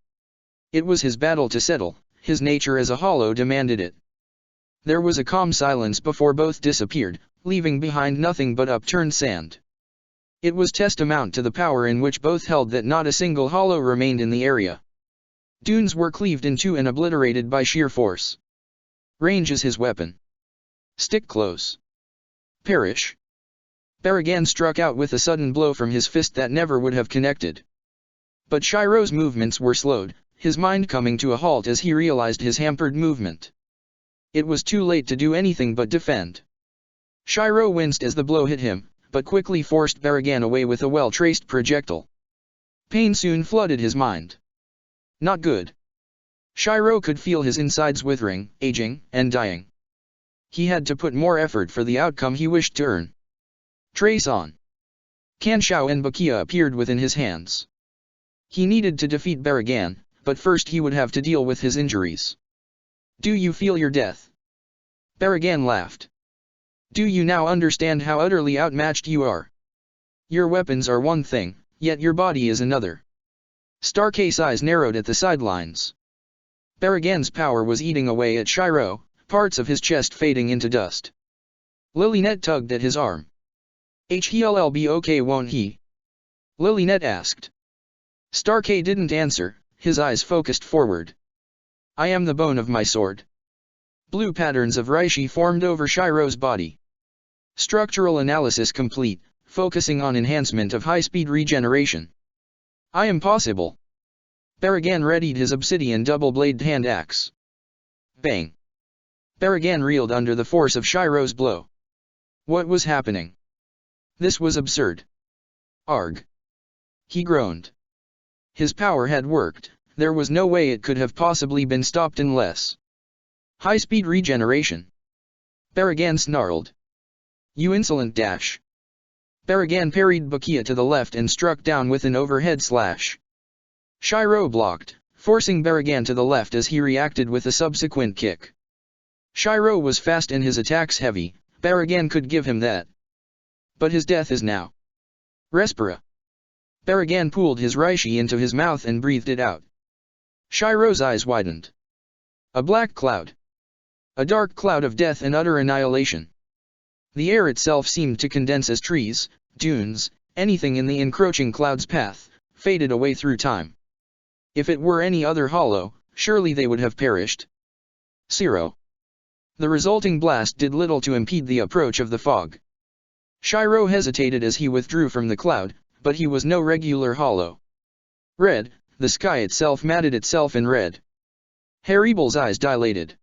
It was his battle to settle, his nature as a hollow demanded it. There was a calm silence before both disappeared, leaving behind nothing but upturned sand. It was testament to the power in which both held that not a single hollow remained in the area. Dunes were cleaved in two and obliterated by sheer force. Range is his weapon. Stick close. Perish. Baragan struck out with a sudden blow from his fist that never would have connected. But Shiro's movements were slowed, his mind coming to a halt as he realized his hampered movement. It was too late to do anything but defend. Shiro winced as the blow hit him, but quickly forced Baragan away with a well-traced projectile. Pain soon flooded his mind. Not good. Shiro could feel his insides withering, aging, and dying. He had to put more effort for the outcome he wished to earn. Trace on. Kanshou and Bakia appeared within his hands. He needed to defeat Baragan, but first he would have to deal with his injuries. Do you feel your death? Baragan laughed. Do you now understand how utterly outmatched you are? Your weapons are one thing, yet your body is another. Stark's eyes narrowed at the sidelines. Baragan's power was eating away at Shiro, parts of his chest fading into dust. Lilynet tugged at his arm. He'll be okay, won't he? Lilynet asked. Stark didn't answer, his eyes focused forward. I am the bone of my sword. Blue patterns of Reishi formed over Shiro's body. Structural analysis complete, focusing on enhancement of high-speed regeneration. I am possible. Baragan readied his obsidian double-bladed hand axe. Bang! Baragan reeled under the force of Shiro's blow. What was happening? This was absurd. Arg! He groaned. His power had worked, there was no way it could have possibly been stopped unless... High-speed regeneration. Baragan snarled. You insolent dash. Baragan parried Bakia to the left and struck down with an overhead slash. Shiro blocked, forcing Baragan to the left as he reacted with a subsequent kick. Shiro was fast and his attacks heavy, Baragan could give him that. But his death is now. Respira. Baragan pulled his Reishi into his mouth and breathed it out. Shiro's eyes widened. A black cloud. A dark cloud of death and utter annihilation. The air itself seemed to condense as trees, dunes, anything in the encroaching cloud's path, faded away through time. If it were any other hollow, surely they would have perished. Zero. The resulting blast did little to impede the approach of the fog. Shiro hesitated as he withdrew from the cloud, but he was no regular hollow. Red, the sky itself matted itself in red. Haribel's eyes dilated.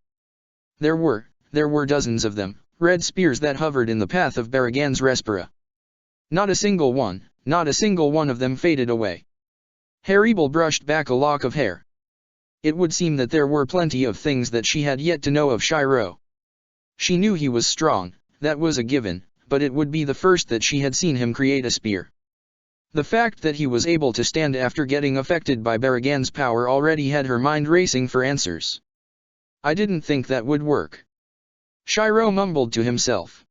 There were dozens of them, red spears that hovered in the path of Baragan's Respira. Not a single one of them faded away. Haribel brushed back a lock of hair. It would seem that there were plenty of things that she had yet to know of Shiro. She knew he was strong, that was a given, but it would be the first that she had seen him create a spear. The fact that he was able to stand after getting affected by Baragan's power already had her mind racing for answers. I didn't think that would work. Shiro mumbled to himself.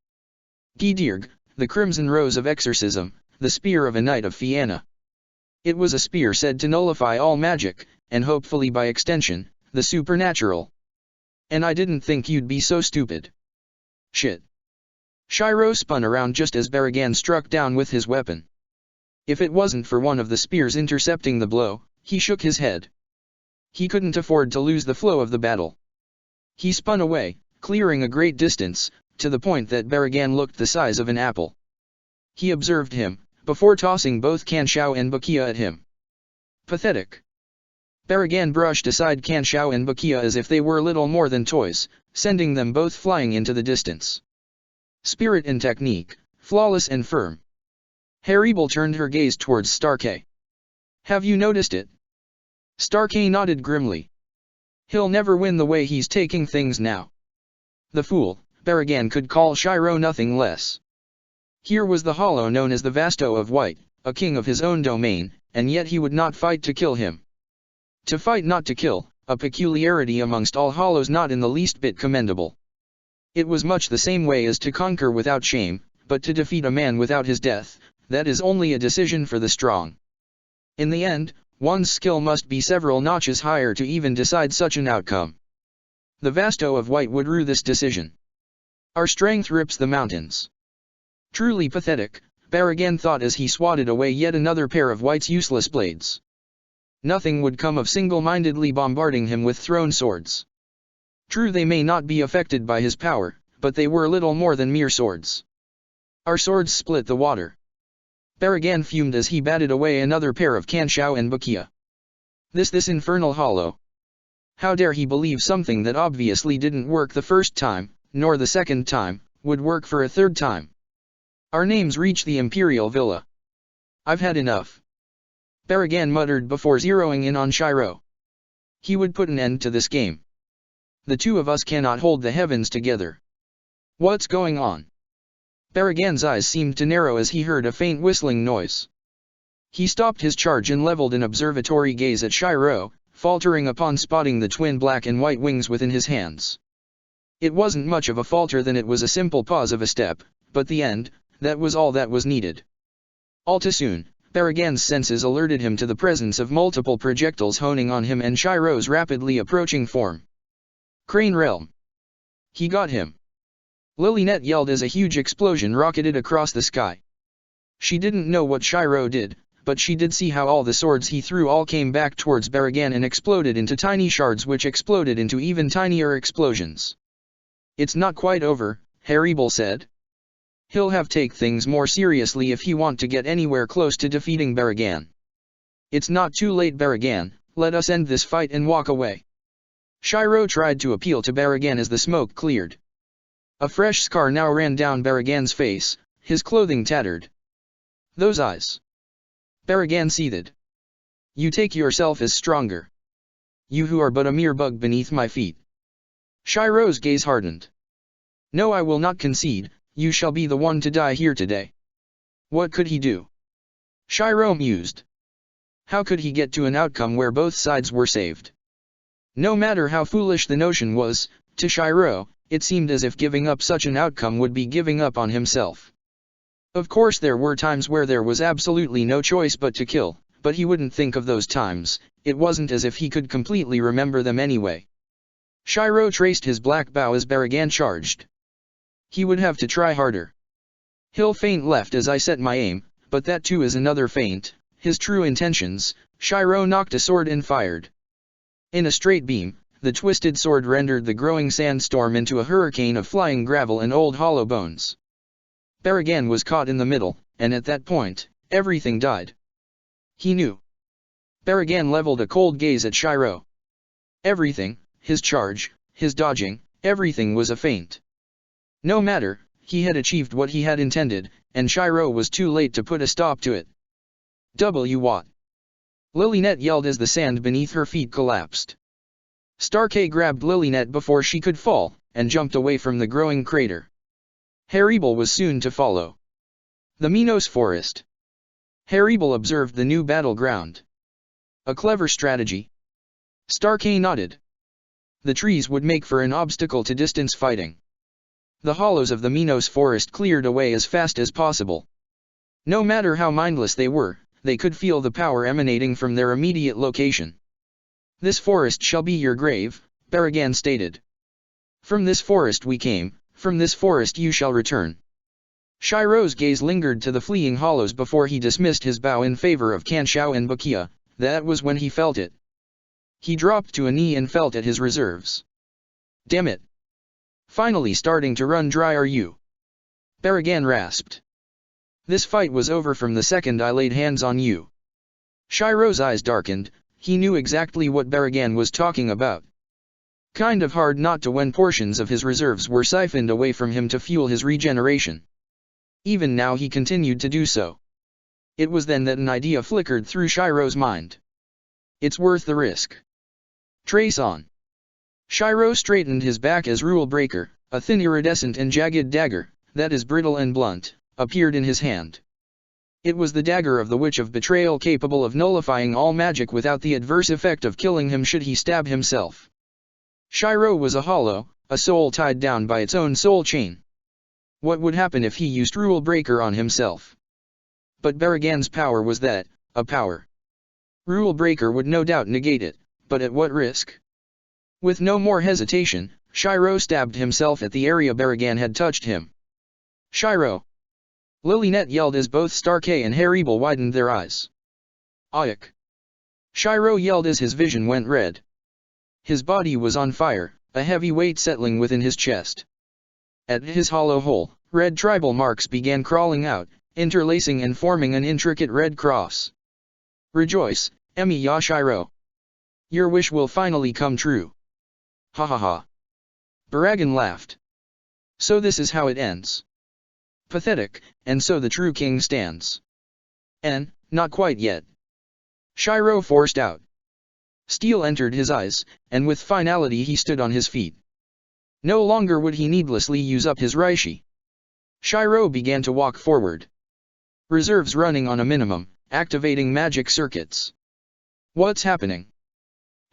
Gidirg, the Crimson Rose of Exorcism, the spear of a Knight of Fianna. It was a spear said to nullify all magic, and hopefully by extension, the supernatural. And I didn't think you'd be so stupid. Shit. Shiro spun around just as Baragan struck down with his weapon. If it wasn't for one of the spears intercepting the blow, he shook his head. He couldn't afford to lose the flow of the battle. He spun away, clearing a great distance, to the point that Baragan looked the size of an apple. He observed him, before tossing both Kanshou and Bakia at him. Pathetic. Baragan brushed aside Kanshou and Bakia as if they were little more than toys, sending them both flying into the distance. Spirit and technique, flawless and firm. Haribel turned her gaze towards Stark. Have you noticed it? Stark nodded grimly. He'll never win the way he's taking things now. The fool, Baragan could call Shiro nothing less. Here was the hollow known as the Vasto of White, a king of his own domain, and yet he would not fight to kill him. To fight not to kill, a peculiarity amongst all hollows not in the least bit commendable. It was much the same way as to conquer without shame, but to defeat a man without his death, that is only a decision for the strong. In the end, one's skill must be several notches higher to even decide such an outcome. The Vasto of White would rue this decision. Our strength rips the mountains. Truly pathetic, Baragan thought as he swatted away yet another pair of White's useless blades. Nothing would come of single-mindedly bombarding him with thrown swords. True, they may not be affected by his power, but they were little more than mere swords. Our swords split the water. Baragan fumed as he batted away another pair of Kanshou and Bakia. This infernal hollow. How dare he believe something that obviously didn't work the first time, nor the second time, would work for a third time. Our names reach the Imperial Villa. I've had enough. Baragan muttered before zeroing in on Shiro. He would put an end to this game. The two of us cannot hold the heavens together. What's going on? Baragan's eyes seemed to narrow as he heard a faint whistling noise. He stopped his charge and leveled an observatory gaze at Shiro, faltering upon spotting the twin black and white wings within his hands. It wasn't much of a falter than it was a simple pause of a step, but the end, that was all that was needed. All too soon, Baragan's senses alerted him to the presence of multiple projectiles honing on him and Shiro's rapidly approaching form. Crane Realm. He got him. Lilynet yelled as a huge explosion rocketed across the sky. She didn't know what Shiro did, but she did see how all the swords he threw all came back towards Baragan and exploded into tiny shards which exploded into even tinier explosions. It's not quite over, Haribal said. He'll have to take things more seriously if he want to get anywhere close to defeating Baragan. It's not too late, Baragan, let us end this fight and walk away. Shiro tried to appeal to Baragan as the smoke cleared. A fresh scar now ran down Baragan's face, his clothing tattered. Those eyes. Baragan seethed. You take yourself as stronger. You who are but a mere bug beneath my feet. Shiro's gaze hardened. No, I will not concede, you shall be the one to die here today. What could he do? Shiro mused. How could he get to an outcome where both sides were saved? No matter how foolish the notion was, to Shiro, it seemed as if giving up such an outcome would be giving up on himself. Of course there were times where there was absolutely no choice but to kill, but he wouldn't think of those times, it wasn't as if he could completely remember them anyway. Shiro traced his black bow as Baragan charged. He would have to try harder. He'll feint left as I set my aim, but that too is another feint, his true intentions. Shiro knocked a sword and fired. In a straight beam, the twisted sword rendered the growing sandstorm into a hurricane of flying gravel and old hollow bones. Baragan was caught in the middle, and at that point, everything died. He knew. Baragan leveled a cold gaze at Shiro. Everything, his charge, his dodging, everything was a feint. No matter, he had achieved what he had intended, and Shiro was too late to put a stop to it. What? Lilynet yelled as the sand beneath her feet collapsed. Starkey grabbed Lilynet before she could fall, and jumped away from the growing crater. Haribal was soon to follow. The Minos Forest. Haribal observed the new battleground. A clever strategy. Starkey nodded. The trees would make for an obstacle to distance fighting. The hollows of the Minos Forest cleared away as fast as possible. No matter how mindless they were, they could feel the power emanating from their immediate location. This forest shall be your grave, Baragan stated. From this forest we came, from this forest you shall return. Shiro's gaze lingered to the fleeing hollows before he dismissed his bow in favor of Kanshou and Bakia. That was when he felt it. He dropped to a knee and felt at his reserves. Damn it. Finally starting to run dry, are you? Baragan rasped. This fight was over from the second I laid hands on you. Shiro's eyes darkened, he knew exactly what Baragan was talking about. Kind of hard not to when portions of his reserves were siphoned away from him to fuel his regeneration. Even now he continued to do so. It was then that an idea flickered through Shiro's mind. It's worth the risk. Trace on. Shiro straightened his back as Rule Breaker, a thin iridescent and jagged dagger, that is brittle and blunt, appeared in his hand. It was the dagger of the Witch of Betrayal, capable of nullifying all magic without the adverse effect of killing him should he stab himself. Shiro was a hollow, a soul tied down by its own soul chain. What would happen if he used Rule Breaker on himself? But Baragan's power was that, a power. Rule Breaker would no doubt negate it, but at what risk? With no more hesitation, Shiro stabbed himself at the area Baragan had touched him. Shiro! Lilynet yelled as both Starkey and Haribal widened their eyes. Ayek! Shiro yelled as his vision went red. His body was on fire, a heavy weight settling within his chest. At his hollow hole, red tribal marks began crawling out, interlacing and forming an intricate red cross. Rejoice, Emi ya Shiro! Your wish will finally come true. Ha ha ha. Baragan laughed. So this is how it ends. Pathetic, and so the true king stands. Not quite yet. Shiro forced out. Steel entered his eyes, and with finality he stood on his feet. No longer would he needlessly use up his Reishi. Shiro began to walk forward. Reserves running on a minimum, activating magic circuits. What's happening?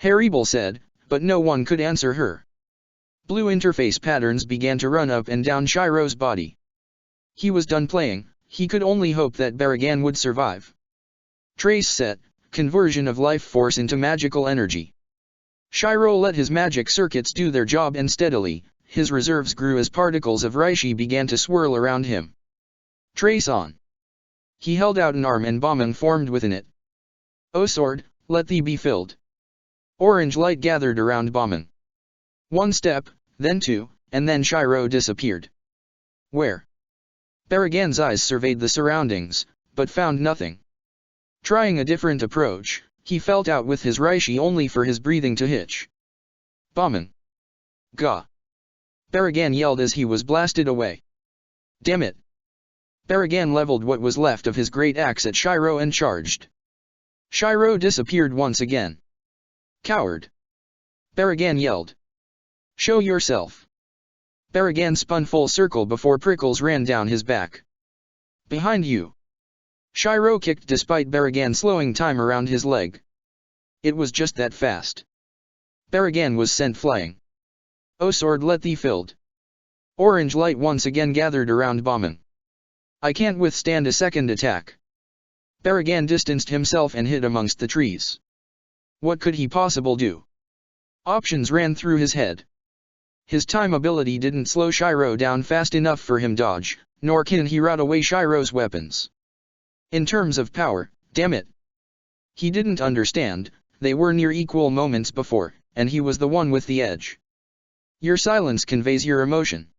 Haribel said, but no one could answer her. Blue interface patterns began to run up and down Shiro's body. He was done playing, he could only hope that Baragan would survive. Trace set, conversion of life force into magical energy. Shiro let his magic circuits do their job and steadily, his reserves grew as particles of Reishi began to swirl around him. Trace on. He held out an arm and bombing formed within it. O sword, let thee be filled. Orange light gathered around bombing. One step, then two, and then Shiro disappeared. Where? Baragan's eyes surveyed the surroundings, but found nothing. Trying a different approach, he felt out with his Reishi only for his breathing to hitch. Bombing. Gah! Baragan yelled as he was blasted away. Damn it! Baragan leveled what was left of his great axe at Shiro and charged. Shiro disappeared once again. Coward! Baragan yelled. Show yourself! Baragan spun full circle before prickles ran down his back. Behind you! Shiro kicked despite Baragan slowing time around his leg. It was just that fast. Baragan was sent flying. O sword let thee filled. Orange light once again gathered around bombing. I can't withstand a second attack. Baragan distanced himself and hid amongst the trees. What could he possibly do? Options ran through his head. His time ability didn't slow Shiro down fast enough for him dodge, nor can he rout away Shiro's weapons. In terms of power, damn it. He didn't understand, they were near equal moments before, and he was the one with the edge. Your silence conveys your emotion.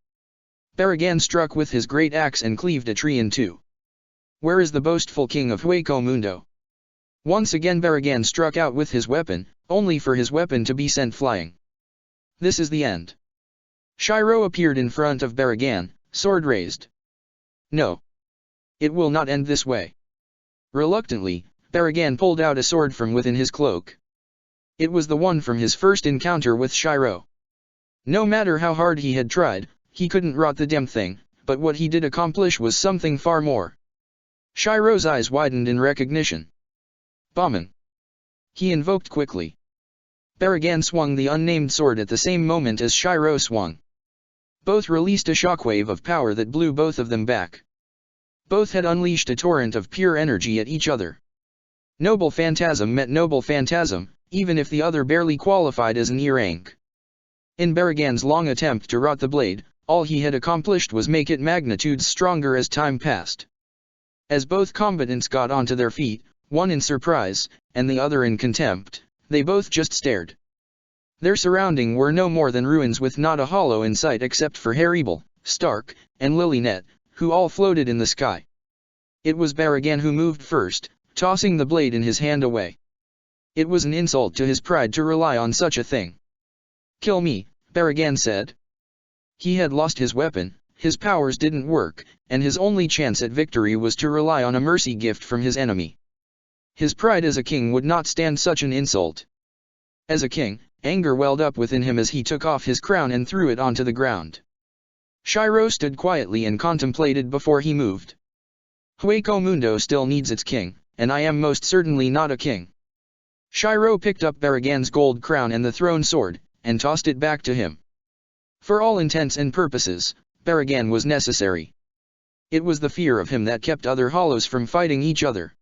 Baragan struck with his great axe and cleaved a tree in two. Where is the boastful king of Hueco Mundo? Once again Baragan struck out with his weapon, only for his weapon to be sent flying. This is the end. Shiro appeared in front of Baragan, sword raised. No. It will not end this way. Reluctantly, Baragan pulled out a sword from within his cloak. It was the one from his first encounter with Shiro. No matter how hard he had tried, he couldn't rot the damn thing, but what he did accomplish was something far more. Shiro's eyes widened in recognition. Bombing. He invoked quickly. Baragan swung the unnamed sword at the same moment as Shiro swung. Both released a shockwave of power that blew both of them back. Both had unleashed a torrent of pure energy at each other. Noble Phantasm met Noble Phantasm, even if the other barely qualified as an E rank. In Baragan's long attempt to rot the blade, all he had accomplished was make it magnitudes stronger as time passed. As both combatants got onto their feet, one in surprise, and the other in contempt, they both just stared. Their surrounding were no more than ruins with not a hollow in sight except for Haribel, Stark, and Lilynet, who all floated in the sky. It was Baragan who moved first, tossing the blade in his hand away. It was an insult to his pride to rely on such a thing. Kill me, Baragan said. He had lost his weapon, his powers didn't work, and his only chance at victory was to rely on a mercy gift from his enemy. His pride as a king would not stand such an insult. As a king, anger welled up within him as he took off his crown and threw it onto the ground. Shiro stood quietly and contemplated before he moved. Hueco Mundo still needs its king, and I am most certainly not a king. Shiro picked up Baragan's gold crown and the thrown sword, and tossed it back to him. For all intents and purposes, Baragan was necessary. It was the fear of him that kept other hollows from fighting each other.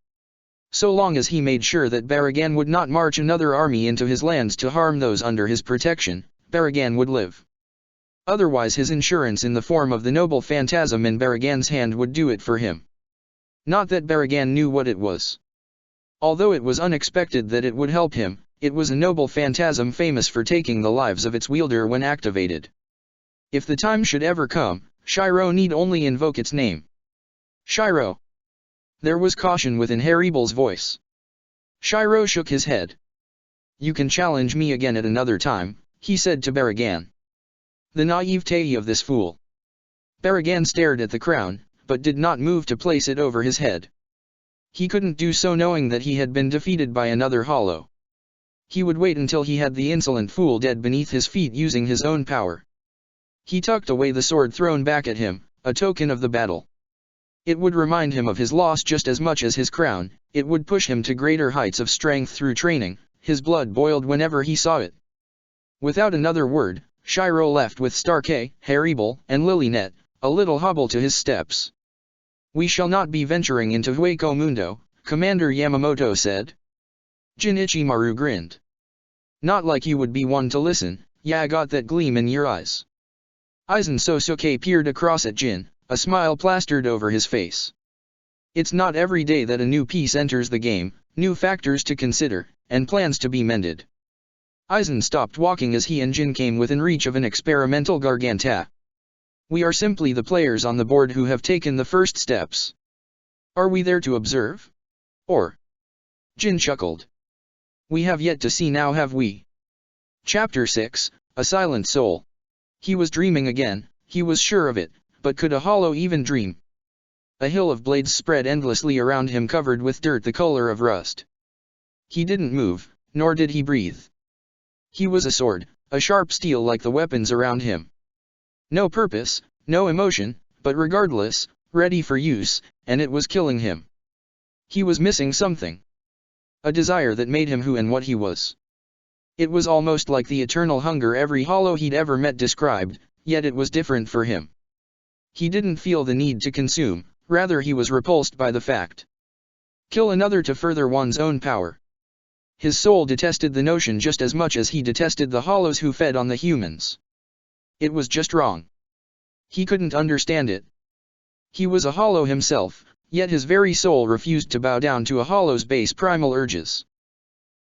So long as he made sure that Baragan would not march another army into his lands to harm those under his protection, Baragan would live. Otherwise his insurance in the form of the noble phantasm in Baragan's hand would do it for him. Not that Baragan knew what it was. Although it was unexpected that it would help him, it was a noble phantasm famous for taking the lives of its wielder when activated. If the time should ever come, Shiro need only invoke its name. Shiro! There was caution within Haribel's voice. Shiro shook his head. You can challenge me again at another time, he said to Baragan. The naivete of this fool. Baragan stared at the crown, but did not move to place it over his head. He couldn't do so knowing that he had been defeated by another hollow. He would wait until he had the insolent fool dead beneath his feet using his own power. He tucked away the sword thrown back at him, a token of the battle. It would remind him of his loss just as much as his crown, it would push him to greater heights of strength through training. His blood boiled whenever he saw it. Without another word, Shiro left with Starkey, Haribel, and Lilynet, a little hobble to his steps. "We shall not be venturing into Hueco Mundo," Commander Yamamoto said. Jin Ichimaru grinned. "Not like you would be one to listen, I got that gleam in your eyes." Aizen Sosuke peered across at Jin, a smile plastered over his face. It's not every day that a new piece enters the game, new factors to consider, and plans to be mended. Aizen stopped walking as he and Jin came within reach of an experimental Garganta. "We are simply the players on the board who have taken the first steps. Are we there to observe? Or?" Jin chuckled. "We have yet to see now, have we?" Chapter 6, A Silent Soul. He was dreaming again, he was sure of it, but could a hollow even dream? A hill of blades spread endlessly around him covered with dirt the color of rust. He didn't move, nor did he breathe. He was a sword, a sharp steel like the weapons around him. No purpose, no emotion, but regardless, ready for use, and it was killing him. He was missing something. A desire that made him who and what he was. It was almost like the eternal hunger every hollow he'd ever met described, yet it was different for him. He didn't feel the need to consume, rather he was repulsed by the fact. Kill another to further one's own power. His soul detested the notion just as much as he detested the hollows who fed on the humans. It was just wrong. He couldn't understand it. He was a hollow himself, yet his very soul refused to bow down to a hollow's base primal urges.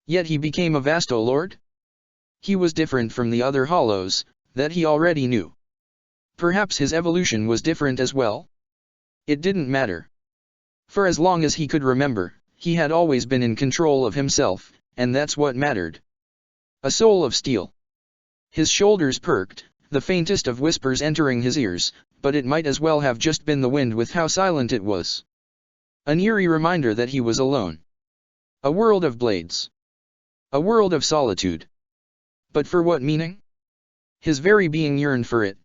Yet he became a Vasto Lord? He was different from the other hollows, that he already knew. Perhaps his evolution was different as well? It didn't matter. For as long as he could remember, he had always been in control of himself, and that's what mattered. A soul of steel. His shoulders perked, the faintest of whispers entering his ears, but it might as well have just been the wind with how silent it was. An eerie reminder that he was alone. A world of blades. A world of solitude. But for what meaning? His very being yearned for it.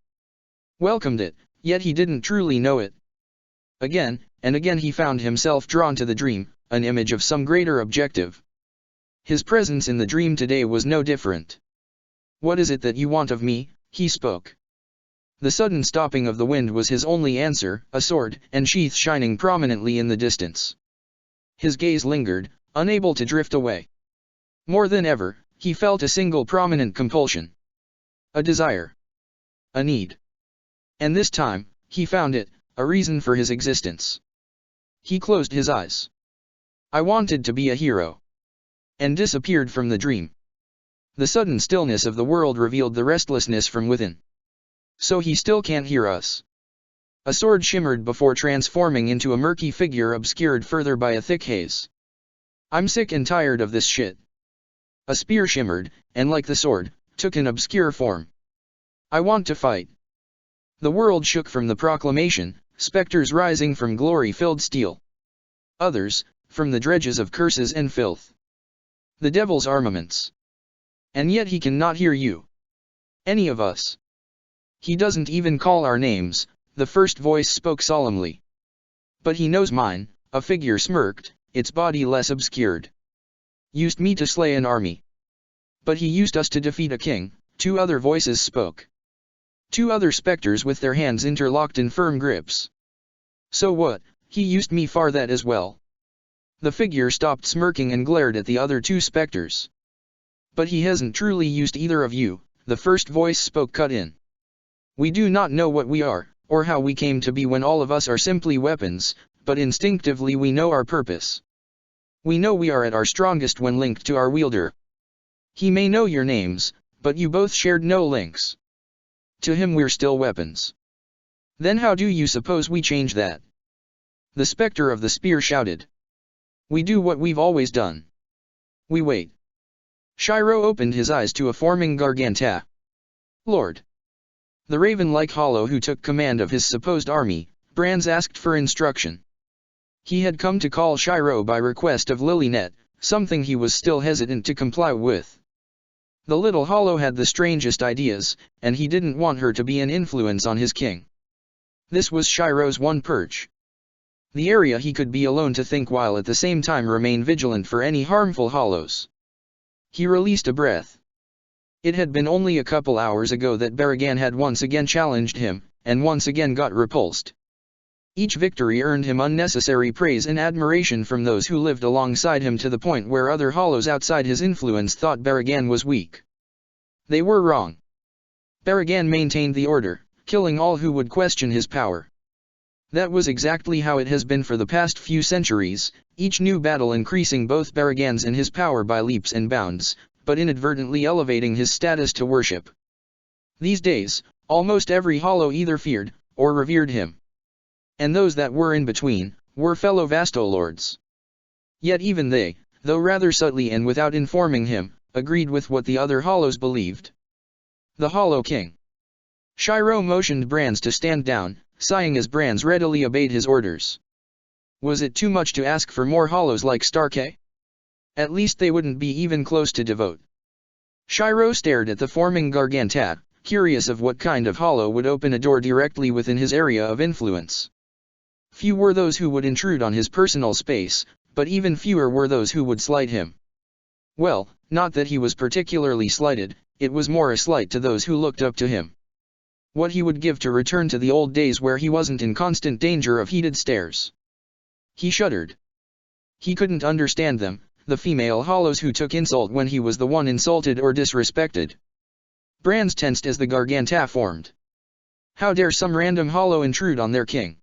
Welcomed it, yet he didn't truly know it. Again, and again he found himself drawn to the dream, an image of some greater objective. His presence in the dream today was no different. "What is it that you want of me?" he spoke. The sudden stopping of the wind was his only answer, a sword and sheath shining prominently in the distance. His gaze lingered, unable to drift away. More than ever, he felt a single prominent compulsion. A desire. A need. And this time, he found it, a reason for his existence. He closed his eyes. "I wanted to be a hero." And disappeared from the dream. The sudden stillness of the world revealed the restlessness from within. "So he still can't hear us." A sword shimmered before transforming into a murky figure obscured further by a thick haze. "I'm sick and tired of this shit." A spear shimmered, and like the sword, took an obscure form. "I want to fight." The world shook from the proclamation, specters rising from glory-filled steel. Others, from the dredges of curses and filth. The devil's armaments. "And yet he cannot hear you. Any of us. He doesn't even call our names," the first voice spoke solemnly. "But he knows mine," a figure smirked, its body less obscured. "Used me to slay an army. But he used us to defeat a king," two other voices spoke. Two other specters with their hands interlocked in firm grips. "So what, he used me for that as well." The figure stopped smirking and glared at the other two specters. "But he hasn't truly used either of you," the first voice spoke cut in. "We do not know what we are, or how we came to be when all of us are simply weapons, but instinctively we know our purpose. We know we are at our strongest when linked to our wielder. He may know your names, but you both shared no links. To him we're still weapons. Then how do you suppose we change that?" The specter of the spear shouted. "We do what we've always done. We wait." Shiro opened his eyes to a forming Garganta. "Lord." The raven-like hollow who took command of his supposed army, Brands asked for instruction. He had come to call Shiro by request of Lilynet, something he was still hesitant to comply with. The little hollow had the strangest ideas, and he didn't want her to be an influence on his king. This was Shiro's one perch. The area he could be alone to think while at the same time remain vigilant for any harmful hollows. He released a breath. It had been only a couple hours ago that Baragan had once again challenged him, and once again got repulsed. Each victory earned him unnecessary praise and admiration from those who lived alongside him to the point where other hollows outside his influence thought Baragan was weak. They were wrong. Baragan maintained the order, killing all who would question his power. That was exactly how it has been for the past few centuries, each new battle increasing both Baragan's and his power by leaps and bounds, but inadvertently elevating his status to worship. These days, almost every hollow either feared, or revered him. And those that were in between, were fellow Vasto lords. Yet even they, though rather subtly and without informing him, agreed with what the other hollows believed. The Hollow King. Shiro motioned Brands to stand down, sighing as Brands readily obeyed his orders. Was it too much to ask for more hollows like Starkey? At least they wouldn't be even close to devote. Shiro stared at the forming Gargantat, curious of what kind of hollow would open a door directly within his area of influence. Few were those who would intrude on his personal space, but even fewer were those who would slight him. Well, not that he was particularly slighted, it was more a slight to those who looked up to him. What he would give to return to the old days where he wasn't in constant danger of heated stares. He shuddered. He couldn't understand them, the female hollows who took insult when he was the one insulted or disrespected. Brands tensed as the Garganta formed. How dare some random hollow intrude on their king?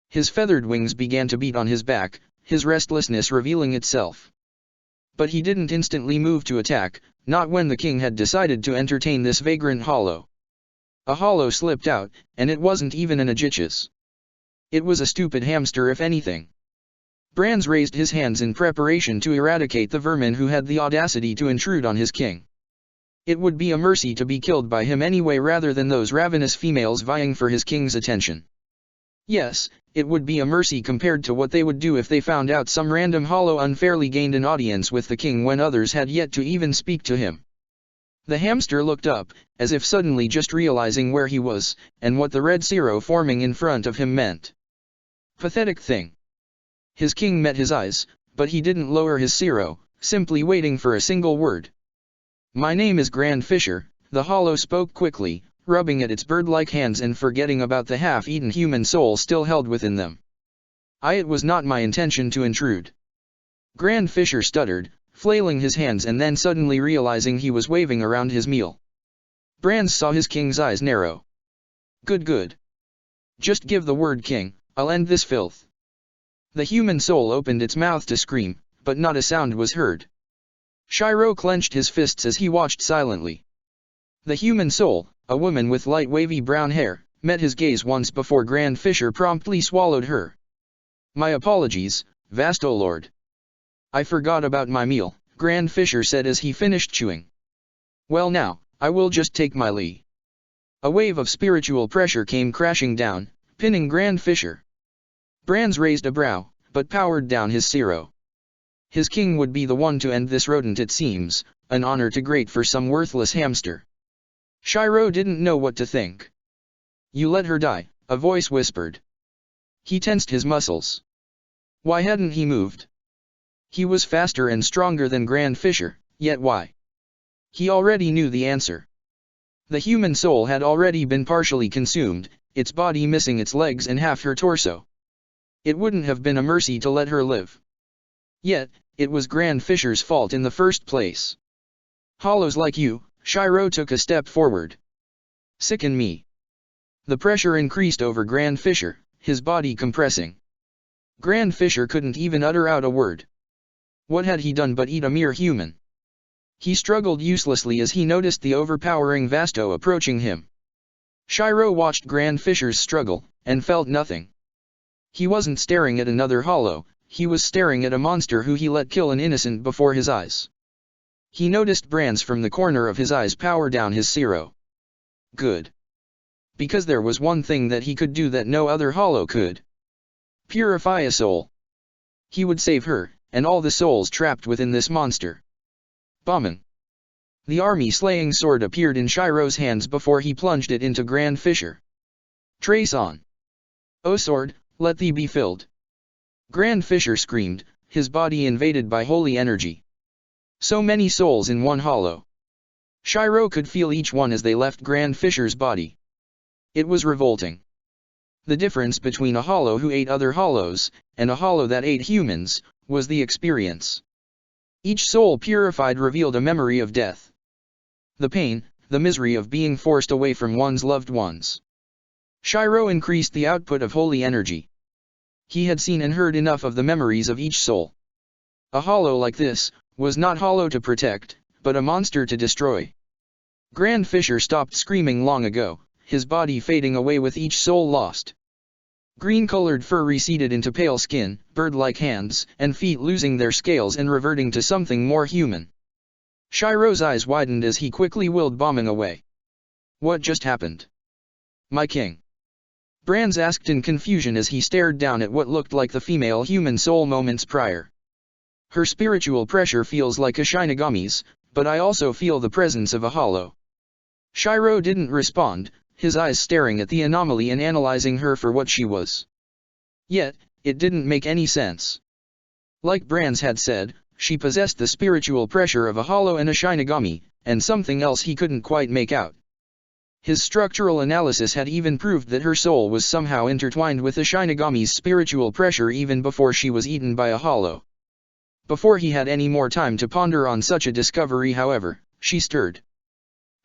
His feathered wings began to beat on his back, his restlessness revealing itself. But he didn't instantly move to attack, not when the king had decided to entertain this vagrant hollow. A hollow slipped out, and it wasn't even an Aegis. It was a stupid hamster if anything. Brands raised his hands in preparation to eradicate the vermin who had the audacity to intrude on his king. It would be a mercy to be killed by him anyway rather than those ravenous females vying for his king's attention. Yes, it would be a mercy compared to what they would do if they found out some random hollow unfairly gained an audience with the king when others had yet to even speak to him. The hamster looked up, as if suddenly just realizing where he was, and what the red zero forming in front of him meant. Pathetic thing. His king met his eyes, but he didn't lower his zero, simply waiting for a single word. "My name is Grand Fisher," the hollow spoke quickly, rubbing at its bird-like hands and forgetting about the half-eaten human soul still held within them. It was not my intention to intrude." Grand Fisher stuttered, flailing his hands and then suddenly realizing he was waving around his meal. Brands saw his king's eyes narrow. Good. Just give the word, king, I'll end this filth." The human soul opened its mouth to scream, but not a sound was heard. Shiro clenched his fists as he watched silently. The human soul, a woman with light wavy brown hair, met his gaze once before Grand Fisher promptly swallowed her. "My apologies, Vasto Lord. I forgot about my meal," Grand Fisher said as he finished chewing. "Well now, I will just take my leave." A wave of spiritual pressure came crashing down, pinning Grand Fisher. Brands raised a brow, but powered down his zero. His king would be the one to end this rodent, it seems, an honor too great for some worthless hamster. Shiro didn't know what to think. "You let her die," a voice whispered. He tensed his muscles. Why hadn't he moved? He was faster and stronger than Grand Fisher, yet why? He already knew the answer. The human soul had already been partially consumed, its body missing its legs and half her torso. It wouldn't have been a mercy to let her live. Yet, it was Grand Fisher's fault in the first place. "Hollows like you," Shiro took a step forward. "Sicken me." The pressure increased over Grand Fisher, his body compressing. Grand Fisher couldn't even utter out a word. What had he done but eat a mere human? He struggled uselessly as he noticed the overpowering Vasto approaching him. Shiro watched Grand Fisher's struggle, and felt nothing. He wasn't staring at another hollow, he was staring at a monster who he let kill an innocent before his eyes. He noticed Brands from the corner of his eyes power down his zero. Good. Because there was one thing that he could do that no other hollow could. Purify a soul. He would save her, and all the souls trapped within this monster. Bombing. The army-slaying sword appeared in Shiro's hands before he plunged it into Grand Fisher. Trace on. O sword, let thee be filled. Grand Fisher screamed, his body invaded by holy energy. So many souls in one hollow. Shiro could feel each one as they left Grand Fisher's body. It was revolting. The difference between a hollow who ate other hollows, and a hollow that ate humans, was the experience. Each soul purified revealed a memory of death. The pain, the misery of being forced away from one's loved ones. Shiro increased the output of holy energy. He had seen and heard enough of the memories of each soul. A hollow like this was not hollow to protect, but a monster to destroy. Grand Fisher stopped screaming long ago, his body fading away with each soul lost. Green-colored fur receded into pale skin, bird-like hands and feet losing their scales and reverting to something more human. Shiro's eyes widened as he quickly willed bombing away. What just happened? My king. Brands asked in confusion as he stared down at what looked like the female human soul moments prior. Her spiritual pressure feels like a Shinigami's, but I also feel the presence of a hollow. Shiro didn't respond, his eyes staring at the anomaly and analyzing her for what she was. Yet, it didn't make any sense. Like Brands had said, she possessed the spiritual pressure of a hollow and a Shinigami, and something else he couldn't quite make out. His structural analysis had even proved that her soul was somehow intertwined with the Shinigami's spiritual pressure even before she was eaten by a hollow. Before he had any more time to ponder on such a discovery, however, she stirred.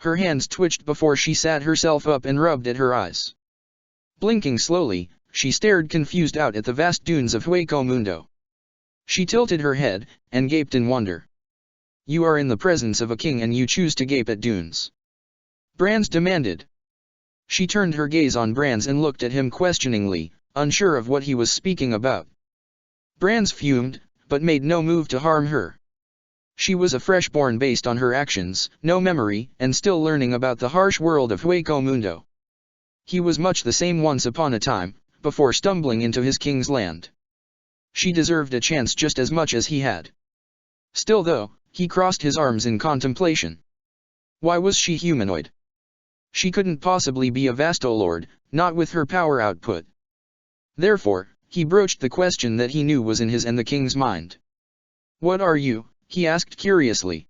Her hands twitched before she sat herself up and rubbed at her eyes. Blinking slowly, she stared confused out at the vast dunes of Hueco Mundo. She tilted her head, and gaped in wonder. You are in the presence of a king and you choose to gape at dunes? Brands demanded. She turned her gaze on Brands and looked at him questioningly, unsure of what he was speaking about. Brands fumed, but made no move to harm her. She was a freshborn based on her actions, no memory, and still learning about the harsh world of Hueco Mundo. He was much the same once upon a time, before stumbling into his king's land. She deserved a chance just as much as he had. Still though, he crossed his arms in contemplation. Why was she humanoid? She couldn't possibly be a Vasto Lord, not with her power output. Therefore, he broached the question that he knew was in his and the king's mind. What are you? He asked curiously.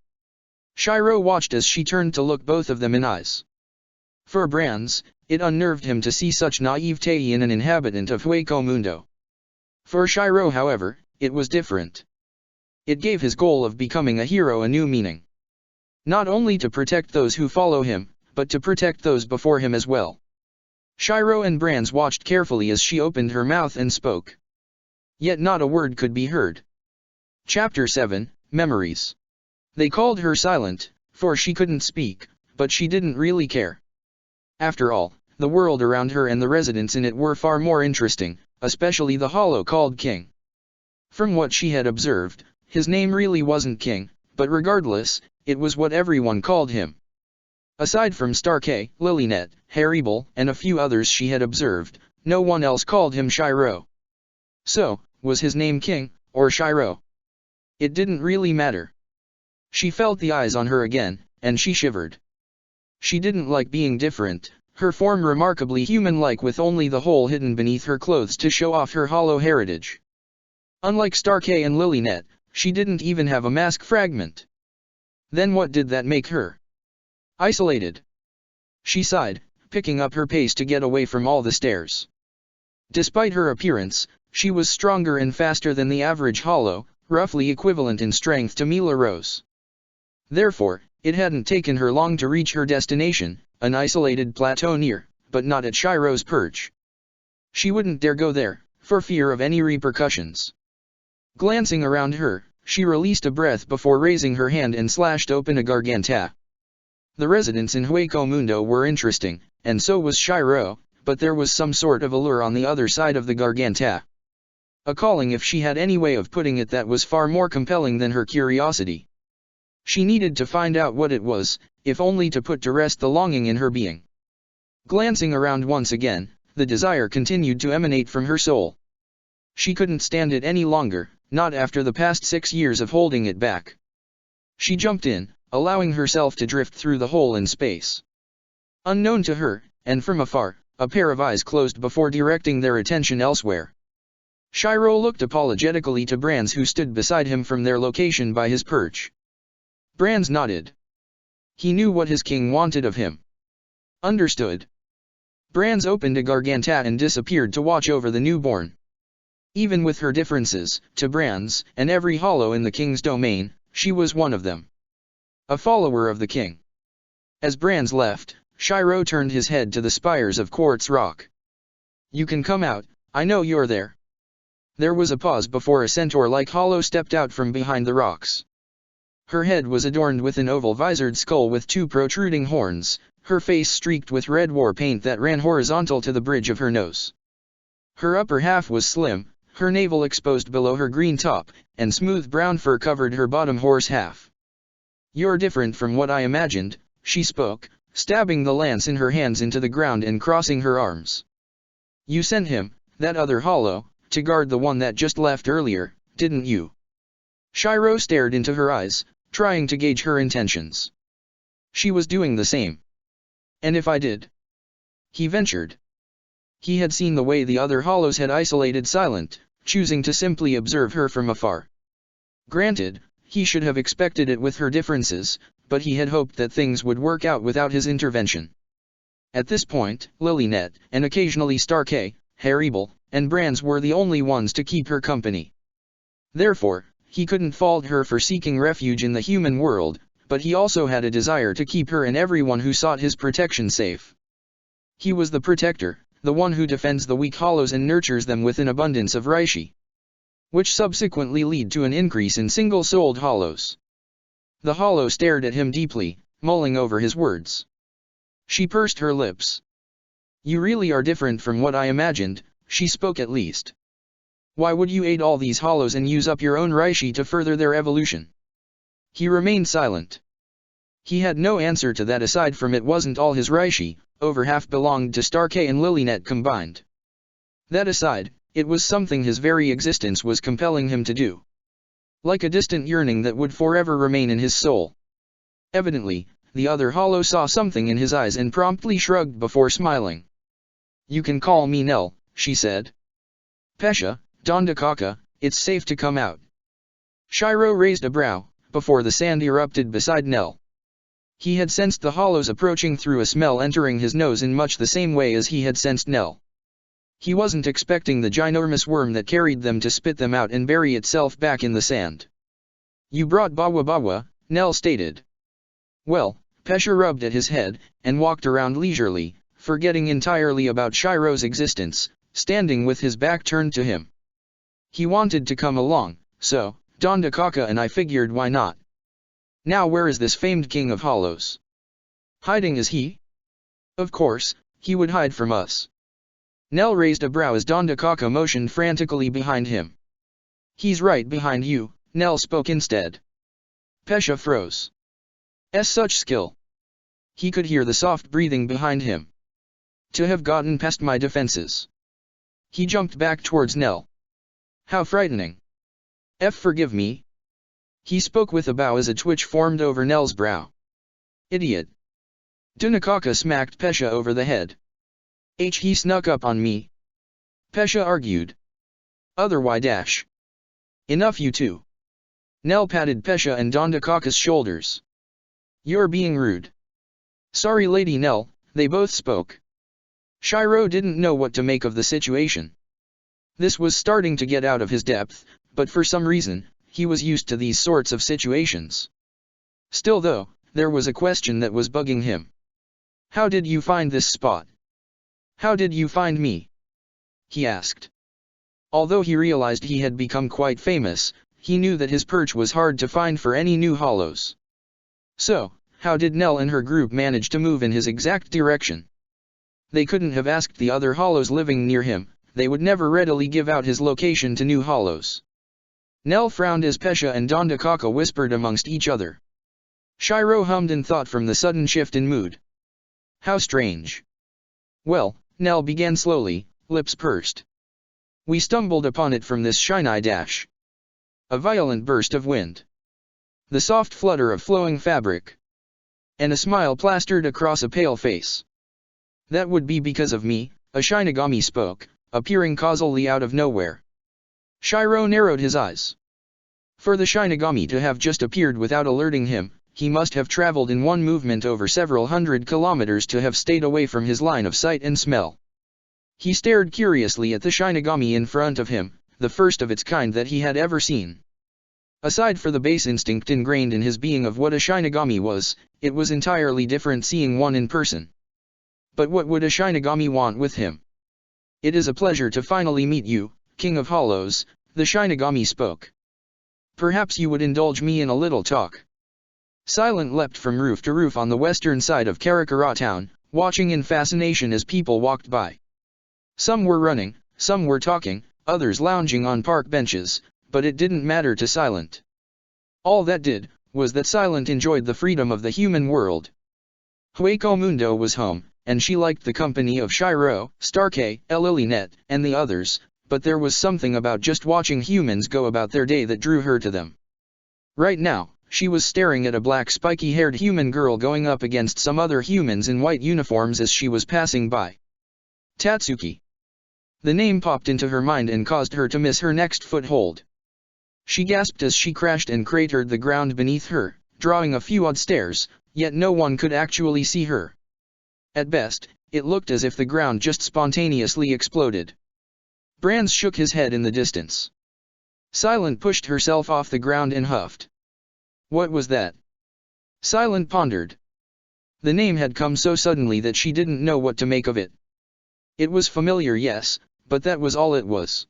Shiro watched as she turned to look both of them in eyes. For Brands, it unnerved him to see such naivete in an inhabitant of Hueco Mundo. For Shiro, however, it was different. It gave his goal of becoming a hero a new meaning. Not only to protect those who follow him, but to protect those before him as well. Shiro and Brands watched carefully as she opened her mouth and spoke. Yet not a word could be heard. Chapter 7, Memories. They called her silent, for she couldn't speak, but she didn't really care. After all, the world around her and the residents in it were far more interesting, especially the hollow called King. From what she had observed, his name really wasn't King, but regardless, it was what everyone called him. Aside from Starkey, Lilynet, Haribel, and a few others she had observed, no one else called him Shiro. So, was his name King, or Shiro? It didn't really matter. She felt the eyes on her again, and she shivered. She didn't like being different, her form remarkably human-like with only the hole hidden beneath her clothes to show off her hollow heritage. Unlike Starkey and Lilynet, she didn't even have a mask fragment. Then what did that make her? Isolated. She sighed, picking up her pace to get away from all the stares. Despite her appearance, she was stronger and faster than the average hollow, roughly equivalent in strength to Mila Rose. Therefore, it hadn't taken her long to reach her destination, an isolated plateau near, but not at Shiro's perch. She wouldn't dare go there, for fear of any repercussions. Glancing around her, she released a breath before raising her hand and slashed open a garganta. The residents in Hueco Mundo were interesting, and so was Shiro, but there was some sort of allure on the other side of the garganta. A calling, if she had any way of putting it, that was far more compelling than her curiosity. She needed to find out what it was, if only to put to rest the longing in her being. Glancing around once again, the desire continued to emanate from her soul. She couldn't stand it any longer, Not after the past 6 years of holding it back. She jumped in, allowing herself to drift through the hole in space. Unknown to her, and from afar, a pair of eyes closed before directing their attention elsewhere. Shiro looked apologetically to Brands, who stood beside him from their location by his perch. Brands nodded. He knew what his king wanted of him. Understood. Brands opened a garganta and disappeared to watch over the newborn. Even with her differences, to Brands, and every hollow in the king's domain, she was one of them. A follower of the king. As Brands left, Shiro turned his head to the spires of quartz rock. You can come out, I know you're there. There was a pause before a centaur-like hollow stepped out from behind the rocks. Her head was adorned with an oval-visored skull with 2 protruding horns, her face streaked with red war paint that ran horizontal to the bridge of her nose. Her upper half was slim, her navel exposed below her green top, and smooth brown fur covered her bottom horse half. You're different from what I imagined, she spoke, stabbing the lance in her hands into the ground and crossing her arms. You sent him, that other hollow, to guard the one that just left earlier, didn't you? Shiro stared into her eyes, trying to gauge her intentions. She was doing the same. And if I did? He ventured. He had seen the way the other hollows had isolated Silent, choosing to simply observe her from afar. Granted, he should have expected it with her differences, but he had hoped that things would work out without his intervention. At this point, Lilynet, and occasionally Starkey, Haribel, and Brands were the only ones to keep her company. Therefore, he couldn't fault her for seeking refuge in the human world, but he also had a desire to keep her and everyone who sought his protection safe. He was the protector, the one who defends the weak hollows and nurtures them with an abundance of Reishi, which subsequently lead to an increase in single-souled hollows. The hollow stared at him deeply, mulling over his words. She pursed her lips. You really are different from what I imagined, she spoke at least. Why would you aid all these hollows and use up your own Reishi to further their evolution? He remained silent. He had no answer to that aside from it wasn't all his Reishi, over half belonged to Starkey and Lilynet combined. That aside, it was something his very existence was compelling him to do. Like a distant yearning that would forever remain in his soul. Evidently, the other hollow saw something in his eyes and promptly shrugged before smiling. You can call me Nell, she said. Pesha, Dondakaka, it's safe to come out. Shiro raised a brow, before the sand erupted beside Nell. He had sensed the hollows approaching through a smell entering his nose in much the same way as he had sensed Nell. He wasn't expecting the ginormous worm that carried them to spit them out and bury itself back in the sand. You brought Bawa Bawa, Nell stated. Well, Pesha rubbed at his head, and walked around leisurely, forgetting entirely about Shiro's existence, standing with his back turned to him. He wanted to come along, so, Dondakaka and I figured why not. Now where is this famed king of hollows? Hiding is he? Of course, he would hide from us. Nell raised a brow as Dondakaka motioned frantically behind him. He's right behind you, Nell spoke instead. Pesha froze. Such skill. He could hear the soft breathing behind him. To have gotten past my defenses. He jumped back towards Nell. How frightening. Forgive me. He spoke with a bow as a twitch formed over Nell's brow. Idiot. Dondakaka smacked Pesha over the head. He snuck up on me. Pesha argued. Otherwise. Enough you two. Nell patted Pesha and Dondakaka's shoulders. You're being rude. Sorry Lady Nell, they both spoke. Shiro didn't know what to make of the situation. This was starting to get out of his depth, but for some reason, he was used to these sorts of situations. Still though, there was a question that was bugging him. How did you find this spot? How did you find me? He asked. Although he realized he had become quite famous, he knew that his perch was hard to find for any new hollows. So, how did Nell and her group manage to move in his exact direction? They couldn't have asked the other hollows living near him, they would never readily give out his location to new hollows. Nell frowned as Pesha and Dondakaka whispered amongst each other. Shiro hummed in thought from the sudden shift in mood. How strange. Well, Nell began slowly, lips pursed. We stumbled upon it from this shiny dash. A violent burst of wind. The soft flutter of flowing fabric. And a smile plastered across a pale face. That would be because of me, a Shinigami spoke, appearing causally out of nowhere. Shiro narrowed his eyes. For the Shinigami to have just appeared without alerting him, he must have traveled in one movement over several hundred kilometers to have stayed away from his line of sight and smell. He stared curiously at the Shinigami in front of him, the first of its kind that he had ever seen. Aside for the base instinct ingrained in his being of what a Shinigami was, it was entirely different seeing one in person. But what would a Shinigami want with him? It is a pleasure to finally meet you, King of Hollows, the Shinigami spoke. Perhaps you would indulge me in a little talk. Silent leapt from roof to roof on the western side of Karakura town, watching in fascination as people walked by. Some were running, some were talking, others lounging on park benches, but it didn't matter to Silent. All that did, was that Silent enjoyed the freedom of the human world. Hueco Mundo was home, and she liked the company of Shiro, Starkey, Lilynet, and the others, but there was something about just watching humans go about their day that drew her to them. Right now, she was staring at a black spiky-haired human girl going up against some other humans in white uniforms as she was passing by. Tatsuki. The name popped into her mind and caused her to miss her next foothold. She gasped as she crashed and cratered the ground beneath her, drawing a few odd stares, yet no one could actually see her. At best, it looked as if the ground just spontaneously exploded. Brands shook his head in the distance. Silent pushed herself off the ground and huffed. What was that? Silent pondered. The name had come so suddenly that she didn't know what to make of it. It was familiar, yes, but that was all it was.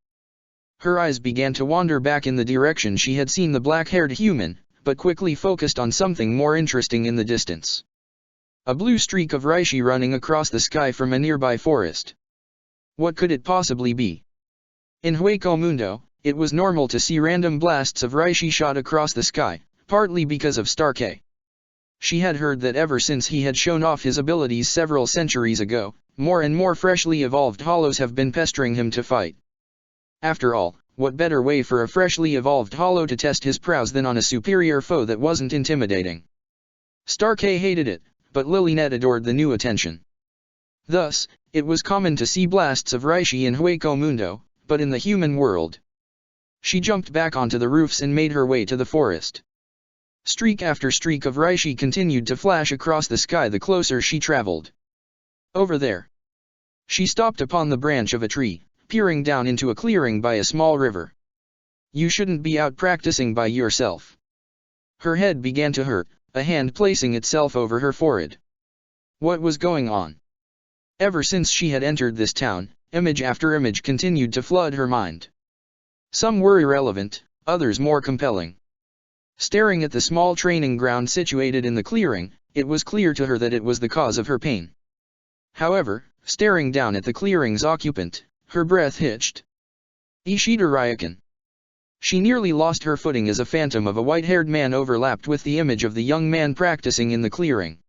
Her eyes began to wander back in the direction she had seen the black-haired human, but quickly focused on something more interesting in the distance. A blue streak of Reishi running across the sky from a nearby forest. What could it possibly be? In Hueco Mundo, it was normal to see random blasts of Reishi shot across the sky, partly because of Starkey. She had heard that ever since he had shown off his abilities several centuries ago, more and more freshly evolved hollows have been pestering him to fight. After all, what better way for a freshly evolved hollow to test his prowess than on a superior foe that wasn't intimidating? Starkey hated it, but Lilynet adored the new attention. Thus, it was common to see blasts of Reishi in Hueco Mundo, but in the human world. She jumped back onto the roofs and made her way to the forest. Streak after streak of Reishi continued to flash across the sky the closer she traveled. Over there. She stopped upon the branch of a tree, peering down into a clearing by a small river. You shouldn't be out practicing by yourself. Her head began to hurt, a hand placing itself over her forehead. What was going on? Ever since she had entered this town, image after image continued to flood her mind. Some were irrelevant, others more compelling. Staring at the small training ground situated in the clearing, it was clear to her that it was the cause of her pain. However, staring down at the clearing's occupant, her breath hitched. Ishida Ryokan. She nearly lost her footing as a phantom of a white-haired man overlapped with the image of the young man practicing in the clearing.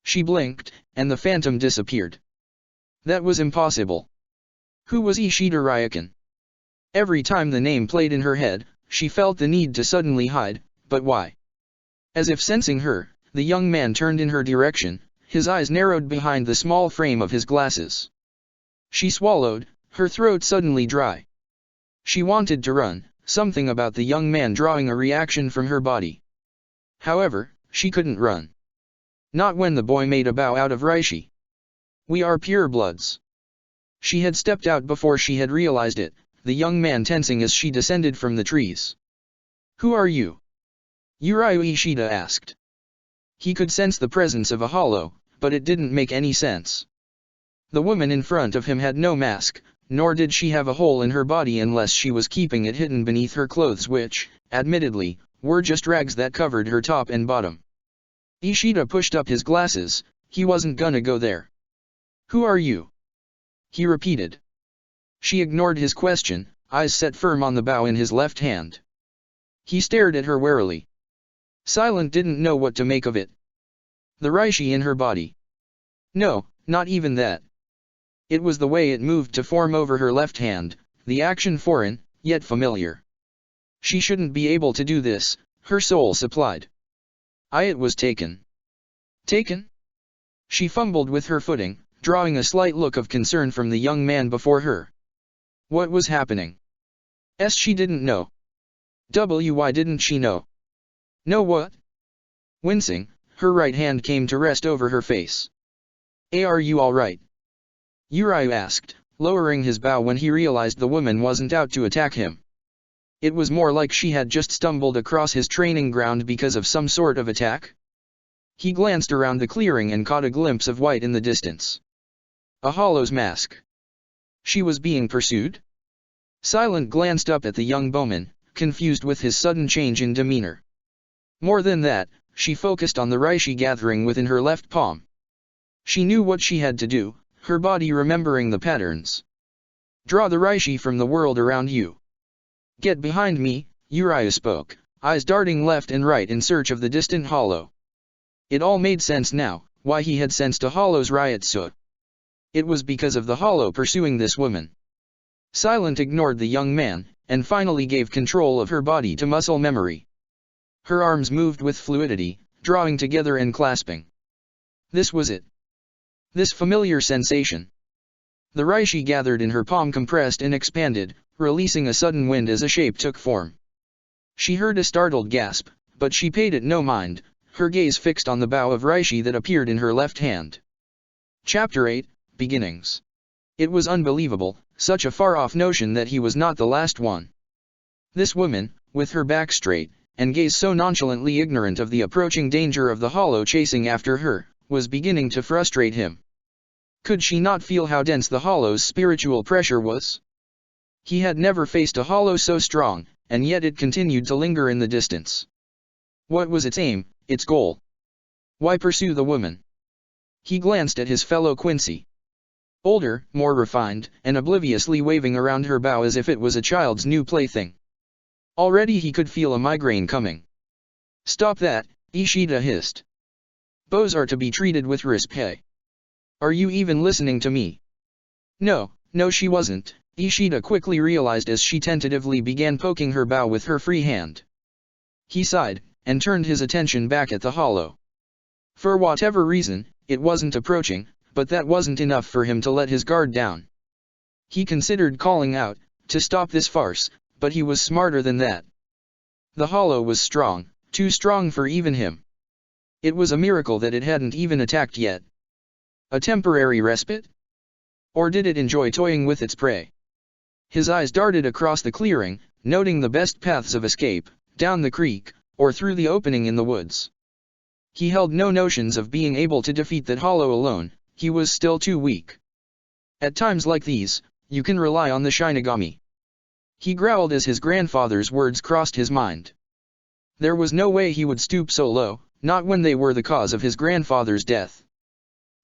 She blinked, and the phantom disappeared. That was impossible. Who was Ishida Ryokan? Every time the name played in her head, she felt the need to suddenly hide, but why? As if sensing her, the young man turned in her direction, his eyes narrowed behind the small frame of his glasses. She swallowed, her throat suddenly dry. She wanted to run, something about the young man drawing a reaction from her body. However, she couldn't run. Not when the boy made a bow out of Reishi. We are purebloods. She had stepped out before she had realized it, the young man tensing as she descended from the trees. Who are you? Yuryu Ishida asked. He could sense the presence of a hollow, but it didn't make any sense. The woman in front of him had no mask, nor did she have a hole in her body unless she was keeping it hidden beneath her clothes which, admittedly, were just rags that covered her top and bottom. Ishida pushed up his glasses, he wasn't gonna go there. Who are you? He repeated. She ignored his question, eyes set firm on the bow in his left hand. He stared at her warily. Silent didn't know what to make of it. The Reishi in her body. No, not even that. It was the way it moved to form over her left hand, the action foreign, yet familiar. She shouldn't be able to do this, her soul supplied. It was taken. Taken? She fumbled with her footing, drawing a slight look of concern from the young man before her. What was happening? She didn't know. Why didn't she know? Know what? Wincing, her right hand came to rest over her face. Are you all right? Uriah asked, lowering his bow when he realized the woman wasn't out to attack him. It was more like she had just stumbled across his training ground because of some sort of attack. He glanced around the clearing and caught a glimpse of white in the distance. A hollow's mask. She was being pursued? Silent glanced up at the young bowman, confused with his sudden change in demeanor. More than that, she focused on the reishi gathering within her left palm. She knew what she had to do, her body remembering the patterns. Draw the reishi from the world around you. Get behind me, Uriah spoke, eyes darting left and right in search of the distant hollow. It all made sense now, why he had sensed a hollow's ryotsu. It was because of the hollow pursuing this woman. Silent ignored the young man, and finally gave control of her body to muscle memory. Her arms moved with fluidity, drawing together and clasping. This was it. This familiar sensation. The reishi gathered in her palm compressed and expanded, releasing a sudden wind as a shape took form. She heard a startled gasp, but she paid it no mind, her gaze fixed on the bough of reishi that appeared in her left hand. Chapter 8, Beginnings. It was unbelievable, such a far-off notion that he was not the last one. This woman, with her back straight, and gaze so nonchalantly ignorant of the approaching danger of the hollow chasing after her, was beginning to frustrate him. Could she not feel how dense the hollow's spiritual pressure was? He had never faced a hollow so strong, and yet it continued to linger in the distance. What was its aim, its goal? Why pursue the woman? He glanced at his fellow Quincy. Older, more refined, and obliviously waving around her bow as if it was a child's new plaything. Already he could feel a migraine coming. Stop that, Ishida hissed. Bows are to be treated with respect. Are you even listening to me? No, she wasn't, Ishida quickly realized as she tentatively began poking her bow with her free hand. He sighed, and turned his attention back at the hollow. For whatever reason, it wasn't approaching, but that wasn't enough for him to let his guard down. He considered calling out, to stop this farce, but he was smarter than that. The hollow was strong, too strong for even him. It was a miracle that it hadn't even attacked yet. A temporary respite? Or did it enjoy toying with its prey? His eyes darted across the clearing, noting the best paths of escape, down the creek, or through the opening in the woods. He held no notions of being able to defeat that hollow alone, he was still too weak. At times like these, you can rely on the Shinigami. He growled as his grandfather's words crossed his mind. There was no way he would stoop so low, not when they were the cause of his grandfather's death.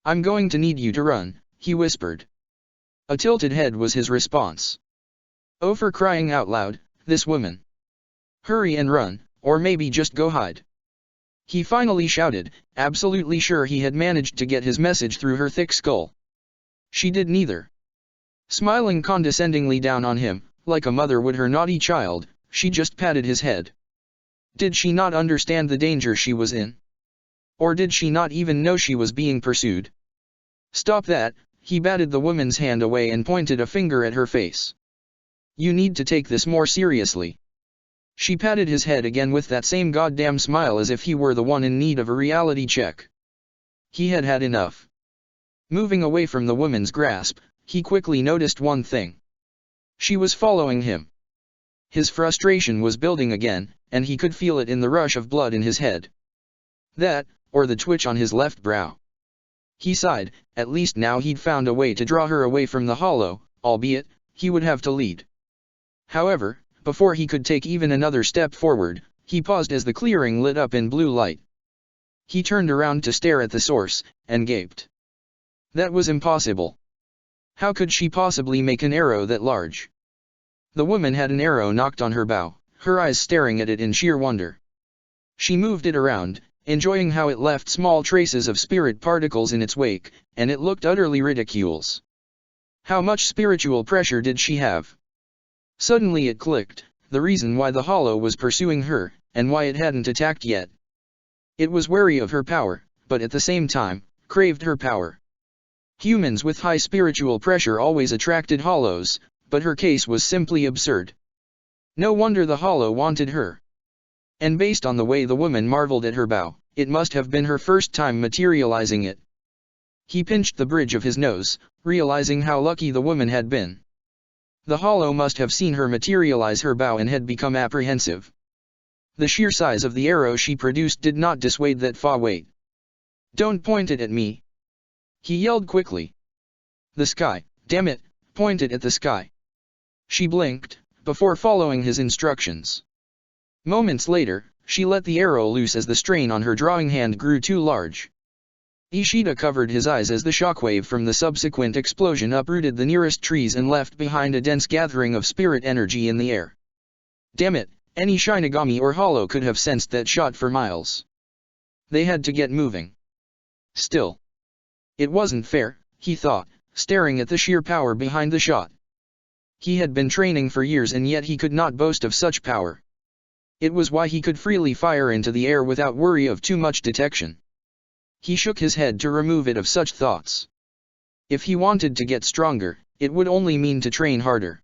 I'm going to need you to run, he whispered. A tilted head was his response. Oh, for crying out loud, this woman. Hurry and run, or maybe just go hide. He finally shouted, absolutely sure he had managed to get his message through her thick skull. She did neither. Smiling condescendingly down on him, like a mother would her naughty child, she just patted his head. Did she not understand the danger she was in? Or did she not even know she was being pursued? Stop that, he batted the woman's hand away and pointed a finger at her face. You need to take this more seriously. She patted his head again with that same goddamn smile as if he were the one in need of a reality check. He had had enough. Moving away from the woman's grasp, he quickly noticed one thing. She was following him. His frustration was building again, and he could feel it in the rush of blood in his head. That, or the twitch on his left brow. He sighed, at least now he'd found a way to draw her away from the hollow, albeit, he would have to lead. However, before he could take even another step forward, he paused as the clearing lit up in blue light. He turned around to stare at the source, and gaped. That was impossible. How could she possibly make an arrow that large? The woman had an arrow knocked on her bow, her eyes staring at it in sheer wonder. She moved it around, enjoying how it left small traces of spirit particles in its wake, and it looked utterly ridiculous. How much spiritual pressure did she have? Suddenly it clicked, the reason why the hollow was pursuing her, and why it hadn't attacked yet. It was wary of her power, but at the same time, craved her power. Humans with high spiritual pressure always attracted hollows, but her case was simply absurd. No wonder the hollow wanted her. And based on the way the woman marveled at her bow, it must have been her first time materializing it. He pinched the bridge of his nose, realizing how lucky the woman had been. The hollow must have seen her materialize her bow and had become apprehensive. The sheer size of the arrow she produced did not dissuade that fa wait. "Don't point it at me!" he yelled quickly. "The sky, damn it, point it at the sky!" She blinked, before following his instructions. Moments later, she let the arrow loose as the strain on her drawing hand grew too large. Ishida covered his eyes as the shockwave from the subsequent explosion uprooted the nearest trees and left behind a dense gathering of spirit energy in the air. Damn it, any Shinigami or hollow could have sensed that shot for miles. They had to get moving. Still, it wasn't fair, he thought, staring at the sheer power behind the shot. He had been training for years and yet he could not boast of such power. It was why he could freely fire into the air without worry of too much detection. He shook his head to remove it of such thoughts. If he wanted to get stronger, it would only mean to train harder.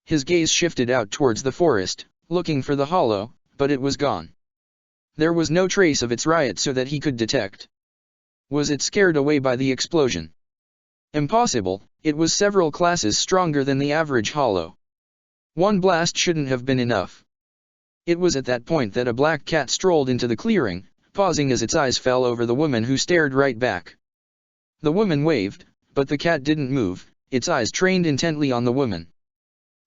His gaze shifted out towards the forest, looking for the hollow, but it was gone. There was no trace of its riot so that he could detect. Was it scared away by the explosion? Impossible, it was several classes stronger than the average hollow. One blast shouldn't have been enough. It was at that point that a black cat strolled into the clearing, pausing as its eyes fell over the woman who stared right back. The woman waved, but the cat didn't move, its eyes trained intently on the woman.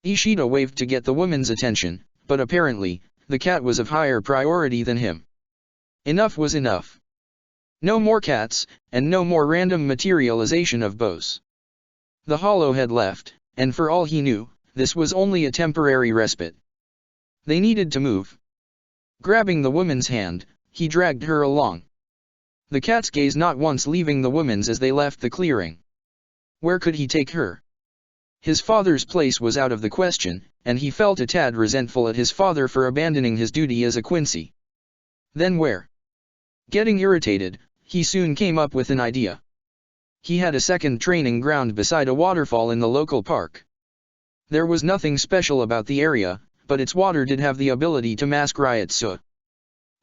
Ishida waved to get the woman's attention, but apparently, the cat was of higher priority than him. Enough was enough. No more cats, and no more random materialization of bows. The hollow had left, and for all he knew, this was only a temporary respite. They needed to move. Grabbing the woman's hand, he dragged her along. The cat's gaze not once leaving the woman's as they left the clearing. Where could he take her? His father's place was out of the question, and he felt a tad resentful at his father for abandoning his duty as a Quincy. Then where? Getting irritated, he soon came up with an idea. He had a second training ground beside a waterfall in the local park. There was nothing special about the area, but its water did have the ability to mask riot so.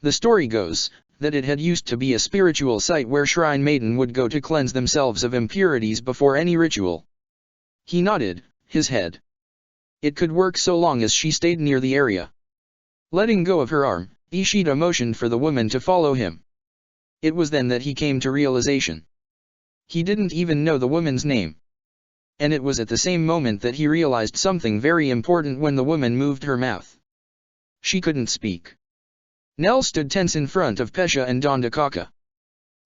The story goes, that it had used to be a spiritual site where shrine maiden would go to cleanse themselves of impurities before any ritual. He nodded his head. It could work so long as she stayed near the area. Letting go of her arm, Ishida motioned for the woman to follow him. It was then that he came to realization. He didn't even know the woman's name. And it was at the same moment that he realized something very important when the woman moved her mouth. She couldn't speak. Nell stood tense in front of Pesha and Dondakaka.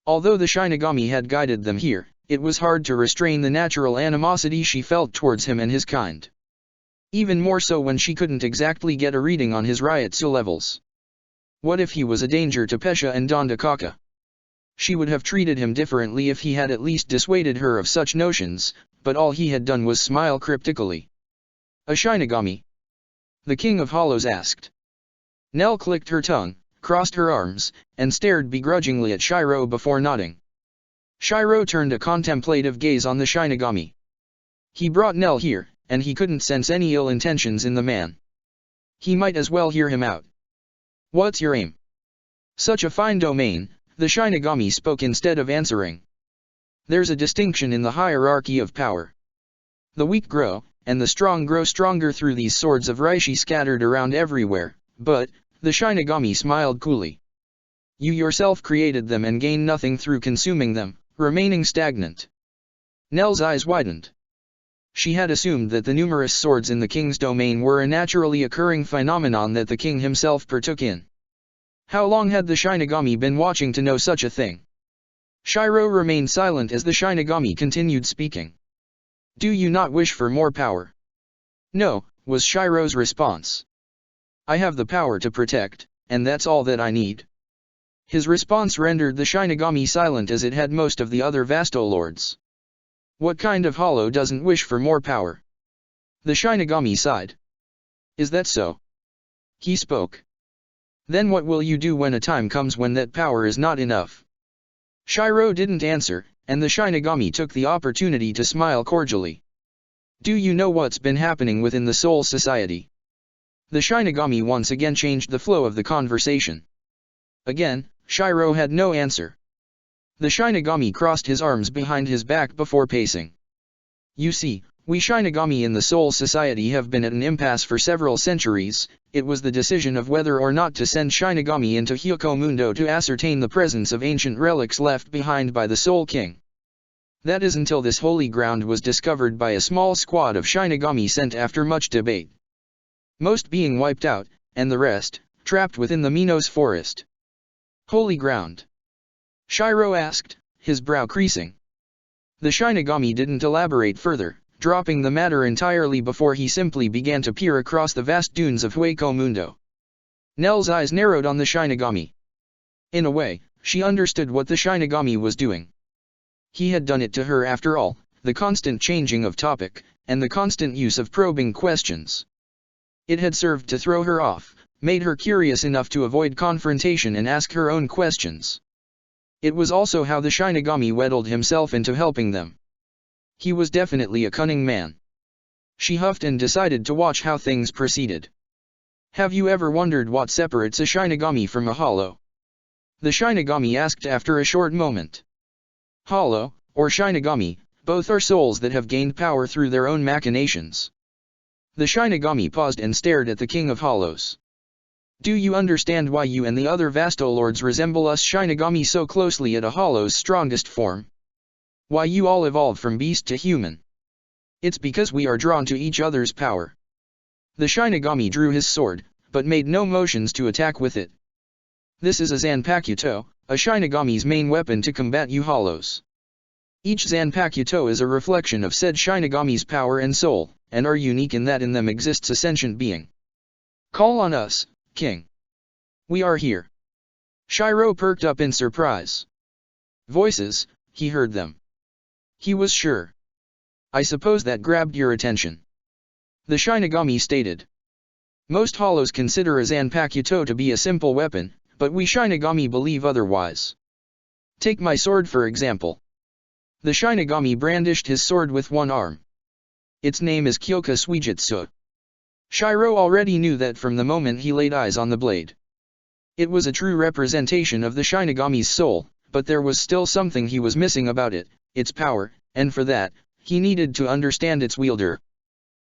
Although the Shinigami had guided them here, it was hard to restrain the natural animosity she felt towards him and his kind. Even more so when she couldn't exactly get a reading on his Ryutsu levels. What if he was a danger to Pesha and Dondakaka? She would have treated him differently if he had at least dissuaded her of such notions, but all he had done was smile cryptically. "A Shinigami?" the King of Hollows asked. Nell clicked her tongue, crossed her arms, and stared begrudgingly at Shiro before nodding. Shiro turned a contemplative gaze on the Shinigami. He brought Nell here, and he couldn't sense any ill intentions in the man. He might as well hear him out. "What's your aim?" "Such a fine domain," the Shinigami spoke instead of answering. "There's a distinction in the hierarchy of power. The weak grow, and the strong grow stronger through these swords of Reishi scattered around everywhere, but," the Shinigami smiled coolly, "you yourself created them and gain nothing through consuming them, remaining stagnant." Nell's eyes widened. She had assumed that the numerous swords in the king's domain were a naturally occurring phenomenon that the king himself partook in. How long had the Shinigami been watching to know such a thing? Shiro remained silent as the Shinigami continued speaking. "Do you not wish for more power?" "No," was Shiro's response. "I have the power to protect, and that's all that I need." His response rendered the Shinigami silent as it had most of the other Vasto lords. What kind of hollow doesn't wish for more power? The Shinigami sighed. "Is that so?" He spoke. Then what will you do when a time comes when that power is not enough? Shiro didn't answer, and the Shinigami took the opportunity to smile cordially. Do you know what's been happening within the Soul Society? The Shinigami once again changed the flow of the conversation. Again, Shiro had no answer. The Shinigami crossed his arms behind his back before pacing. You see, we Shinigami in the Soul Society have been at an impasse for several centuries. It was the decision of whether or not to send Shinigami into Hyukomundo to ascertain the presence of ancient relics left behind by the Soul King. That is until this holy ground was discovered by a small squad of Shinigami sent after much debate. Most being wiped out, and the rest, trapped within the Minos forest. Holy ground? Shiro asked, his brow creasing. The Shinigami didn't elaborate further, dropping the matter entirely before he simply began to peer across the vast dunes of Hyukomundo. Nell's eyes narrowed on the Shinigami. In a way, she understood what the Shinigami was doing. He had done it to her after all, the constant changing of topic, and the constant use of probing questions. It had served to throw her off, made her curious enough to avoid confrontation and ask her own questions. It was also how the Shinigami wheedled himself into helping them. He was definitely a cunning man. She huffed and decided to watch how things proceeded. Have you ever wondered what separates a Shinigami from a hollow? The Shinigami asked after a short moment. Hollow, or Shinigami, both are souls that have gained power through their own machinations. The Shinigami paused and stared at the King of Hollows. Do you understand why you and the other Vasto Lords resemble us Shinigami so closely at a Hollow's strongest form? Why you all evolved from beast to human? It's because we are drawn to each other's power. The Shinigami drew his sword, but made no motions to attack with it. This is a Zanpakuto, a Shinigami's main weapon to combat you Hollows. Each Zanpakuto is a reflection of said Shinigami's power and soul, and are unique in that in them exists a sentient being. Call on us, King. We are here. Shiro perked up in surprise. Voices, he heard them. He was sure. I suppose that grabbed your attention. The Shinigami stated. Most Hollows consider a Zanpakuto to be a simple weapon, but we Shinigami believe otherwise. Take my sword for example. The Shinigami brandished his sword with one arm. Its name is Kyoka Suijutsu. Shiro already knew that from the moment he laid eyes on the blade. It was a true representation of the Shinigami's soul, but there was still something he was missing about it, its power, and for that, he needed to understand its wielder.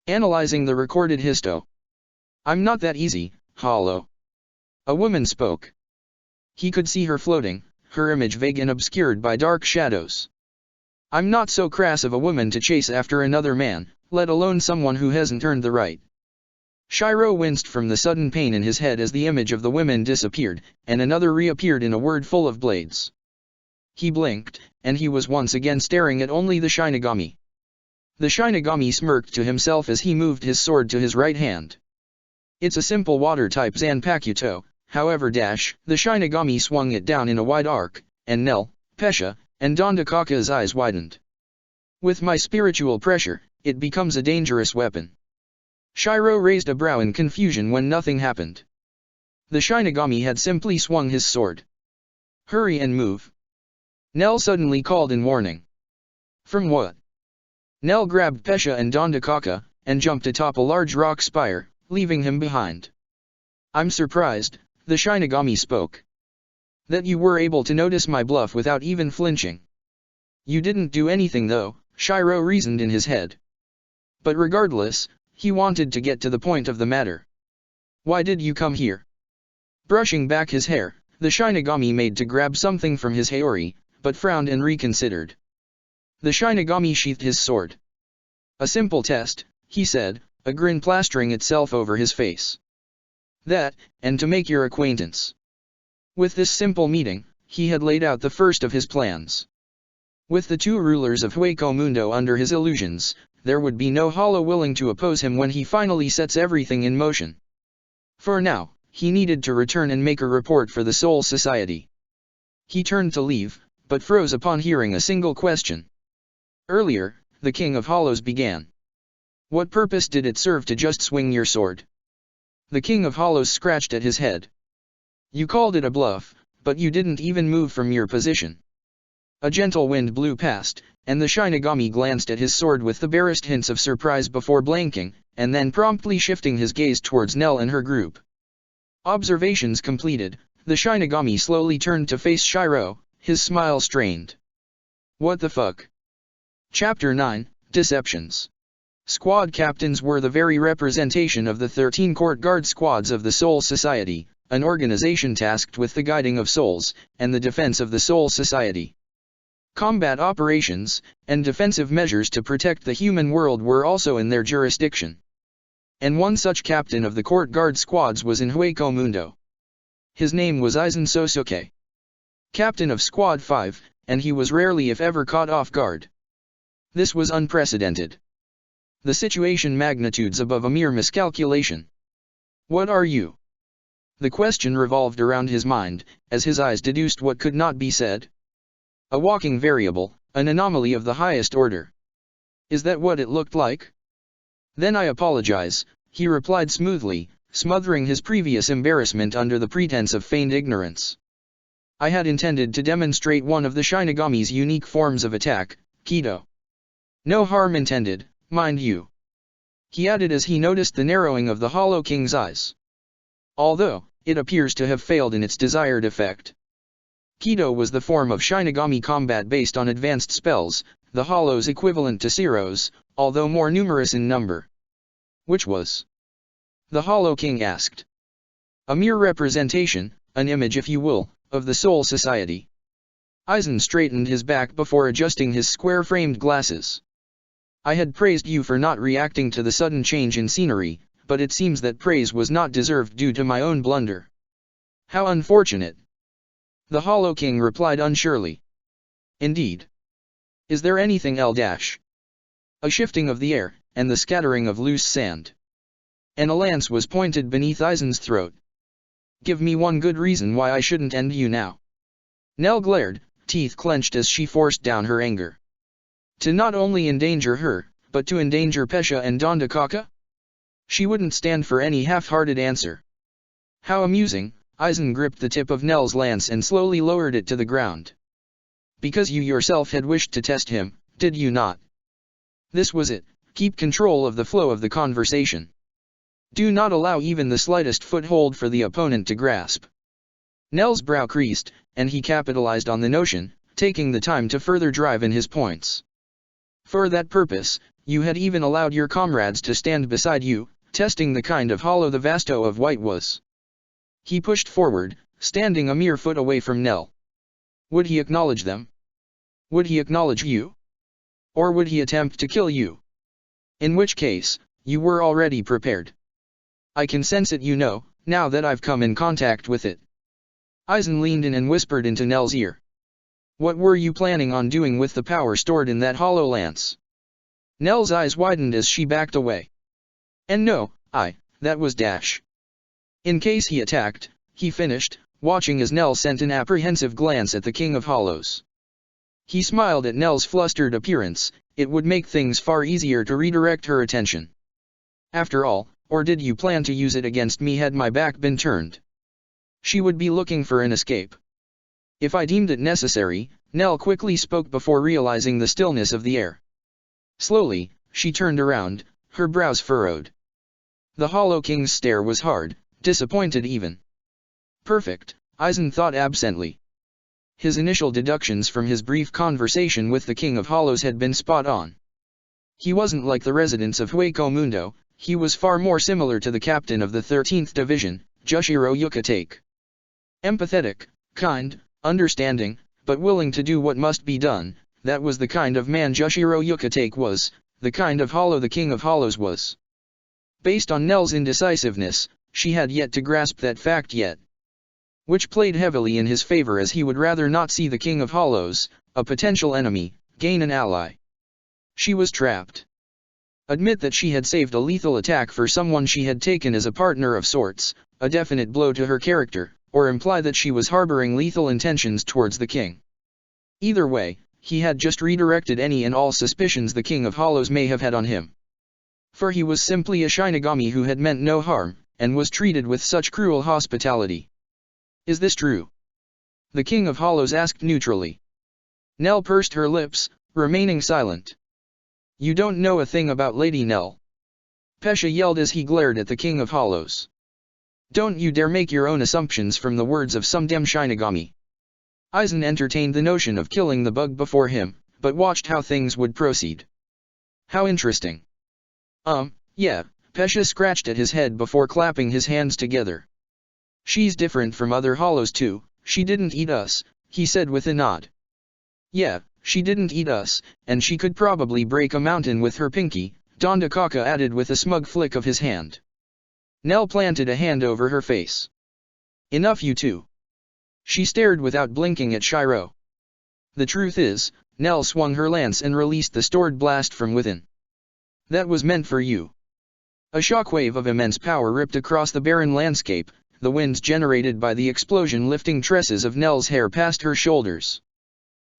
Analyzing the recorded histo. I'm not that easy, Hollow. A woman spoke. He could see her floating, her image vague and obscured by dark shadows. I'm not so crass of a woman to chase after another man, let alone someone who hasn't earned the right. Shiro winced from the sudden pain in his head as the image of the woman disappeared, and another reappeared in a word full of blades. He blinked, and he was once again staring at only the Shinigami. The Shinigami smirked to himself as he moved his sword to his right hand. It's a simple water-type Zanpakuto, however the Shinigami swung it down in a wide arc, and Nell, Pesha, and Dondakaka's eyes widened. With my spiritual pressure, it becomes a dangerous weapon. Shiro raised a brow in confusion when nothing happened. The Shinigami had simply swung his sword. Hurry and move. Nell suddenly called in warning. From what? Nell grabbed Pesha and Dondakaka, and jumped atop a large rock spire, leaving him behind. I'm surprised, the Shinigami spoke. That you were able to notice my bluff without even flinching. You didn't do anything though, Shiro reasoned in his head. But regardless, he wanted to get to the point of the matter. Why did you come here? Brushing back his hair, the Shinigami made to grab something from his haori, but frowned and reconsidered. The Shinigami sheathed his sword. A simple test, he said, a grin plastering itself over his face. That, and to make your acquaintance. With this simple meeting, he had laid out the first of his plans. With the two rulers of Hyukomundo under his illusions, there would be no Hollow willing to oppose him when he finally sets everything in motion. For now, he needed to return and make a report for the Soul Society. He turned to leave, but froze upon hearing a single question. Earlier, the King of Hollows began. What purpose did it serve to just swing your sword? The King of Hollows scratched at his head. You called it a bluff, but you didn't even move from your position. A gentle wind blew past, and the Shinigami glanced at his sword with the barest hints of surprise before blanking, and then promptly shifting his gaze towards Nell and her group. Observations completed, the Shinigami slowly turned to face Shiro, his smile strained. What the fuck? Chapter 9, Deceptions. Squad captains were the very representation of the 13 court guard squads of the Soul Society, an organization tasked with the guiding of souls, and the defense of the Soul Society. Combat operations, and defensive measures to protect the human world were also in their jurisdiction. And one such captain of the court guard squads was in Hueco Mundo. His name was Aizen Sosuke. Captain of Squad 5, and he was rarely if ever caught off guard. This was unprecedented. The situation magnitudes above a mere miscalculation. What are you? The question revolved around his mind, as his eyes deduced what could not be said. A walking variable, an anomaly of the highest order. Is that what it looked like? Then I apologize, he replied smoothly, smothering his previous embarrassment under the pretense of feigned ignorance. I had intended to demonstrate one of the Shinigami's unique forms of attack, Kido. No harm intended, mind you. He added as he noticed the narrowing of the Hollow King's eyes. Although, it appears to have failed in its desired effect. Kido was the form of Shinigami combat based on advanced spells, the Hollows equivalent to Zeros, although more numerous in number. Which was? The Hollow King asked. A mere representation, an image if you will, of the Soul Society. Aizen straightened his back before adjusting his square-framed glasses. I had praised you for not reacting to the sudden change in scenery, but it seems that praise was not deserved due to my own blunder. How unfortunate. The Hollow King replied unsurely. Indeed. Is there anything else? A shifting of the air, and the scattering of loose sand. And a lance was pointed beneath Aizen's throat. Give me one good reason why I shouldn't end you now. Nell glared, teeth clenched as she forced down her anger. To not only endanger her, but to endanger Pesha and Dondakaka? She wouldn't stand for any half-hearted answer. How amusing, Aizen gripped the tip of Nell's lance and slowly lowered it to the ground. Because you yourself had wished to test him, did you not? This was it, keep control of the flow of the conversation. Do not allow even the slightest foothold for the opponent to grasp. Nell's brow creased, and he capitalized on the notion, taking the time to further drive in his points. For that purpose, you had even allowed your comrades to stand beside you, testing the kind of hollow the Vasto of White was. He pushed forward, standing a mere foot away from Nell. Would he acknowledge them? Would he acknowledge you? Or would he attempt to kill you? In which case, you were already prepared. I can sense it, you know, now that I've come in contact with it. Aizen leaned in and whispered into Nell's ear. What were you planning on doing with the power stored in that hollow lance? Nell's eyes widened as she backed away. And no, that was Dash. In case he attacked, he finished, watching as Nell sent an apprehensive glance at the King of Hollows. He smiled at Nell's flustered appearance, it would make things far easier to redirect her attention. After all, or did you plan to use it against me had my back been turned? She would be looking for an escape. If I deemed it necessary, Nell quickly spoke before realizing the stillness of the air. Slowly, she turned around, her brows furrowed. The Hollow King's stare was hard, disappointed even. Perfect, Aizen thought absently. His initial deductions from his brief conversation with the King of Hollows had been spot on. He wasn't like the residents of Hueco Mundo, he was far more similar to the captain of the 13th Division, Jushiro Yukitake. Empathetic, kind, understanding, but willing to do what must be done, that was the kind of man Jushiro Yukitake was, the kind of hollow the King of Hollows was. Based on Nell's indecisiveness, she had yet to grasp that fact yet. Which played heavily in his favor as he would rather not see the King of Hollows, a potential enemy, gain an ally. She was trapped. Admit that she had saved a lethal attack for someone she had taken as a partner of sorts, a definite blow to her character, or imply that she was harboring lethal intentions towards the king. Either way, he had just redirected any and all suspicions the King of Hollows may have had on him. For he was simply a Shinigami who had meant no harm, and was treated with such cruel hospitality. Is this true? The King of Hollows asked neutrally. Nell pursed her lips, remaining silent. You don't know a thing about Lady Nell. Pesha yelled as he glared at the King of Hollows. Don't you dare make your own assumptions from the words of some damn Shinigami. Aizen entertained the notion of killing the bug before him, but watched how things would proceed. How interesting. Yeah, Pesha scratched at his head before clapping his hands together. She's different from other hollows too, she didn't eat us, he said with a nod. Yeah, she didn't eat us, and she could probably break a mountain with her pinky, Dondakaka added with a smug flick of his hand. Nell planted a hand over her face. Enough you two. She stared without blinking at Shiro. The truth is, Nell swung her lance and released the stored blast from within. That was meant for you. A shockwave of immense power ripped across the barren landscape, the winds generated by the explosion lifting tresses of Nell's hair past her shoulders.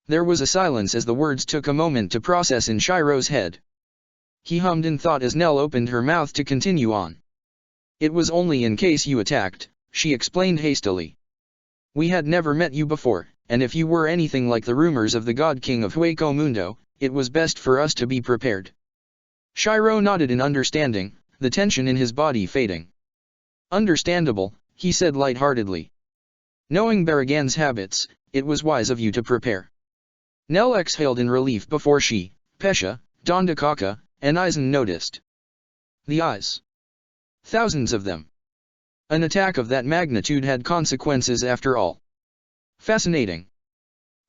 There was a silence as the words took a moment to process in Shiro's head. He hummed in thought as Nell opened her mouth to continue on. It was only in case you attacked, she explained hastily. We had never met you before, and if you were anything like the rumors of the God King of Hueco Mundo, it was best for us to be prepared. Shiro nodded in understanding, the tension in his body fading. Understandable, he said lightheartedly. Knowing Baragan's habits, it was wise of you to prepare. Nell exhaled in relief before she, Pesha, Dondakaka, and Aizen noticed. The eyes. Thousands of them. An attack of that magnitude had consequences after all. Fascinating.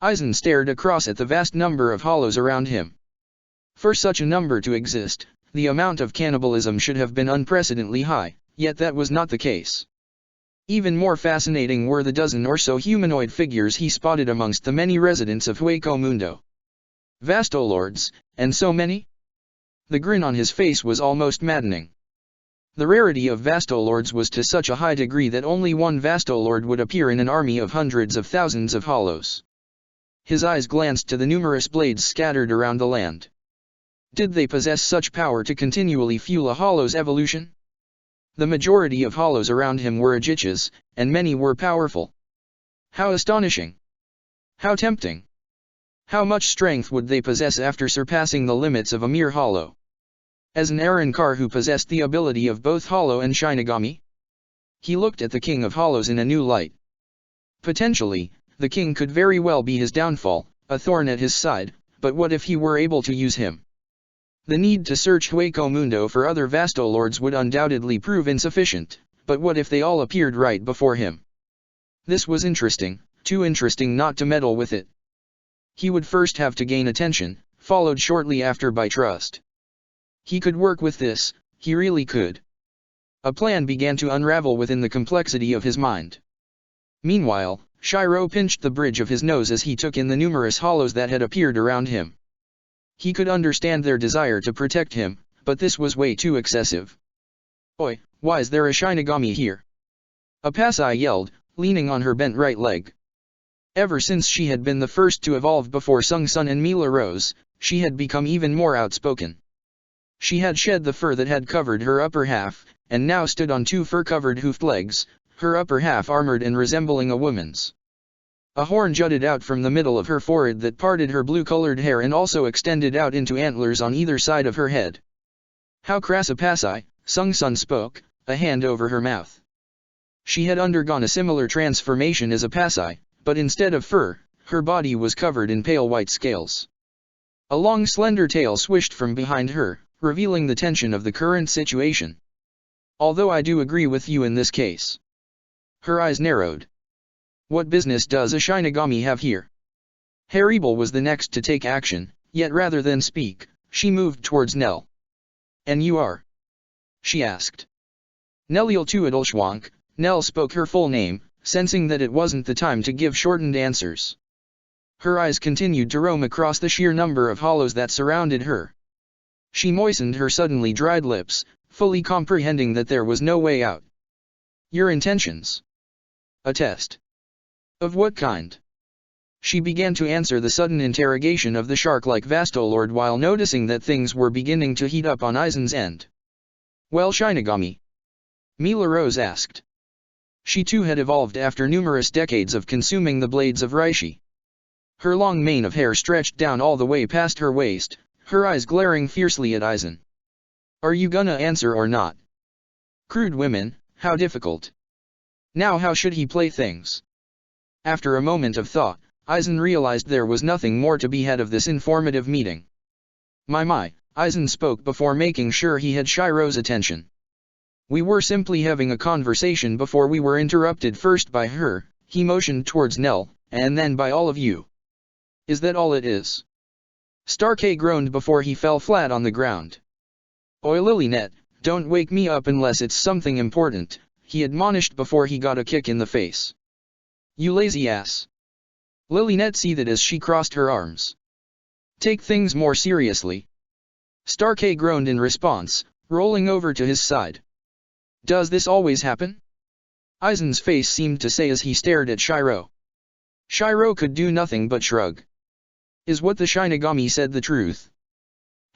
Aizen stared across at the vast number of hollows around him. For such a number to exist, the amount of cannibalism should have been unprecedentedly high, yet that was not the case. Even more fascinating were the dozen or so humanoid figures he spotted amongst the many residents of Hueco Mundo. Vasto Lords, and so many? The grin on his face was almost maddening. The rarity of Vasto Lords was to such a high degree that only one Vasto Lord would appear in an army of hundreds of thousands of hollows. His eyes glanced to the numerous blades scattered around the land. Did they possess such power to continually fuel a hollow's evolution? The majority of hollows around him were Ajichas, and many were powerful. How astonishing! How tempting! How much strength would they possess after surpassing the limits of a mere hollow? As an Arrancar who possessed the ability of both hollow and Shinigami? He looked at the King of Hollows in a new light. Potentially, the king could very well be his downfall, a thorn at his side, but what if he were able to use him? The need to search Hueco Mundo for other Vasto Lords would undoubtedly prove insufficient, but what if they all appeared right before him? This was interesting, too interesting not to meddle with it. He would first have to gain attention, followed shortly after by trust. He could work with this, he really could. A plan began to unravel within the complexity of his mind. Meanwhile, Shiro pinched the bridge of his nose as he took in the numerous hollows that had appeared around him. He could understand their desire to protect him, but this was way too excessive. Oi, why is there a Shinigami here? A Pasai yelled, leaning on her bent right leg. Ever since she had been the first to evolve before Sung Sun and Mila Rose, she had become even more outspoken. She had shed the fur that had covered her upper half, and now stood on two fur-covered hoofed legs, her upper half armored and resembling a woman's. A horn jutted out from the middle of her forehead that parted her blue-colored hair and also extended out into antlers on either side of her head. How crass a Pasai, Sung Sun spoke, a hand over her mouth. She had undergone a similar transformation as a Pasai, but instead of fur, her body was covered in pale white scales. A long slender tail swished from behind her, revealing the tension of the current situation. Although I do agree with you in this case. Her eyes narrowed. What business does a Shinigami have here? Haribel was the next to take action, yet rather than speak, she moved towards Nell. And you are? She asked. Nellil Tuadolshwank, Nell spoke her full name, sensing that it wasn't the time to give shortened answers. Her eyes continued to roam across the sheer number of hollows that surrounded her. She moistened her suddenly dried lips, fully comprehending that there was no way out. Your intentions? A test. Of what kind? She began to answer the sudden interrogation of the shark-like Vastolord while noticing that things were beginning to heat up on Aizen's end. Well, Shinigami. Mila Rose asked. She too had evolved after numerous decades of consuming the blades of reishi. Her long mane of hair stretched down all the way past her waist, her eyes glaring fiercely at Aizen. Are you gonna answer or not? Crude women, how difficult. Now how should he play things? After a moment of thought, Aizen realized there was nothing more to be had of this informative meeting. My, Aizen spoke before making sure he had Shiro's attention. We were simply having a conversation before we were interrupted first by her, he motioned towards Nell, and then by all of you. Is that all it is? Starkey groaned before he fell flat on the ground. Oi Lilynet, don't wake me up unless it's something important, he admonished before he got a kick in the face. You lazy ass. Lilynet seethed as she crossed her arms. Take things more seriously. Starkey groaned in response, rolling over to his side. Does this always happen? Aizen's face seemed to say as he stared at Shiro. Shiro could do nothing but shrug. Is what the Shinigami said the truth?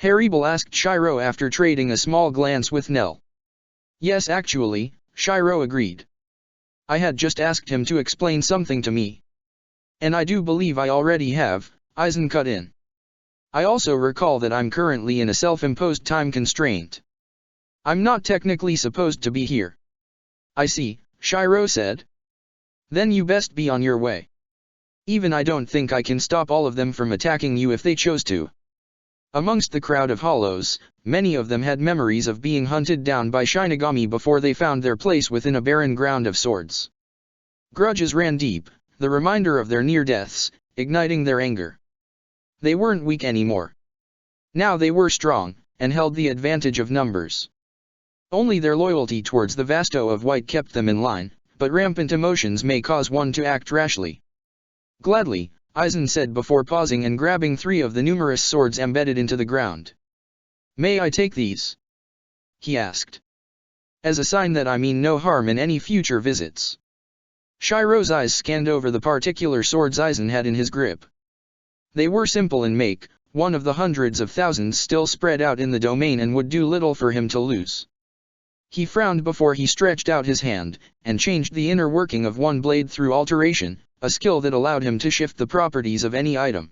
Haribel asked Shiro after trading a small glance with Nell. Yes, actually, Shiro agreed. I had just asked him to explain something to me. And I do believe I already have, Aizen cut in. I also recall that I'm currently in a self-imposed time constraint. I'm not technically supposed to be here. I see, Shiro said. Then you best be on your way. Even I don't think I can stop all of them from attacking you if they chose to. Amongst the crowd of hollows, many of them had memories of being hunted down by Shinigami before they found their place within a barren ground of swords. Grudges ran deep, the reminder of their near deaths, igniting their anger. They weren't weak anymore. Now they were strong, and held the advantage of numbers. Only their loyalty towards the Vasto of White kept them in line, but rampant emotions may cause one to act rashly. Gladly, Aizen said before pausing and grabbing 3 of the numerous swords embedded into the ground. May I take these? He asked. As a sign that I mean no harm in any future visits. Shiro's eyes scanned over the particular swords Aizen had in his grip. They were simple in make, one of the hundreds of thousands still spread out in the domain and would do little for him to lose. He frowned before he stretched out his hand, and changed the inner working of one blade through alteration, a skill that allowed him to shift the properties of any item.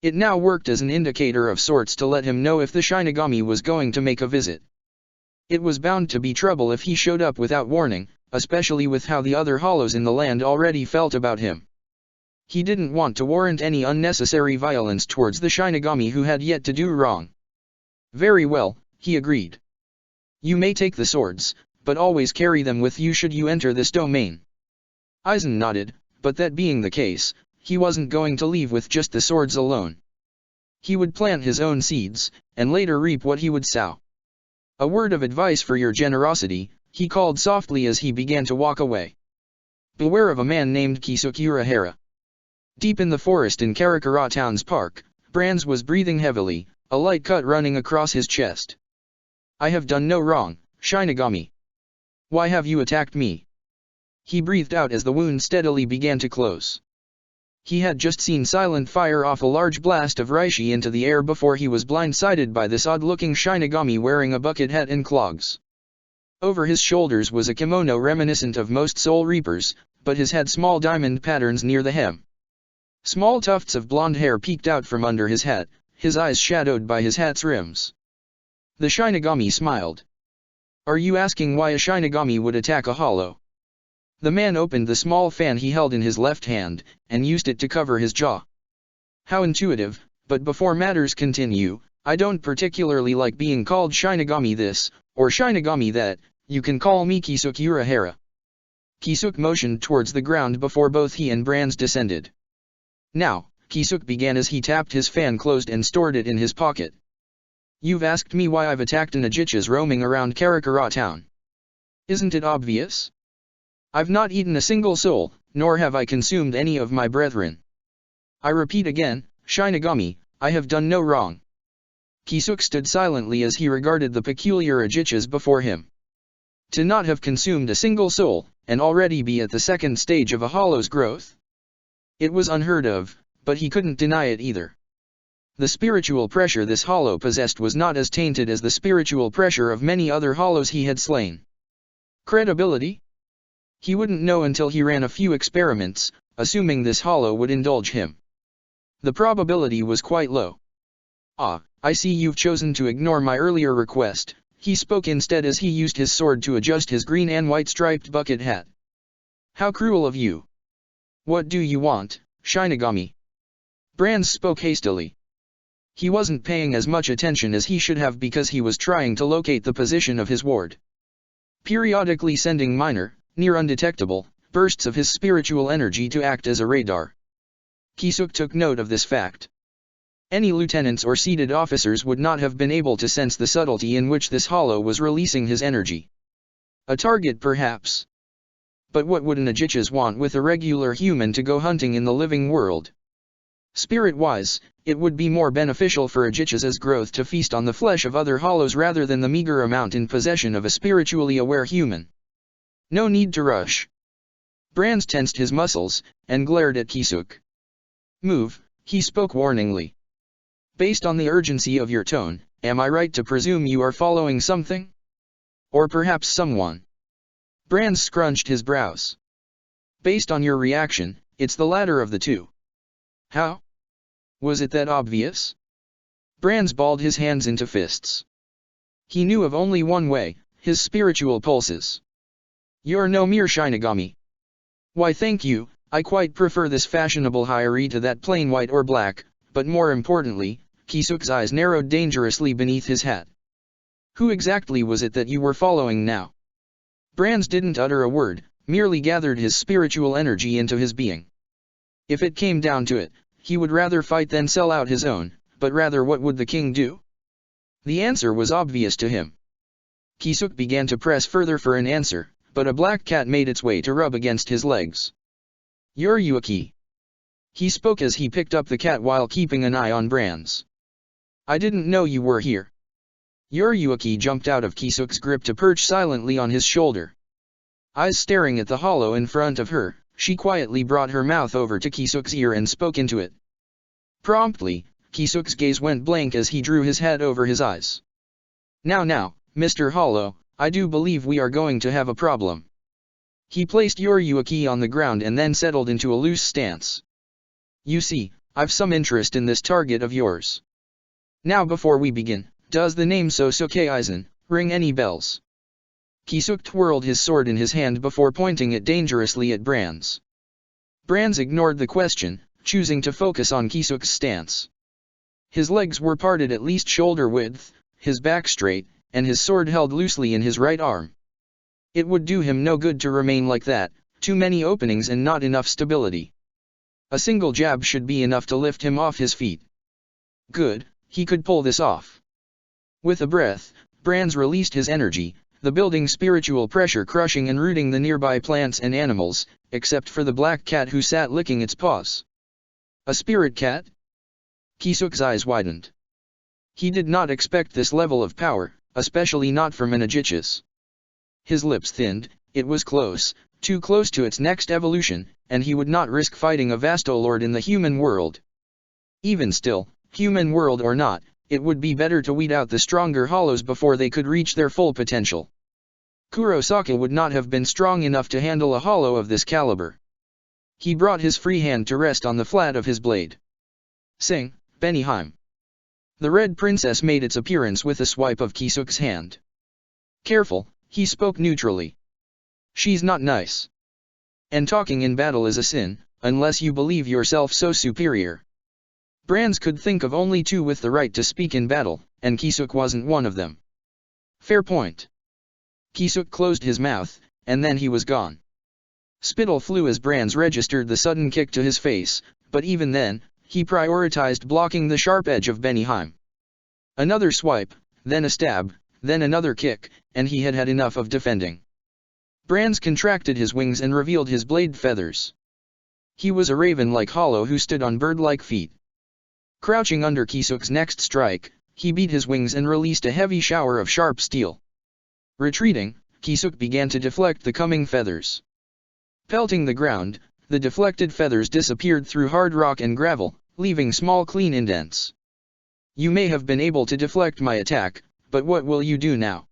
It now worked as an indicator of sorts to let him know if the Shinigami was going to make a visit. It was bound to be trouble if he showed up without warning, especially with how the other hollows in the land already felt about him. He didn't want to warrant any unnecessary violence towards the Shinigami who had yet to do wrong. Very well, he agreed. You may take the swords, but always carry them with you should you enter this domain. Aizen nodded, but that being the case, he wasn't going to leave with just the swords alone. He would plant his own seeds, and later reap what he would sow. A word of advice for your generosity, he called softly as he began to walk away. Beware of a man named Kisuke Urahara. Deep in the forest in Karakura Town's park, Brands was breathing heavily, a light cut running across his chest. I have done no wrong, Shinigami. Why have you attacked me? He breathed out as the wound steadily began to close. He had just seen Silent fire off a large blast of reishi into the air before he was blindsided by this odd-looking Shinigami wearing a bucket hat and clogs. Over his shoulders was a kimono reminiscent of most Soul Reapers, but his had small diamond patterns near the hem. Small tufts of blonde hair peeked out from under his hat, his eyes shadowed by his hat's rims. The Shinigami smiled. Are you asking why a Shinigami would attack a hollow? The man opened the small fan he held in his left hand, and used it to cover his jaw. How intuitive, but before matters continue, I don't particularly like being called Shinigami this, or Shinigami that, you can call me Kisuke Urahara. Kisuke motioned towards the ground before both he and Brands descended. Now, Kisuke began as he tapped his fan closed and stored it in his pocket. You've asked me why I've attacked Najichas roaming around Karakura Town. Isn't it obvious? I've not eaten a single soul, nor have I consumed any of my brethren. I repeat again, Shinigami, I have done no wrong. Kisuke stood silently as he regarded the peculiar Ajichas before him. To not have consumed a single soul, and already be at the second stage of a hollow's growth? It was unheard of, but he couldn't deny it either. The spiritual pressure this hollow possessed was not as tainted as the spiritual pressure of many other hollows he had slain. Credibility? He wouldn't know until he ran a few experiments, assuming this hollow would indulge him. The probability was quite low. "Ah, I see you've chosen to ignore my earlier request," he spoke instead as he used his sword to adjust his green and white striped bucket hat. "How cruel of you! What do you want, Shinigami?" Brands spoke hastily. He wasn't paying as much attention as he should have because he was trying to locate the position of his ward, periodically sending minor, near undetectable, bursts of his spiritual energy to act as a radar. Kisuk took note of this fact. Any lieutenants or seated officers would not have been able to sense the subtlety in which this hollow was releasing his energy. A target perhaps. But what would an Ajichas want with a regular human to go hunting in the living world? Spirit-wise, it would be more beneficial for Ajichas' growth to feast on the flesh of other hollows rather than the meager amount in possession of a spiritually aware human. No need to rush. Brands tensed his muscles, and glared at Kisuk. "Move," he spoke warningly. "Based on the urgency of your tone, am I right to presume you are following something? Or perhaps someone?" Brands scrunched his brows. "Based on your reaction, it's the latter of the two." "How? Was it that obvious?" Brands balled his hands into fists. He knew of only one way, his spiritual pulses. "You're no mere Shinigami. Why thank you, I quite prefer this fashionable hiree to that plain white or black, but more importantly," Kisuk's eyes narrowed dangerously beneath his hat. "Who exactly was it that you were following now?" Brands didn't utter a word, merely gathered his spiritual energy into his being. If it came down to it, he would rather fight than sell out his own, but rather what would the king do? The answer was obvious to him. Kisuk began to press further for an answer, but a black cat made its way to rub against his legs. "You're Yuki." He spoke as he picked up the cat while keeping an eye on Brands. "I didn't know you were here." Yuki jumped out of Kisuk's grip to perch silently on his shoulder. Eyes staring at the hollow in front of her, she quietly brought her mouth over to Kisuk's ear and spoke into it. Promptly, Kisuk's gaze went blank as he drew his head over his eyes. Now, Mr. Hollow, I do believe we are going to have a problem." He placed Yuki on the ground and then settled into a loose stance. "You see, I've some interest in this target of yours. Now before we begin, does the name Sosuke Aizen ring any bells?" Kisuk twirled his sword in his hand before pointing it dangerously at Brands. Brands ignored the question, choosing to focus on Kisuk's stance. His legs were parted at least shoulder width, his back straight, and his sword held loosely in his right arm. It would do him no good to remain like that, too many openings and not enough stability. A single jab should be enough to lift him off his feet. Good, he could pull this off. With a breath, Brands released his energy, the building spiritual pressure crushing and rooting the nearby plants and animals, except for the black cat who sat licking its paws. A spirit cat? Kisuk's eyes widened. He did not expect this level of power, especially not from an Ajichas. His lips thinned, it was close, too close to its next evolution, and he would not risk fighting a Vasto Lord in the human world. Even still, human world or not, it would be better to weed out the stronger hollows before they could reach their full potential. Kurosaka would not have been strong enough to handle a hollow of this caliber. He brought his free hand to rest on the flat of his blade. "Sing, Benihime." The Red Princess made its appearance with a swipe of Kisuk's hand. "Careful," he spoke neutrally. "She's not nice. And talking in battle is a sin, unless you believe yourself so superior." Brands could think of only two with the right to speak in battle, and Kisuk wasn't one of them. Fair point. Kisuk closed his mouth, and then he was gone. Spittle flew as Brands registered the sudden kick to his face, but even then, he prioritized blocking the sharp edge of Benihime. Another swipe, then a stab, then another kick, and he had had enough of defending. Brands contracted his wings and revealed his blade feathers. He was a raven-like hollow who stood on bird-like feet. Crouching under Kisuk's next strike, he beat his wings and released a heavy shower of sharp steel. Retreating, Kisuk began to deflect the coming feathers. Pelting the ground, the deflected feathers disappeared through hard rock and gravel, leaving small clean indents. "You may have been able to deflect my attack, but what will you do now?"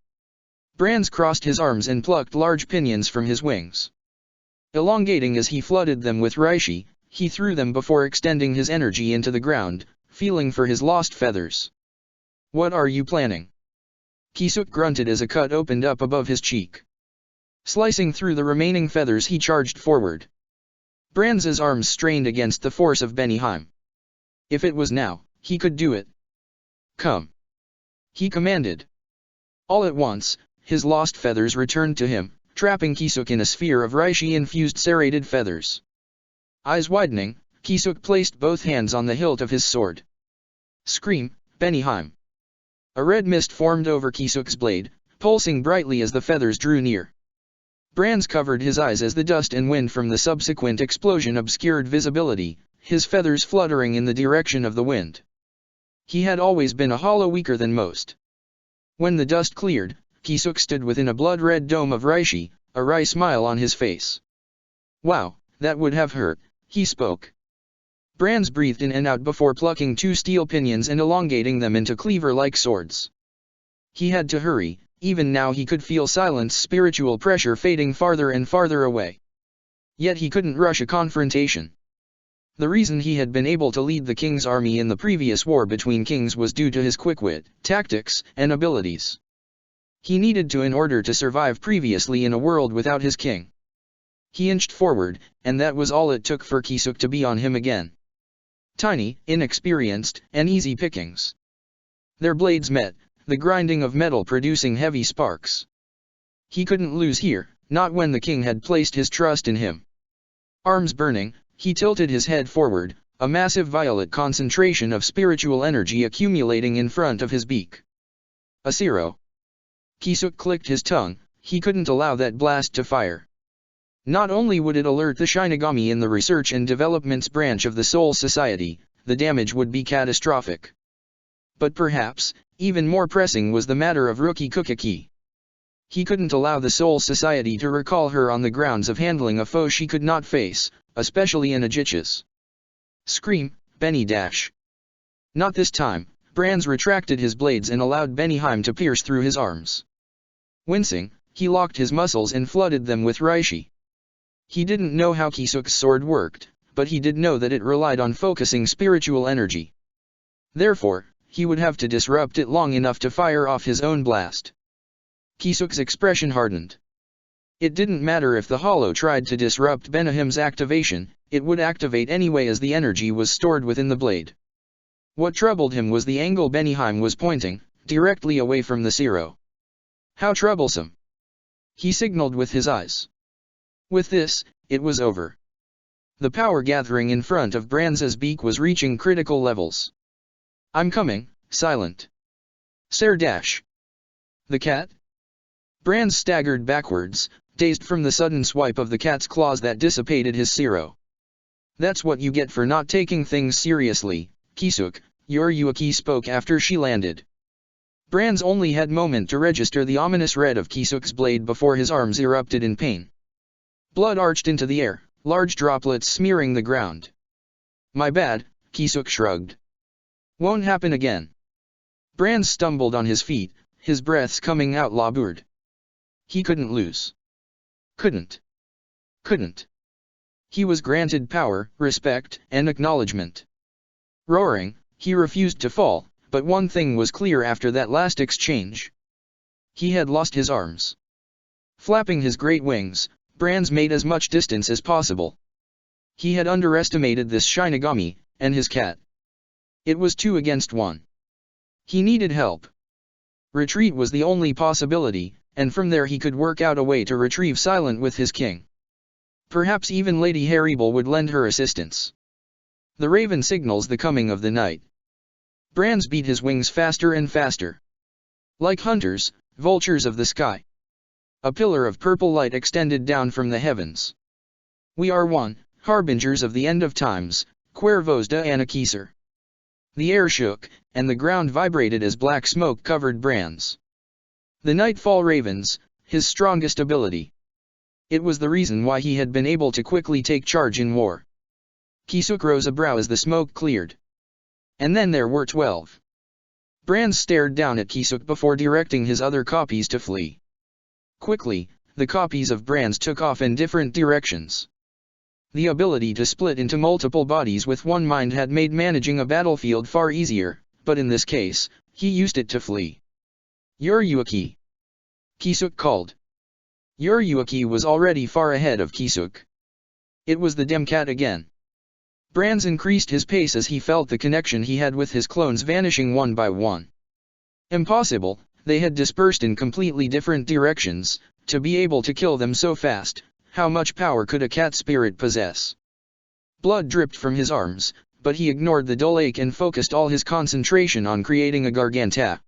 Brands crossed his arms and plucked large pinions from his wings. Elongating as he flooded them with reishi, he threw them before extending his energy into the ground, feeling for his lost feathers. "What are you planning?" Kisuk grunted as a cut opened up above his cheek. Slicing through the remaining feathers, he charged forward. Brands' arms strained against the force of Benihime. If it was now, he could do it. "Come!" he commanded. All at once, his lost feathers returned to him, trapping Kisuk in a sphere of reishi-infused serrated feathers. Eyes widening, Kisuk placed both hands on the hilt of his sword. "Scream, Benihime!" A red mist formed over Kisuk's blade, pulsing brightly as the feathers drew near. Brands covered his eyes as the dust and wind from the subsequent explosion obscured visibility, his feathers fluttering in the direction of the wind. He had always been a hollow weaker than most. When the dust cleared, Kisuk stood within a blood-red dome of reishi, a wry smile on his face. "Wow, that would have hurt," he spoke. Brands breathed in and out before plucking 2 steel pinions and elongating them into cleaver-like swords. He had to hurry. Even now he could feel Silent's spiritual pressure fading farther and farther away. Yet he couldn't rush a confrontation. The reason he had been able to lead the king's army in the previous war between kings was due to his quick wit, tactics, and abilities. He needed to in order to survive previously in a world without his king. He inched forward, and that was all it took for Kisuk to be on him again. Tiny, inexperienced, and easy pickings. Their blades met, the grinding of metal producing heavy sparks. He couldn't lose here, not when the king had placed his trust in him. Arms burning, he tilted his head forward, a massive violet concentration of spiritual energy accumulating in front of his beak. A zero. Kisuk clicked his tongue, he couldn't allow that blast to fire. Not only would it alert the Shinigami in the Research and Developments branch of the Soul Society, the damage would be catastrophic. But perhaps, even more pressing was the matter of Rookie Kukiki. He couldn't allow the Soul Society to recall her on the grounds of handling a foe she could not face, especially in Aegis. "Scream, Benny Dash!" Not this time. Brands retracted his blades and allowed Benihime to pierce through his arms. Wincing, he locked his muscles and flooded them with reishi. He didn't know how Kisuk's sword worked, but he did know that it relied on focusing spiritual energy. Therefore, he would have to disrupt it long enough to fire off his own blast. Kisuk's expression hardened. It didn't matter if the hollow tried to disrupt Benihime's activation, it would activate anyway as the energy was stored within the blade. What troubled him was the angle Benihime was pointing, directly away from the zero. How troublesome! He signaled with his eyes. With this, it was over. The power gathering in front of Brands' beak was reaching critical levels. "I'm coming, Silent. Sir Dash." "The cat?" Brands staggered backwards, dazed from the sudden swipe of the cat's claws that dissipated his zero. "That's what you get for not taking things seriously, Kisuk," Yuaki spoke after she landed. Brands only had moment to register the ominous red of Kisuk's blade before his arms erupted in pain. Blood arched into the air, large droplets smearing the ground. "My bad," Kisuk shrugged. "Won't happen again." Brands stumbled on his feet, his breaths coming out labored. He couldn't lose. Couldn't. He was granted power, respect, and acknowledgement. Roaring, he refused to fall, but one thing was clear after that last exchange. He had lost his arms. Flapping his great wings, Brands made as much distance as possible. He had underestimated this Shinigami, and his cat. It was 2 against 1. He needed help. Retreat was the only possibility, and from there he could work out a way to retrieve Silent with his king. Perhaps even Lady Haribel would lend her assistance. The raven signals the coming of the night. Brands beat his wings faster and faster. Like hunters, vultures of the sky. A pillar of purple light extended down from the heavens. "We are one, harbingers of the end of times, Cuervos de Anaquiser." The air shook, and the ground vibrated as black smoke covered Brands. The Nightfall Ravens, his strongest ability. It was the reason why he had been able to quickly take charge in war. Kisuk rose a brow as the smoke cleared. And then there were 12. Brands stared down at Kisuk before directing his other copies to flee. Quickly, the copies of brands took off in different directions. The ability to split into multiple bodies with one mind had made managing a battlefield far easier, but in this case, he used it to flee. Yuryuki! Kisuk called. Yuryuki was already far ahead of Kisuk. It was the Demcat again. Brands increased his pace as he felt the connection he had with his clones vanishing one by one. Impossible, they had dispersed in completely different directions. To be able to kill them so fast, how much power could a cat spirit possess? Blood dripped from his arms, but he ignored the dull ache and focused all his concentration on creating a Garganta.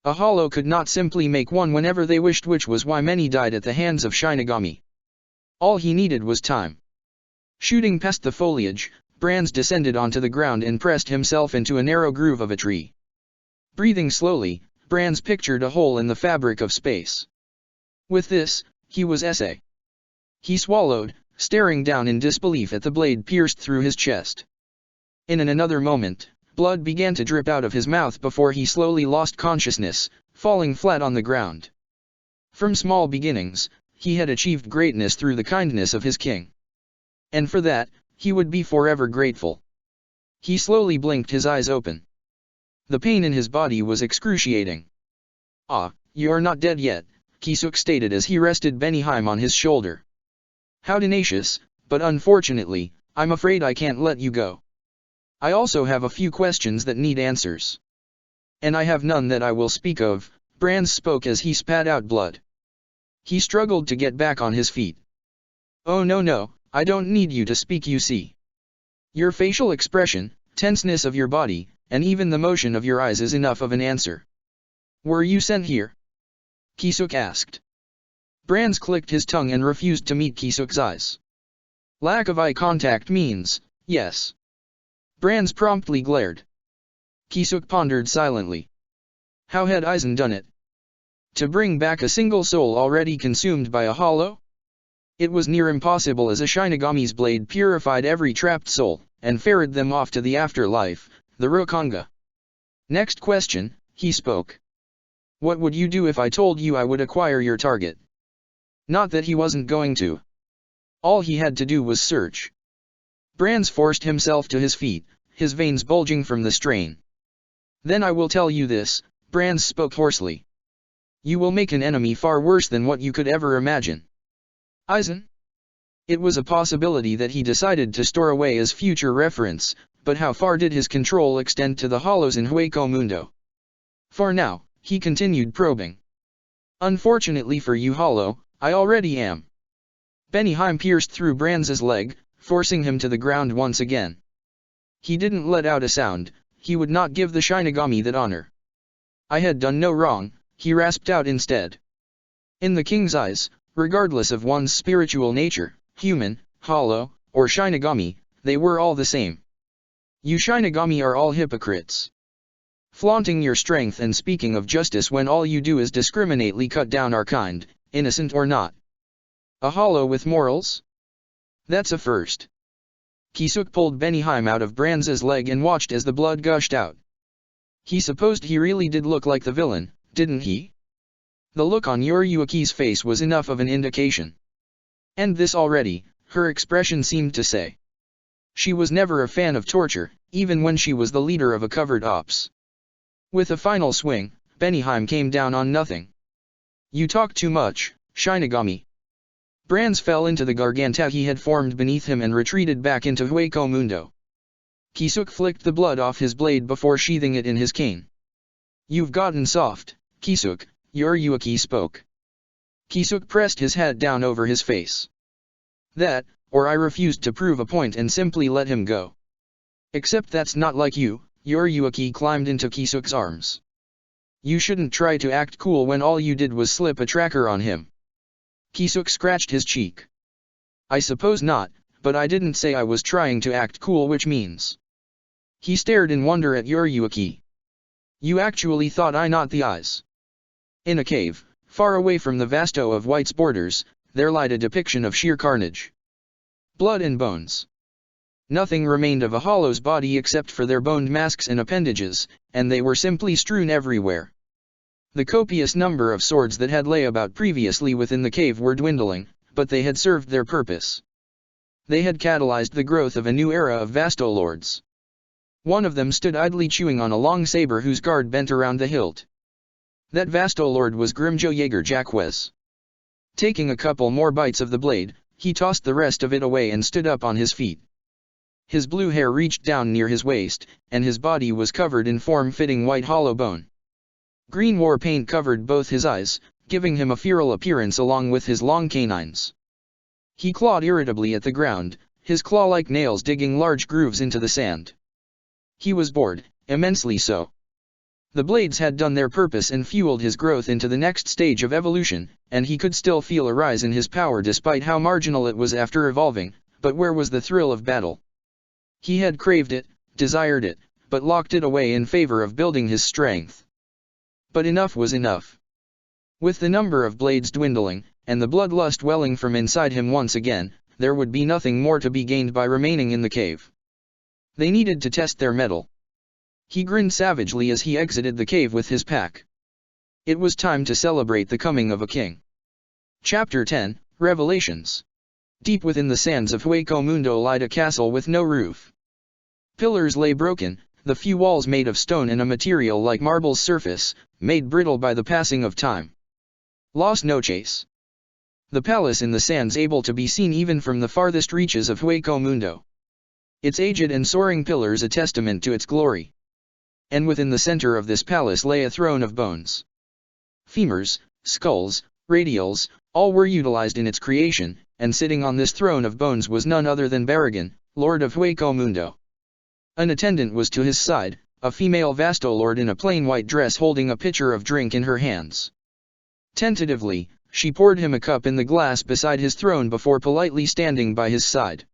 A hollow could not simply make one whenever they wished, which was why many died at the hands of Shinigami. All he needed was time. Shooting past the foliage, Brands descended onto the ground and pressed himself into a narrow groove of a tree. Breathing slowly, Brands pictured a hole in the fabric of space. With this, he was SA. He swallowed, staring down in disbelief at the blade pierced through his chest. In another moment, blood began to drip out of his mouth before he slowly lost consciousness, falling flat on the ground. From small beginnings, he had achieved greatness through the kindness of his king. And for that, he would be forever grateful. He slowly blinked his eyes open. The pain in his body was excruciating. "Ah, you're not dead yet," Kisuk stated as he rested Benihime on his shoulder. "How tenacious, but unfortunately, I'm afraid I can't let you go. I also have a few questions that need answers. And I have none that I will speak of," Brands spoke as he spat out blood. He struggled to get back on his feet. "Oh no, I don't need you to speak, you see. Your facial expression, tenseness of your body, and even the motion of your eyes is enough of an answer. Were you sent here?" Kisuk asked. Brands clicked his tongue and refused to meet Kisuk's eyes. Lack of eye contact means, yes. Brands promptly glared. Kisuk pondered silently. How had Aizen done it? To bring back a single soul already consumed by a hollow? It was near impossible, as a Shinigami's blade purified every trapped soul, and ferried them off to the afterlife, the Rokanga. Next question, he spoke. What would you do if I told you I would acquire your target? Not that he wasn't going to. All he had to do was search. Brands forced himself to his feet, his veins bulging from the strain. Then I will tell you this, Brands spoke hoarsely. You will make an enemy far worse than what you could ever imagine. Aizen? It was a possibility that he decided to store away as future reference, but how far did his control extend to the hollows in Hueco Mundo? For now, he continued probing. Unfortunately for you, Hollow, I already am. Benihime pierced through Brands' leg, forcing him to the ground once again. He didn't let out a sound. He would not give the Shinigami that honor. I had done no wrong, he rasped out instead. In the king's eyes, regardless of one's spiritual nature, human, hollow, or Shinigami, they were all the same. You Shinigami are all hypocrites. Flaunting your strength and speaking of justice when all you do is discriminately cut down our kind, innocent or not. A hollow with morals? That's a first. Kisuk pulled Benihime out of Brands' leg and watched as the blood gushed out. He supposed he really did look like the villain, didn't he? The look on Yuryuki's face was enough of an indication. And this already, her expression seemed to say. She was never a fan of torture, even when she was the leader of a covert ops. With a final swing, Benihime came down on nothing. You talk too much, Shinigami. Brands fell into the garganta he had formed beneath him and retreated back into Hueco Mundo. Kisuk flicked the blood off his blade before sheathing it in his cane. You've gotten soft, Kisuk, Yuryuki spoke. Kisuk pressed his hat down over his face. That, or I refused to prove a point and simply let him go. Except that's not like you, Yuryuki climbed into Kisuk's arms. You shouldn't try to act cool when all you did was slip a tracker on him. Kisuk scratched his cheek. I suppose not, but I didn't say I was trying to act cool, which means. He stared in wonder at Yuryuki. You actually thought I not the eyes. In a cave, far away from the Vasto of White's borders, there lied a depiction of sheer carnage. Blood and bones. Nothing remained of a hollow's body except for their boned masks and appendages, and they were simply strewn everywhere. The copious number of swords that had lay about previously within the cave were dwindling, but they had served their purpose. They had catalyzed the growth of a new era of Vasto lords. One of them stood idly chewing on a long saber whose guard bent around the hilt. That Vasto lord was Grimjo Jaeger Jacques. Taking a couple more bites of the blade, he tossed the rest of it away and stood up on his feet. His blue hair reached down near his waist, and his body was covered in form-fitting white hollow bone. Green war paint covered both his eyes, giving him a feral appearance along with his long canines. He clawed irritably at the ground, his claw-like nails digging large grooves into the sand. He was bored, immensely so. The blades had done their purpose and fueled his growth into the next stage of evolution, and he could still feel a rise in his power despite how marginal it was after evolving, but where was the thrill of battle? He had craved it, desired it, but locked it away in favor of building his strength. But enough was enough. With the number of blades dwindling, and the bloodlust welling from inside him once again, there would be nothing more to be gained by remaining in the cave. They needed to test their mettle. He grinned savagely as he exited the cave with his pack. It was time to celebrate the coming of a king. Chapter 10, Revelations. Deep within the sands of Hueco Mundo lied a castle with no roof. Pillars lay broken, the few walls made of stone and a material like marble's surface, made brittle by the passing of time. Las noches. The palace in the sands able to be seen even from the farthest reaches of Hueco Mundo. Its aged and soaring pillars a testament to its glory. And within the center of this palace lay a throne of bones. Femurs, skulls, radials, all were utilized in its creation, and sitting on this throne of bones was none other than Barragan, Lord of Hueco Mundo. An attendant was to his side, a female Vasto lord in a plain white dress holding a pitcher of drink in her hands. Tentatively, she poured him a cup in the glass beside his throne before politely standing by his side.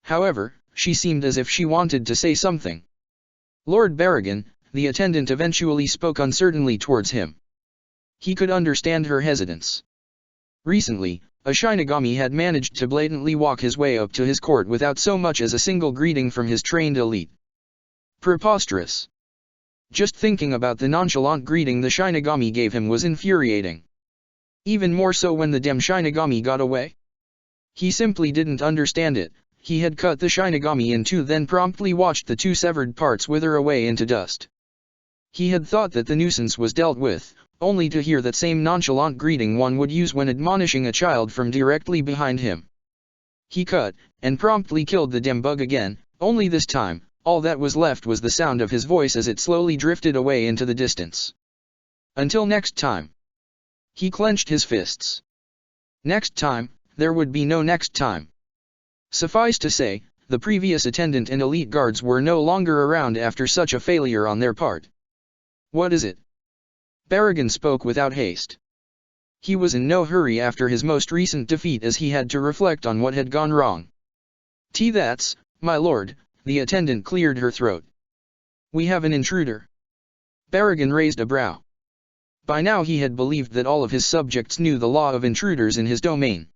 However, she seemed as if she wanted to say something. Lord Barragan, the attendant eventually spoke uncertainly towards him. He could understand her hesitance. Recently, a Shinigami had managed to blatantly walk his way up to his court without so much as a single greeting from his trained elite. Preposterous. Just thinking about the nonchalant greeting the Shinigami gave him was infuriating. Even more so when the damn Shinigami got away. He simply didn't understand it. He had cut the Shinigami in two, then promptly watched the two severed parts wither away into dust. He had thought that the nuisance was dealt with, only to hear that same nonchalant greeting one would use when admonishing a child from directly behind him. He cut, and promptly killed the damn bug again, only this time, all that was left was the sound of his voice as it slowly drifted away into the distance. Until next time. He clenched his fists. Next time, there would be no next time. Suffice to say, the previous attendant and elite guards were no longer around after such a failure on their part. What is it? Barragan spoke without haste. He was in no hurry after his most recent defeat as he had to reflect on what had gone wrong. That's, my lord, the attendant cleared her throat. We have an intruder. Barragan raised a brow. By now he had believed that all of his subjects knew the law of intruders in his domain.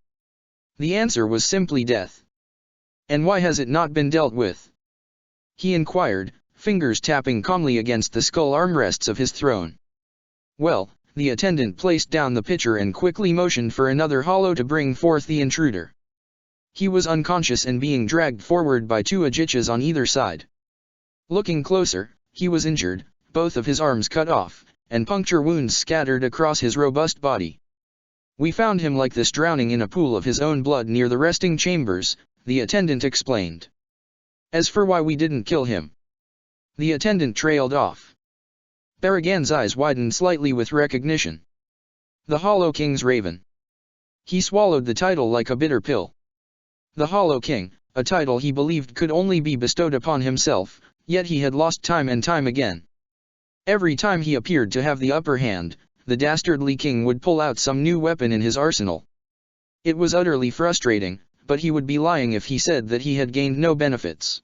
The answer was simply death. And why has it not been dealt with? He inquired, fingers tapping calmly against the skull armrests of his throne. Well, the attendant placed down the pitcher and quickly motioned for another hollow to bring forth the intruder. He was unconscious and being dragged forward by two Ajichas on either side. Looking closer, he was injured, both of his arms cut off, and puncture wounds scattered across his robust body. We found him like this, drowning in a pool of his own blood near the resting chambers, the attendant explained. As for why we didn't kill him, the attendant trailed off. Barragan's eyes widened slightly with recognition. The Hollow King's Raven. He swallowed the title like a bitter pill. The Hollow King, a title he believed could only be bestowed upon himself, yet he had lost time and time again. Every time he appeared to have the upper hand, the dastardly king would pull out some new weapon in his arsenal. It was utterly frustrating, but he would be lying if he said that he had gained no benefits.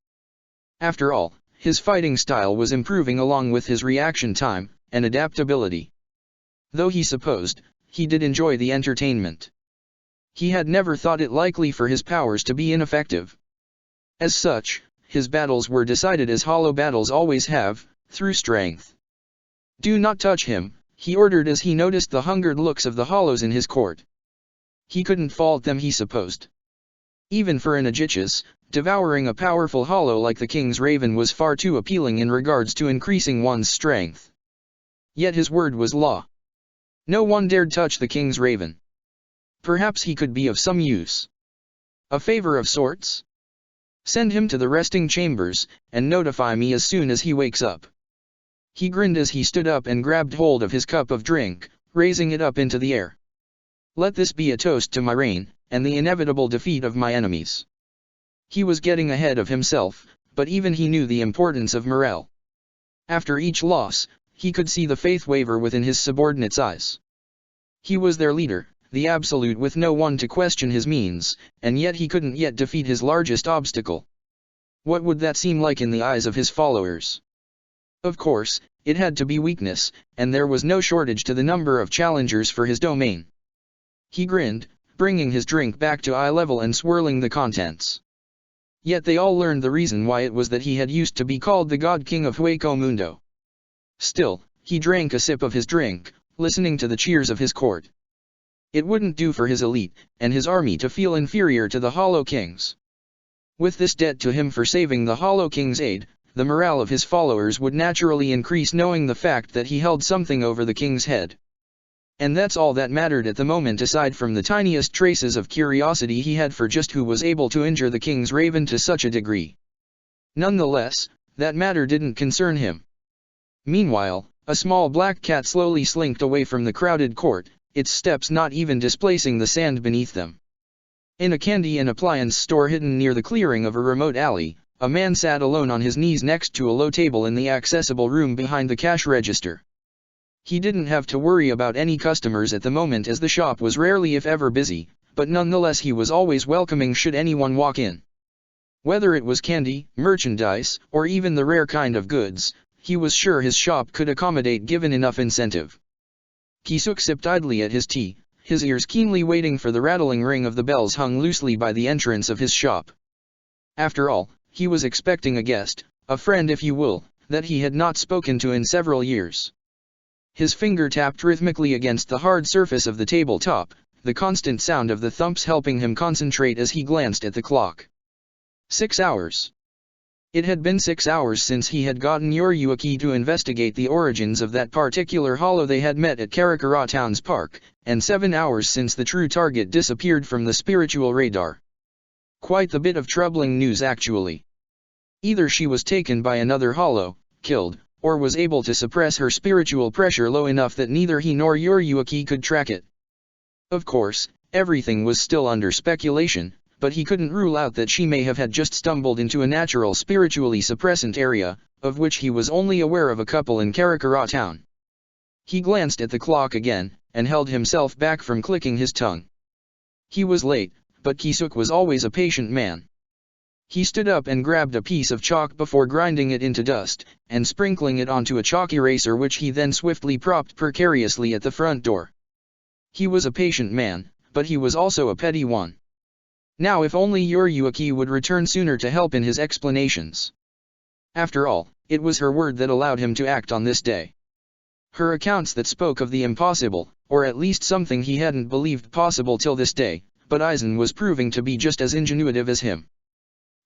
After all, his fighting style was improving along with his reaction time and adaptability. Though he supposed, he did enjoy the entertainment. He had never thought it likely for his powers to be ineffective. As such, his battles were decided as hollow battles always have, through strength. Do not touch him, he ordered as he noticed the hungered looks of the hollows in his court. He couldn't fault them, he supposed. Even for an Aegis, devouring a powerful hollow like the king's raven was far too appealing in regards to increasing one's strength. Yet his word was law. No one dared touch the king's raven. Perhaps he could be of some use. A favor of sorts? Send him to the resting chambers, and notify me as soon as he wakes up. He grinned as he stood up and grabbed hold of his cup of drink, raising it up into the air. Let this be a toast to my reign, and the inevitable defeat of my enemies. He was getting ahead of himself, but even he knew the importance of morale. After each loss, he could see the faith waver within his subordinates' eyes. He was their leader, the absolute, with no one to question his means, and yet he couldn't yet defeat his largest obstacle. What would that seem like in the eyes of his followers? Of course, it had to be weakness, and there was no shortage to the number of challengers for his domain. He grinned, bringing his drink back to eye level and swirling the contents. Yet they all learned the reason why it was that he had used to be called the God King of Hueco Mundo. Still, he drank a sip of his drink, listening to the cheers of his court. It wouldn't do for his elite, and his army to feel inferior to the Hollow Kings. With this debt to him for saving the Hollow King's aid, the morale of his followers would naturally increase, knowing the fact that he held something over the king's head. And that's all that mattered at the moment, aside from the tiniest traces of curiosity he had for just who was able to injure the king's raven to such a degree. Nonetheless, that matter didn't concern him. Meanwhile, a small black cat slowly slinked away from the crowded court, its steps not even displacing the sand beneath them. In a candy and appliance store hidden near the clearing of a remote alley, a man sat alone on his knees next to a low table in the accessible room behind the cash register. He didn't have to worry about any customers at the moment, as the shop was rarely if ever busy, but nonetheless he was always welcoming should anyone walk in. Whether it was candy, merchandise, or even the rare kind of goods, he was sure his shop could accommodate given enough incentive. Kisuk sipped idly at his tea, his ears keenly waiting for the rattling ring of the bells hung loosely by the entrance of his shop. After all, he was expecting a guest, a friend if you will, that he had not spoken to in several years. His finger tapped rhythmically against the hard surface of the tabletop, the constant sound of the thumps helping him concentrate as he glanced at the clock. 6 hours. It had been 6 hours since he had gotten Yoryuaki to investigate the origins of that particular hollow they had met at Karakura Town's park, and 7 hours since the true target disappeared from the spiritual radar. Quite the bit of troubling news actually. Either she was taken by another hollow, killed, or was able to suppress her spiritual pressure low enough that neither he nor Yoryuaki could track it. Of course, everything was still under speculation, but he couldn't rule out that she may have had just stumbled into a natural spiritually suppressant area, of which he was only aware of a couple in Karakura Town. He glanced at the clock again, and held himself back from clicking his tongue. He was late, but Kisuk was always a patient man. He stood up and grabbed a piece of chalk before grinding it into dust, and sprinkling it onto a chalk eraser which he then swiftly propped precariously at the front door. He was a patient man, but he was also a petty one. Now if only Yoryuaki would return sooner to help in his explanations. After all, it was her word that allowed him to act on this day. Her accounts that spoke of the impossible, or at least something he hadn't believed possible till this day, but Aizen was proving to be just as ingenuitive as him.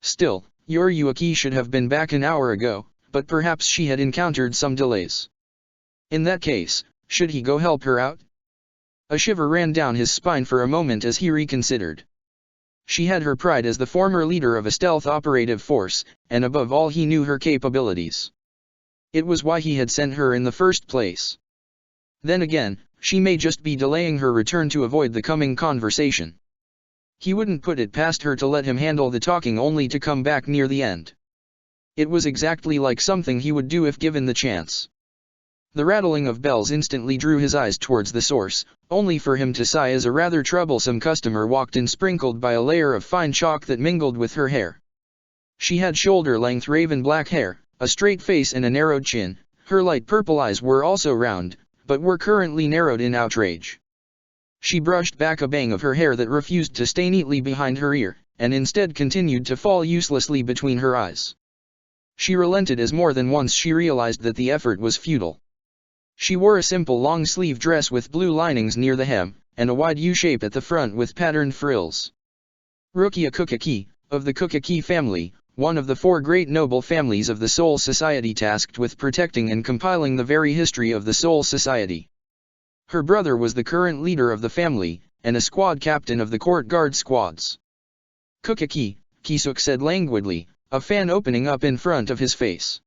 Still, Yoryuaki should have been back an hour ago, but perhaps she had encountered some delays. In that case, should he go help her out? A shiver ran down his spine for a moment as he reconsidered. She had her pride as the former leader of a stealth operative force, and above all he knew her capabilities. It was why he had sent her in the first place. Then again, she may just be delaying her return to avoid the coming conversation. He wouldn't put it past her to let him handle the talking only to come back near the end. It was exactly like something he would do if given the chance. The rattling of bells instantly drew his eyes towards the source, only for him to sigh as a rather troublesome customer walked in, sprinkled by a layer of fine chalk that mingled with her hair. She had shoulder-length raven black hair, a straight face and a narrowed chin. Her light purple eyes were also round, but were currently narrowed in outrage. She brushed back a bang of her hair that refused to stay neatly behind her ear, and instead continued to fall uselessly between her eyes. She relented as more than once she realized that the effort was futile. She wore a simple long-sleeve dress with blue linings near the hem, and a wide U-shape at the front with patterned frills. Rukia Kukaki, of the Kukaki family, one of the 4 great noble families of the Soul Society tasked with protecting and compiling the very history of the Soul Society. Her brother was the current leader of the family, and a squad captain of the court guard squads. Kukaki, Kisuk said languidly, a fan opening up in front of his face.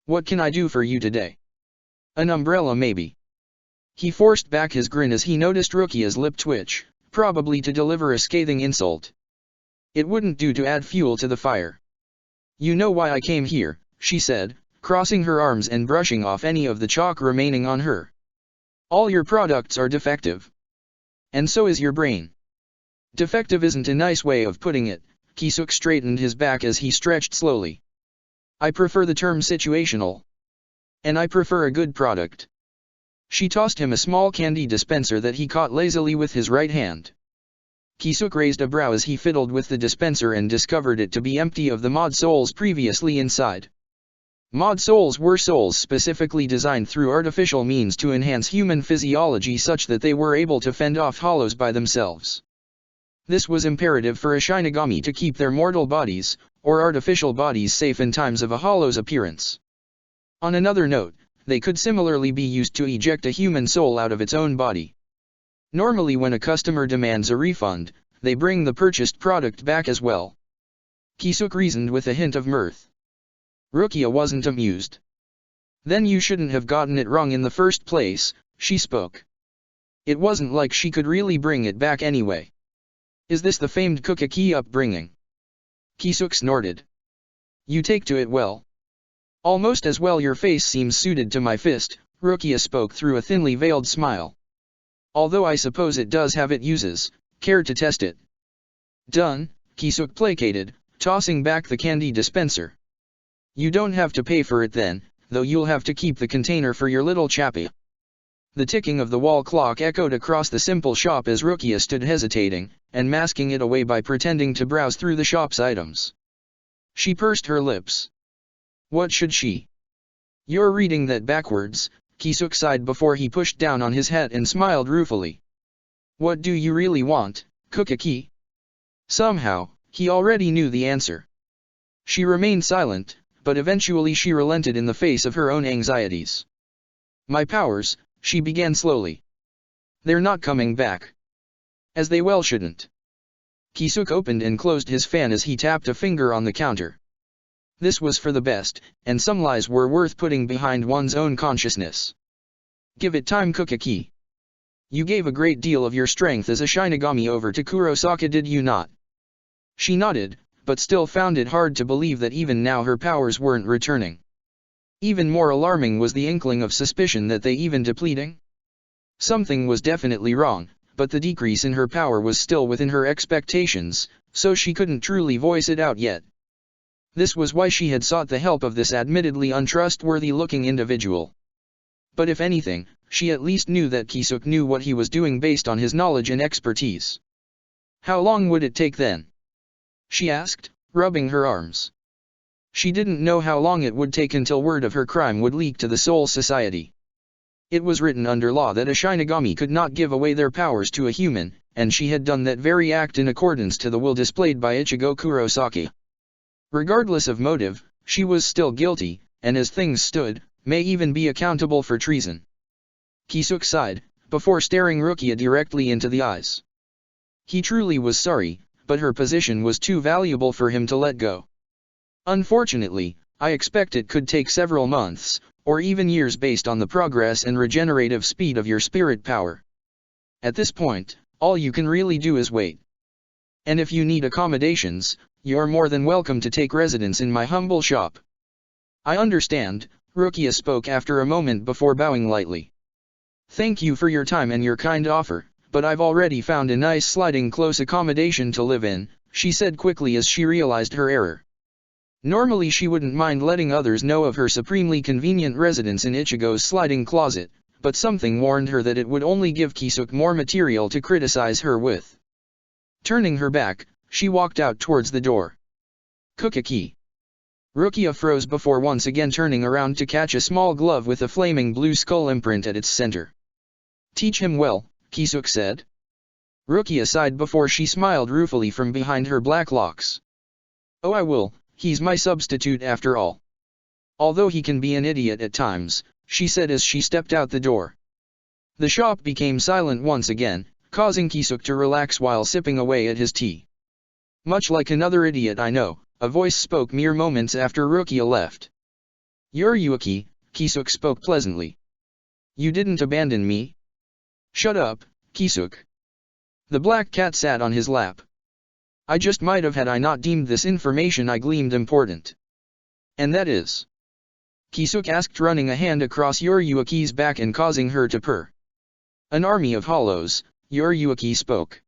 What can I do for you today? An umbrella maybe. He forced back his grin as he noticed Rukia's lip twitch, probably to deliver a scathing insult. It wouldn't do to add fuel to the fire. You know why I came here, she said, crossing her arms and brushing off any of the chalk remaining on her. All your products are defective. And so is your brain. Defective isn't a nice way of putting it, Kisuk straightened his back as he stretched slowly. I prefer the term situational. And I prefer a good product. She tossed him a small candy dispenser that he caught lazily with his right hand. Kisuk raised a brow as he fiddled with the dispenser and discovered it to be empty of the mod souls previously inside. Mod souls were souls specifically designed through artificial means to enhance human physiology such that they were able to fend off hollows by themselves. This was imperative for a Shinigami to keep their mortal bodies, or artificial bodies, safe in times of a hollow's appearance. On another note, they could similarly be used to eject a human soul out of its own body. Normally when a customer demands a refund, they bring the purchased product back as well. Kisuk reasoned with a hint of mirth. Rukia wasn't amused. Then you shouldn't have gotten it wrong in the first place, she spoke. It wasn't like she could really bring it back anyway. Is this the famed Kukaki upbringing? Kisuk snorted. You take to it well. Almost as well. Your face seems suited to my fist, Rukia spoke through a thinly veiled smile. Although I suppose it does have its uses, care to test it? Done, Kisuk placated, tossing back the candy dispenser. You don't have to pay for it then, though you'll have to keep the container for your little chappie. The ticking of the wall clock echoed across the simple shop as Rukia stood hesitating, and masking it away by pretending to browse through the shop's items. She pursed her lips. What should she? You're reading that backwards, Kisuk sighed before he pushed down on his hat and smiled ruefully. What do you really want, Kukaki? Somehow, he already knew the answer. She remained silent, but eventually she relented in the face of her own anxieties. My powers, she began slowly. They're not coming back. As they well shouldn't. Kisuk opened and closed his fan as he tapped a finger on the counter. This was for the best, and some lies were worth putting behind one's own consciousness. Give it time, Kukaki. You gave a great deal of your strength as a Shinigami over to Kurosaka, did you not? She nodded, but still found it hard to believe that even now her powers weren't returning. Even more alarming was the inkling of suspicion that they even depleting. Something was definitely wrong, but the decrease in her power was still within her expectations, so she couldn't truly voice it out yet. This was why she had sought the help of this admittedly untrustworthy-looking individual. But if anything, she at least knew that Kisuk knew what he was doing based on his knowledge and expertise. How long would it take then? She asked, rubbing her arms. She didn't know how long it would take until word of her crime would leak to the Soul Society. It was written under law that a Shinigami could not give away their powers to a human, and she had done that very act in accordance to the will displayed by Ichigo Kurosaki. Regardless of motive, she was still guilty, and as things stood, may even be accountable for treason. Kisuk sighed, before staring Rukia directly into the eyes. He truly was sorry, but her position was too valuable for him to let go. Unfortunately, I expect it could take several months, or even years based on the progress and regenerative speed of your spirit power. At this point, all you can really do is wait. And if you need accommodations, you're more than welcome to take residence in my humble shop. I understand, Rukia spoke after a moment before bowing lightly. Thank you for your time and your kind offer, but I've already found a nice sliding close accommodation to live in, she said quickly as she realized her error. Normally she wouldn't mind letting others know of her supremely convenient residence in Ichigo's sliding closet, but something warned her that it would only give Kisuk more material to criticize her with. Turning her back, she walked out towards the door. Kukaki. Rukia froze before once again turning around to catch a small glove with a flaming blue skull imprint at its center. "Teach him well," Kisuk said. Rukia sighed before she smiled ruefully from behind her black locks. "Oh, I will, he's my substitute after all. Although he can be an idiot at times," she said as she stepped out the door. The shop became silent once again, causing Kisuk to relax while sipping away at his tea. "Much like another idiot I know," a voice spoke mere moments after Rukia left. "You're Yuki," Kisuk spoke pleasantly. "You didn't abandon me?" "Shut up, Kisuk." The black cat sat on his lap. "I just might have had I not deemed this information I gleaned important." "And that is?" Kisuk asked, running a hand across Yuki's back and causing her to purr. "An army of hollows," Yuki spoke.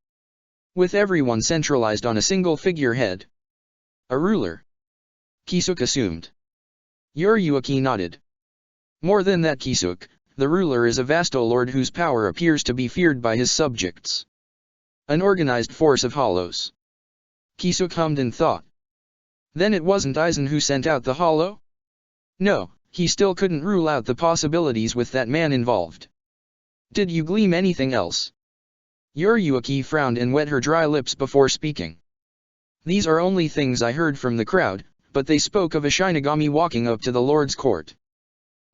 "With everyone centralized on a single figurehead." "A ruler?" Kisuk assumed. Yuki nodded. "More than that, Kisuk, the ruler is a Vasto lord whose power appears to be feared by his subjects. An organized force of hollows." Kisuk hummed and thought. Then it wasn't Aizen who sent out the hollow? No, he still couldn't rule out the possibilities with that man involved. "Did you glean anything else?" Yuki frowned and wet her dry lips before speaking. "These are only things I heard from the crowd, but they spoke of a Shinigami walking up to the Lord's court."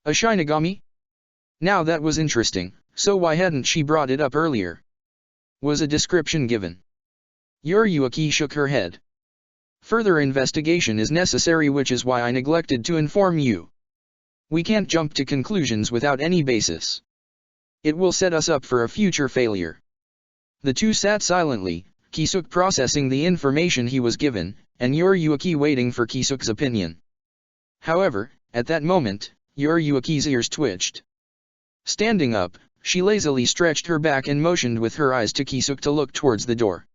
"A Shinigami?" Now that was interesting, so why hadn't she brought it up earlier? Was a description given? Yuki shook her head. "Further investigation is necessary, which is why I neglected to inform you. We can't jump to conclusions without any basis. It will set us up for a future failure." The two sat silently, Kisuk processing the information he was given, and Yuki waiting for Kisuk's opinion. However, at that moment, Yuki's ears twitched. Standing up, she lazily stretched her back and motioned with her eyes to Kisuk to look towards the door.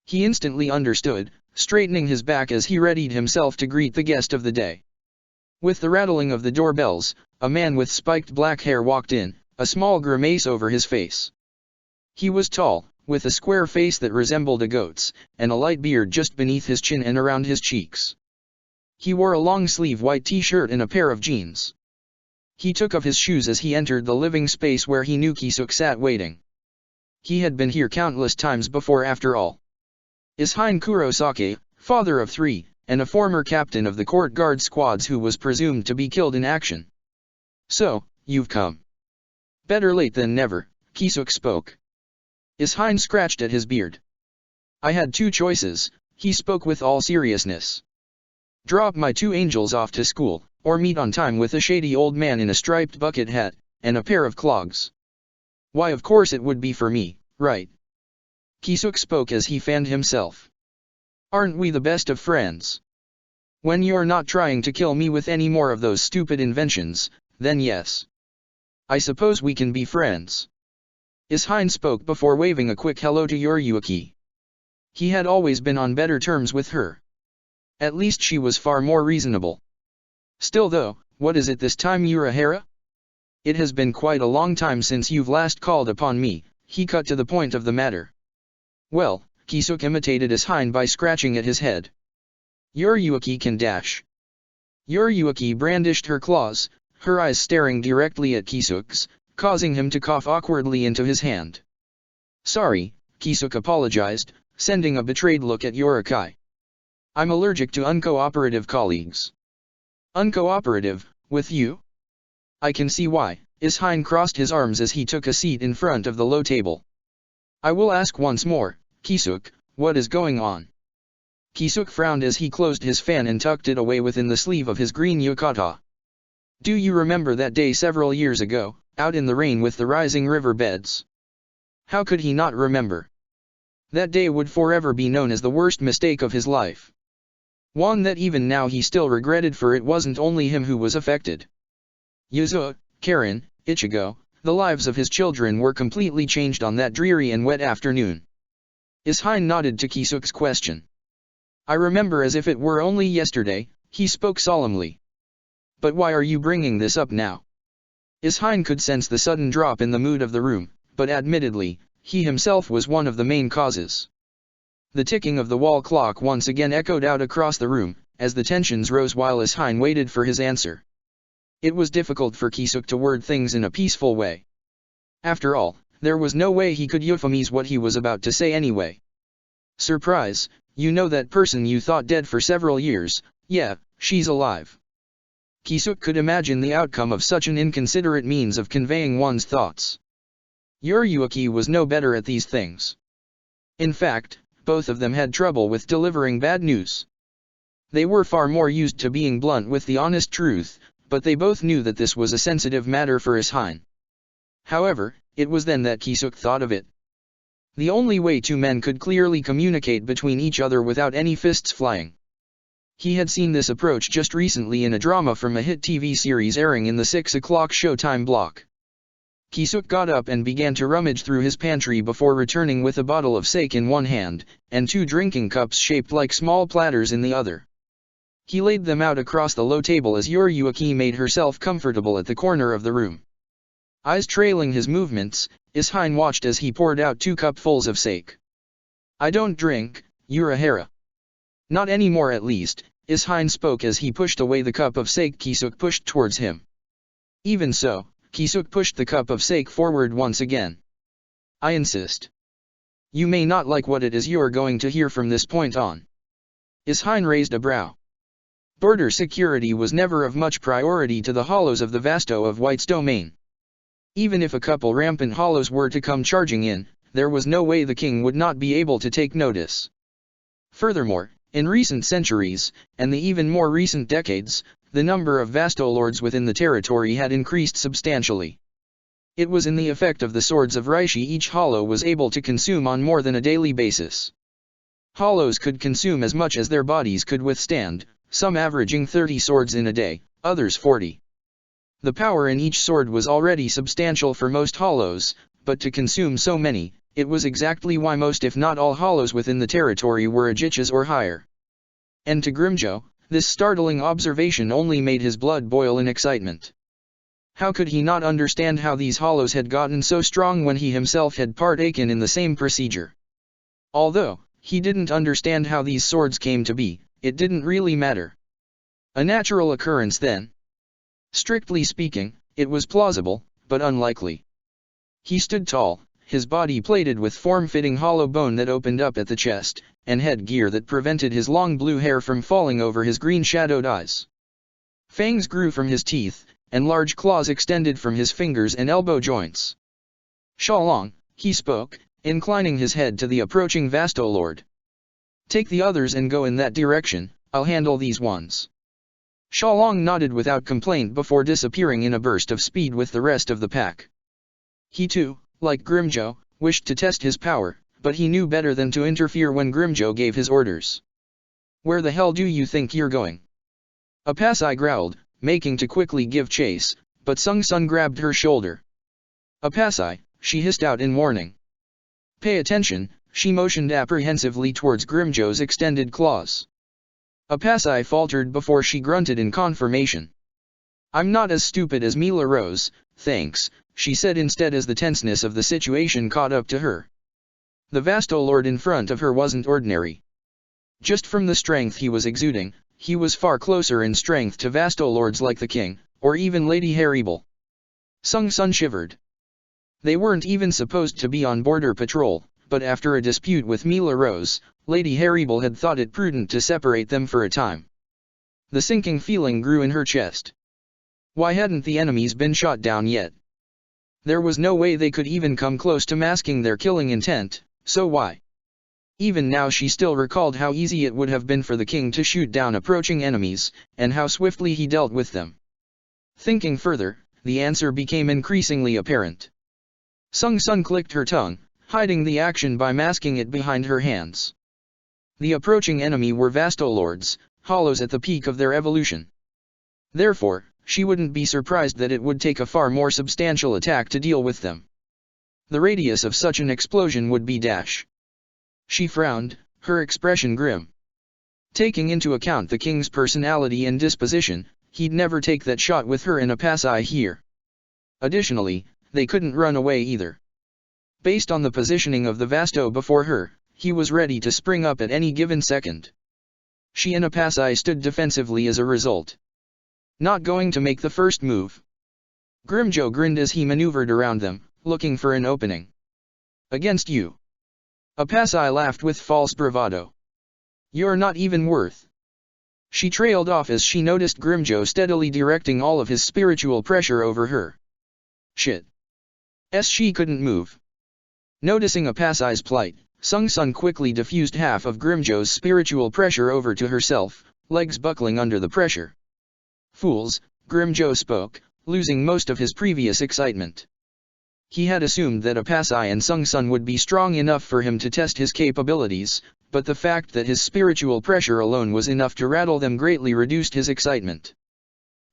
He instantly understood, straightening his back as he readied himself to greet the guest of the day. With the rattling of the doorbells, a man with spiked black hair walked in, a small grimace over his face. He was tall, with a square face that resembled a goat's, and a light beard just beneath his chin and around his cheeks. He wore a long-sleeve white t-shirt and a pair of jeans. He took off his shoes as he entered the living space where he knew Kisuk sat waiting. He had been here countless times before after all. Ishine Kurosake, father of 3, and a former captain of the court guard squads who was presumed to be killed in action. "So, you've come." "Better late than never," Kisuk spoke. Ishine scratched at his beard. "I had 2 choices," he spoke with all seriousness. "Drop my 2 angels off to school, or meet on time with a shady old man in a striped bucket hat, and a pair of clogs. Why, of course it would be for me, right?" Kisuk spoke as he fanned himself. "Aren't we the best of friends? When you're not trying to kill me with any more of those stupid inventions, then yes. I suppose we can be friends." Ishine spoke before waving a quick hello to Yuki. He had always been on better terms with her. At least she was far more reasonable. "Still though, what is it this time, Urahara? It has been quite a long time since you've last called upon me," he cut to the point of the matter. "Well," Kisuk imitated Ishine by scratching at his head. "Yuki can dash." Yuki brandished her claws, her eyes staring directly at Kisuk's, causing him to cough awkwardly into his hand. "Sorry," Kisuk apologized, sending a betrayed look at Yuki. "I'm allergic to uncooperative colleagues." "Uncooperative, with you? I can see why." Ishine crossed his arms as he took a seat in front of the low table. "I will ask once more, Kisuk, what is going on?" Kisuk frowned as he closed his fan and tucked it away within the sleeve of his green yukata. "Do you remember that day several years ago, out in the rain with the rising river beds?" How could he not remember? That day would forever be known as the worst mistake of his life. One that even now he still regretted, for it wasn't only him who was affected. Yuzo, Karen, Ichigo, the lives of his children were completely changed on that dreary and wet afternoon. Ishine nodded to Kisuk's question. "I remember as if it were only yesterday," he spoke solemnly. "But why are you bringing this up now?" Ishine could sense the sudden drop in the mood of the room, but admittedly, he himself was one of the main causes. The ticking of the wall clock once again echoed out across the room, as the tensions rose while Ishain waited for his answer. It was difficult for Kisuk to word things in a peaceful way. After all, there was no way he could euphemize what he was about to say anyway. Surprise, you know that person you thought dead for several years? Yeah, she's alive. Kisuk could imagine the outcome of such an inconsiderate means of conveying one's thoughts. Yuryuki was no better at these things. In fact, both of them had trouble with delivering bad news. They were far more used to being blunt with the honest truth, but they both knew that this was a sensitive matter for Ishain. However, it was then that Kisuk thought of it. The only way two men could clearly communicate between each other without any fists flying. He had seen this approach just recently in a drama from a hit TV series airing in the 6 o'clock showtime block. Kisuk got up and began to rummage through his pantry before returning with a bottle of sake in one hand, and 2 drinking cups shaped like small platters in the other. He laid them out across the low table as Yuryuki made herself comfortable at the corner of the room. Eyes trailing his movements, Ishain watched as he poured out 2 cupfuls of sake. "I don't drink, Urahara." "Not anymore at least," Ishain spoke as he pushed away the cup of sake Kisuk pushed towards him. Even so, Kisuk pushed the cup of sake forward once again. "I insist. You may not like what it is you're going to hear from this point on." Ishain raised a brow. Border security was never of much priority to the hollows of the Vasto of White's domain. Even if a couple rampant hollows were to come charging in, there was no way the king would not be able to take notice. Furthermore, in recent centuries, and the even more recent decades, the number of Vastolords within the territory had increased substantially. It was in the effect of the swords of Rishi each hollow was able to consume on more than a daily basis. Hollows could consume as much as their bodies could withstand, some averaging 30 swords in a day, others 40. The power in each sword was already substantial for most hollows, but to consume so many, it was exactly why most if not all hollows within the territory were Ajichas or higher. And to Grimjo, this startling observation only made his blood boil in excitement. How could he not understand how these hollows had gotten so strong when he himself had partaken in the same procedure? Although he didn't understand how these swords came to be, it didn't really matter. A natural occurrence then? Strictly speaking, it was plausible, but unlikely. He stood tall, his body plated with form-fitting hollow bone that opened up at the chest, and headgear that prevented his long blue hair from falling over his green-shadowed eyes. Fangs grew from his teeth, and large claws extended from his fingers and elbow joints. "Shalong," he spoke, inclining his head to the approaching Vastolord. "Take the others and go in that direction, I'll handle these ones." Shalong nodded without complaint before disappearing in a burst of speed with the rest of the pack. He too, like Grimjo, wished to test his power, but he knew better than to interfere when Grimjo gave his orders. "Where the hell do you think you're going?" Apasai growled, making to quickly give chase, but Sung Sun grabbed her shoulder. "Apasai," she hissed out in warning. "Pay attention," she motioned apprehensively towards Grimjo's extended claws. Apasai faltered before she grunted in confirmation. "I'm not as stupid as Mila Rose, thanks," she said instead as the tenseness of the situation caught up to her. The Vastolord in front of her wasn't ordinary. Just from the strength he was exuding, he was far closer in strength to Vastolords like the king, or even Lady Haribel. Sung Sun shivered. They weren't even supposed to be on border patrol, but after a dispute with Mila Rose, Lady Haribel had thought it prudent to separate them for a time. The sinking feeling grew in her chest. Why hadn't the enemies been shot down yet? There was no way they could even come close to masking their killing intent, so why? Even now she still recalled how easy it would have been for the king to shoot down approaching enemies, and how swiftly he dealt with them. Thinking further, the answer became increasingly apparent. Sung Sun clicked her tongue, hiding the action by masking it behind her hands. The approaching enemy were Vastolords, hollows at the peak of their evolution. Therefore, she wouldn't be surprised that it would take a far more substantial attack to deal with them. The radius of such an explosion would be dash. She frowned, her expression grim. Taking into account the king's personality and disposition, he'd never take that shot with her in a Pasai here. Additionally, they couldn't run away either. Based on the positioning of the Vasto before her, he was ready to spring up at any given second. She and Apasai stood defensively as a result. Not going to make the first move. Grimjo grinned as he maneuvered around them, looking for an opening. Against you. Apasai laughed with false bravado. You're not even worth. She trailed off as she noticed Grimjo steadily directing all of his spiritual pressure over her. Shit. She couldn't move. Noticing Apasai's plight, Sung Sun quickly diffused half of Grimjo's spiritual pressure over to herself, legs buckling under the pressure. Fools, Grimjo spoke, losing most of his previous excitement. He had assumed that Apasai and Sung Sun would be strong enough for him to test his capabilities, but the fact that his spiritual pressure alone was enough to rattle them greatly reduced his excitement.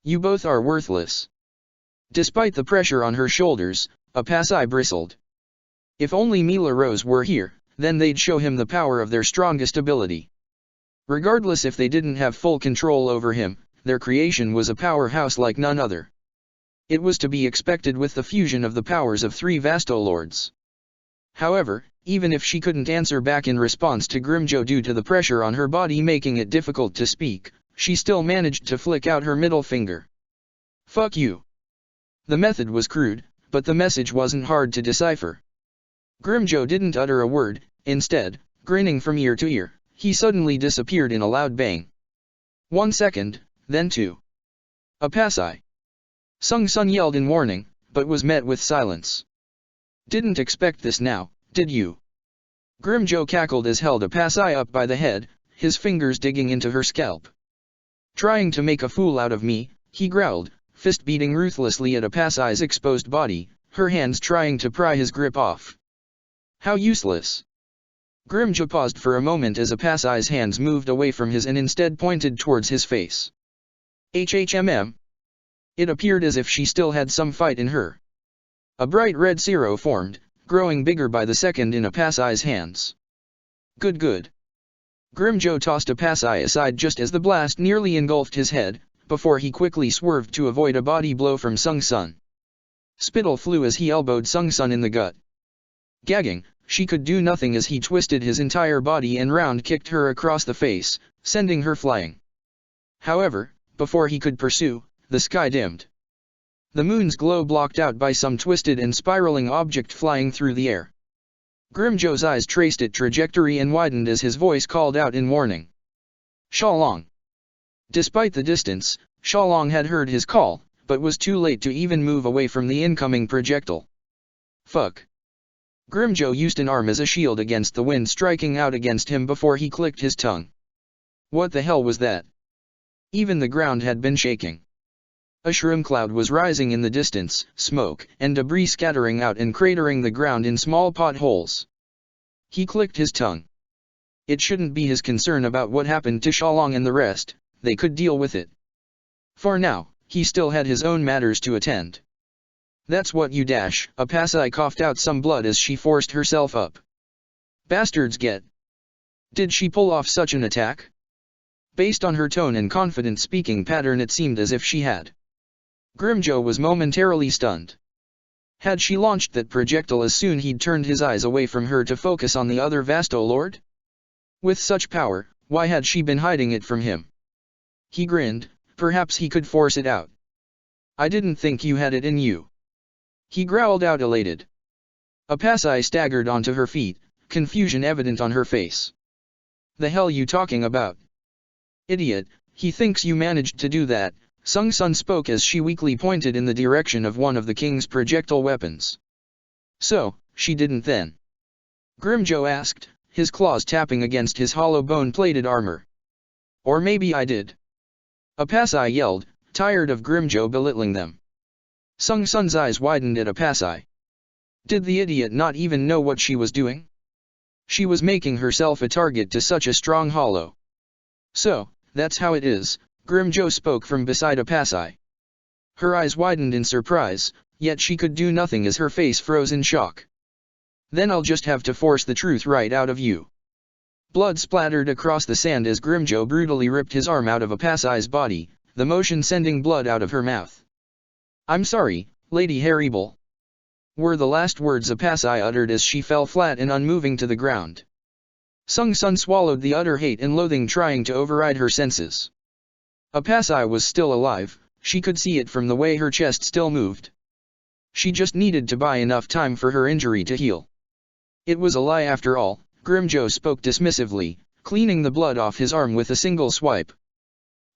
You both are worthless. Despite the pressure on her shoulders, Apasai bristled. If only Mila Rose were here, then they'd show him the power of their strongest ability. Regardless if they didn't have full control over him, their creation was a powerhouse like none other. It was to be expected with the fusion of the powers of 3 Vasto Lords. However, even if she couldn't answer back in response to Grimjo due to the pressure on her body making it difficult to speak, she still managed to flick out her middle finger. Fuck you. The method was crude, but the message wasn't hard to decipher. Grimjo didn't utter a word, instead, grinning from ear to ear, he suddenly disappeared in a loud bang. 1 second, then 2. Apasai. Sung Sun yelled in warning, but was met with silence. Didn't expect this now, did you? Grimjo cackled as held Apasai up by the head, his fingers digging into her scalp. Trying to make a fool out of me, he growled, fist beating ruthlessly at Apasai's exposed body, her hands trying to pry his grip off. How useless. Grimjo paused for a moment as Apasai's hands moved away from his and instead pointed towards his face. HHMM. It appeared as if she still had some fight in her. A bright red zero formed, growing bigger by the second in Apasai's hands. Good. Grimjo tossed Apasai aside just as the blast nearly engulfed his head, before he quickly swerved to avoid a body blow from Sung Sun. Spittle flew as he elbowed Sung Sun in the gut. Gagging, she could do nothing as he twisted his entire body and round-kicked her across the face, sending her flying. However, before he could pursue, the sky dimmed. The moon's glow blocked out by some twisted and spiraling object flying through the air. Grimjo's eyes traced its trajectory and widened as his voice called out in warning. Shalong. Despite the distance, Shalong had heard his call, but was too late to even move away from the incoming projectile. Fuck. Grimjo used an arm as a shield against the wind striking out against him before he clicked his tongue. What the hell was that? Even the ground had been shaking. A shroom cloud was rising in the distance, smoke and debris scattering out and cratering the ground in small potholes. He clicked his tongue. It shouldn't be his concern about what happened to Shalong and the rest, they could deal with it. For now, he still had his own matters to attend. That's what you dash. Apasai coughed out some blood as she forced herself up. Bastards get. Did she pull off such an attack? Based on her tone and confident speaking pattern it seemed as if she had. Grimjo was momentarily stunned. Had she launched that projectile as soon he'd turned his eyes away from her to focus on the other Vasto Lord? With such power, why had she been hiding it from him? He grinned, perhaps he could force it out. I didn't think you had it in you. He growled out elated. Apasai staggered onto her feet, confusion evident on her face. The hell you talking about? Idiot, he thinks you managed to do that, Sung Sun spoke as she weakly pointed in the direction of one of the king's projectile weapons. So, she didn't then? Grimjo asked, his claws tapping against his hollow bone-plated armor. Or maybe I did. Apasai yelled, tired of Grimjo belittling them. Sung Sun's eyes widened at Apasai. Did the idiot not even know what she was doing? She was making herself a target to such a strong hollow. So, that's how it is, Grimjo spoke from beside Apasai. Her eyes widened in surprise, yet she could do nothing as her face froze in shock. Then I'll just have to force the truth right out of you. Blood splattered across the sand as Grimjo brutally ripped his arm out of Apasai's body, the motion sending blood out of her mouth. I'm sorry, Lady Harrybull. Were the last words Apasai uttered as she fell flat and unmoving to the ground. Sung Sun swallowed the utter hate and loathing trying to override her senses. Apasai was still alive, she could see it from the way her chest still moved. She just needed to buy enough time for her injury to heal. It was a lie after all, Grimjo spoke dismissively, cleaning the blood off his arm with a single swipe.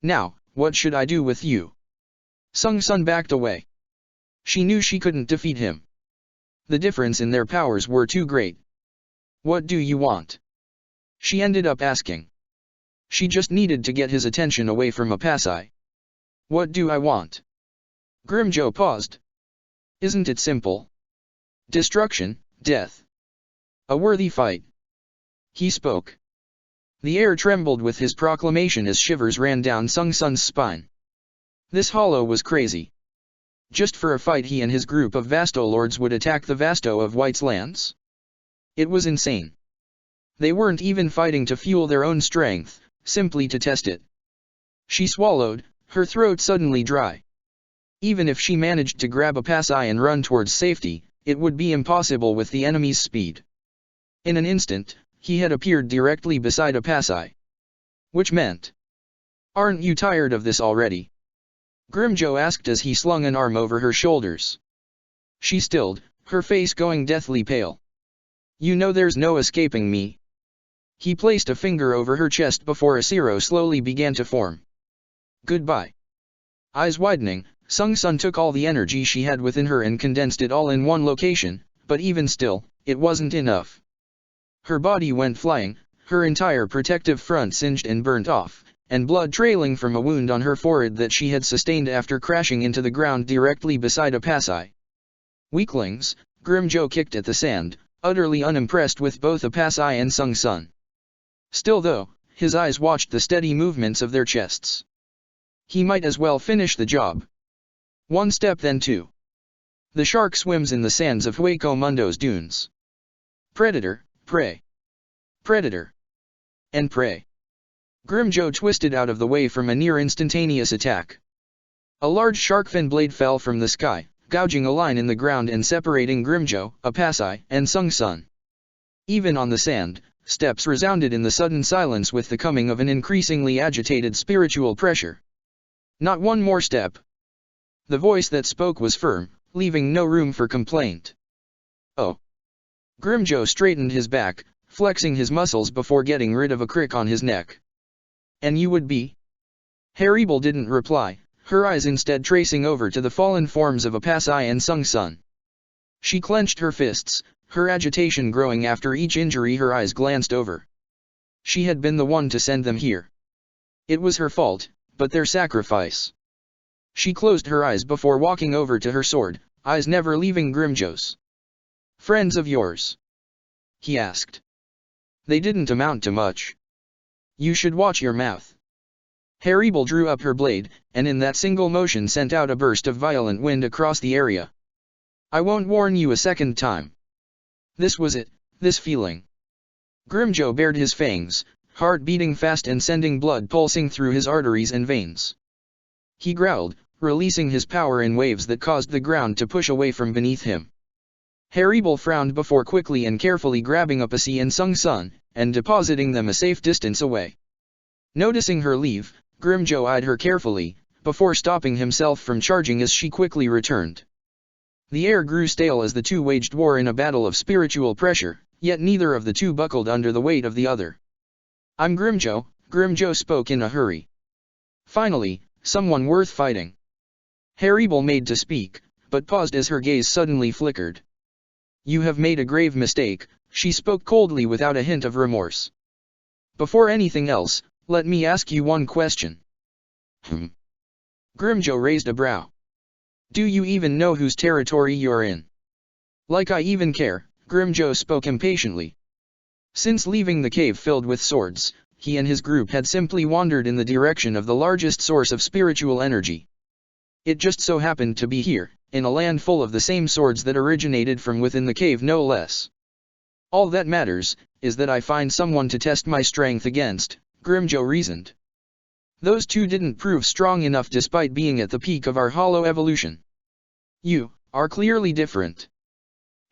Now, what should I do with you? Sung Sun backed away. She knew she couldn't defeat him. The difference in their powers were too great. What do you want? She ended up asking. She just needed to get his attention away from Apasai. What do I want? Grimjo paused. Isn't it simple? Destruction, death. A worthy fight. He spoke. The air trembled with his proclamation as shivers ran down Sung Sun's spine. This hollow was crazy. Just for a fight he and his group of Vasto lords would attack the Vasto of White's lands? It was insane. They weren't even fighting to fuel their own strength, simply to test it. She swallowed, her throat suddenly dry. Even if she managed to grab Apasai and run towards safety, it would be impossible with the enemy's speed. In an instant, he had appeared directly beside Apasai. Which meant, aren't you tired of this already? Grimjo asked as he slung an arm over her shoulders. She stilled, her face going deathly pale. You know there's no escaping me. He placed a finger over her chest before a zero slowly began to form. Goodbye. Eyes widening, Sung Sun took all the energy she had within her and condensed it all in one location, but even still, it wasn't enough. Her body went flying, her entire protective front singed and burnt off, and blood trailing from a wound on her forehead that she had sustained after crashing into the ground directly beside Apasai. Weaklings, Grimjo kicked at the sand, utterly unimpressed with both Apasai and Sung Sun. Still though, his eyes watched the steady movements of their chests. He might as well finish the job. One step then two. The shark swims in the sands of Hueco Mundo's dunes. Predator, prey. Predator. And prey. Grimjo twisted out of the way from a near-instantaneous attack. A large shark fin blade fell from the sky, gouging a line in the ground and separating Grimjo, Apasai, and Sung Sun. Even on the sand, steps resounded in the sudden silence with the coming of an increasingly agitated spiritual pressure. Not one more step. The voice that spoke was firm, leaving no room for complaint. Oh. Grimjo straightened his back, flexing his muscles before getting rid of a crick on his neck. And you would be? Haribel didn't reply, her eyes instead tracing over to the fallen forms of Apasai and Sung Sun. She clenched her fists, her agitation growing after each injury her eyes glanced over. She had been the one to send them here. It was her fault, but their sacrifice. She closed her eyes before walking over to her sword, eyes never leaving Grimjo's. Friends of yours? He asked. They didn't amount to much. You should watch your mouth. Haribel drew up her blade, and in that single motion sent out a burst of violent wind across the area. I won't warn you a second time. This was it, this feeling. Grimjo bared his fangs, heart beating fast and sending blood pulsing through his arteries and veins. He growled, releasing his power in waves that caused the ground to push away from beneath him. Haribel frowned before quickly and carefully grabbing Apasai and Sung Sun, and depositing them a safe distance away. Noticing her leave, Grimjo eyed her carefully, before stopping himself from charging as she quickly returned. The air grew stale as the two waged war in a battle of spiritual pressure, yet neither of the two buckled under the weight of the other. I'm Grimjo, Grimjo spoke in a hurry. Finally, someone worth fighting. Haribel made to speak, but paused as her gaze suddenly flickered. You have made a grave mistake, she spoke coldly without a hint of remorse. Before anything else, let me ask you one question. Grimjo raised a brow. Do you even know whose territory you're in? Like I even care, Grimjo spoke impatiently. Since leaving the cave filled with swords, he and his group had simply wandered in the direction of the largest source of spiritual energy. It just so happened to be here, in a land full of the same swords that originated from within the cave no less. All that matters, is that I find someone to test my strength against, Grimjo reasoned. Those two didn't prove strong enough despite being at the peak of our hollow evolution. You are clearly different.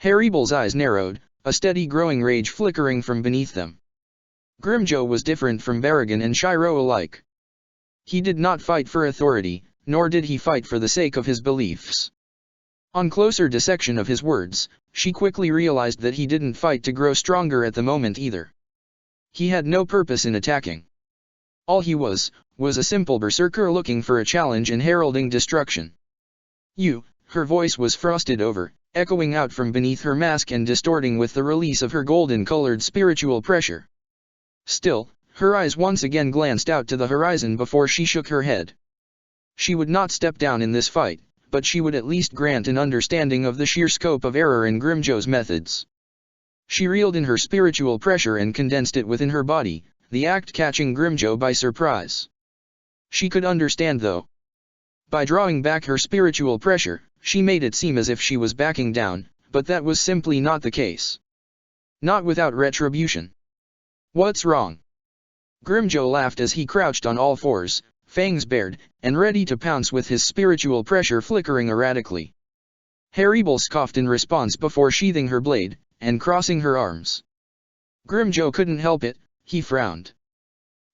Haribel's eyes narrowed, a steady growing rage flickering from beneath them. Grimjo was different from Baragon and Shiro alike. He did not fight for authority, nor did he fight for the sake of his beliefs. On closer dissection of his words, she quickly realized that he didn't fight to grow stronger at the moment either. He had no purpose in attacking. All he was a simple berserker looking for a challenge and heralding destruction. Her voice was frosted over, echoing out from beneath her mask and distorting with the release of her golden-colored spiritual pressure. Still, her eyes once again glanced out to the horizon before she shook her head. She would not step down in this fight, but she would at least grant an understanding of the sheer scope of error in Grimjo's methods. She reeled in her spiritual pressure and condensed it within her body, the act catching Grimjo by surprise. She could understand though. By drawing back her spiritual pressure, she made it seem as if she was backing down, but that was simply not the case. Not without retribution. What's wrong? Grimjo laughed as he crouched on all fours, fangs bared, and ready to pounce with his spiritual pressure flickering erratically. Haribel scoffed in response before sheathing her blade, and crossing her arms. Grimjo couldn't help it, he frowned.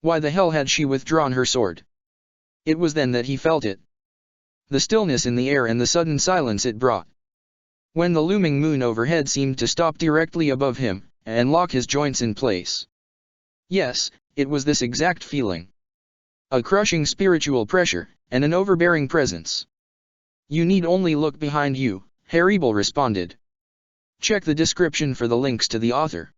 Why the hell had she withdrawn her sword? It was then that he felt it. The stillness in the air and the sudden silence it brought. When the looming moon overhead seemed to stop directly above him, and lock his joints in place. Yes, it was this exact feeling. A crushing spiritual pressure, and an overbearing presence. You need only look behind you, Haribel responded. Check the description for the links to the author.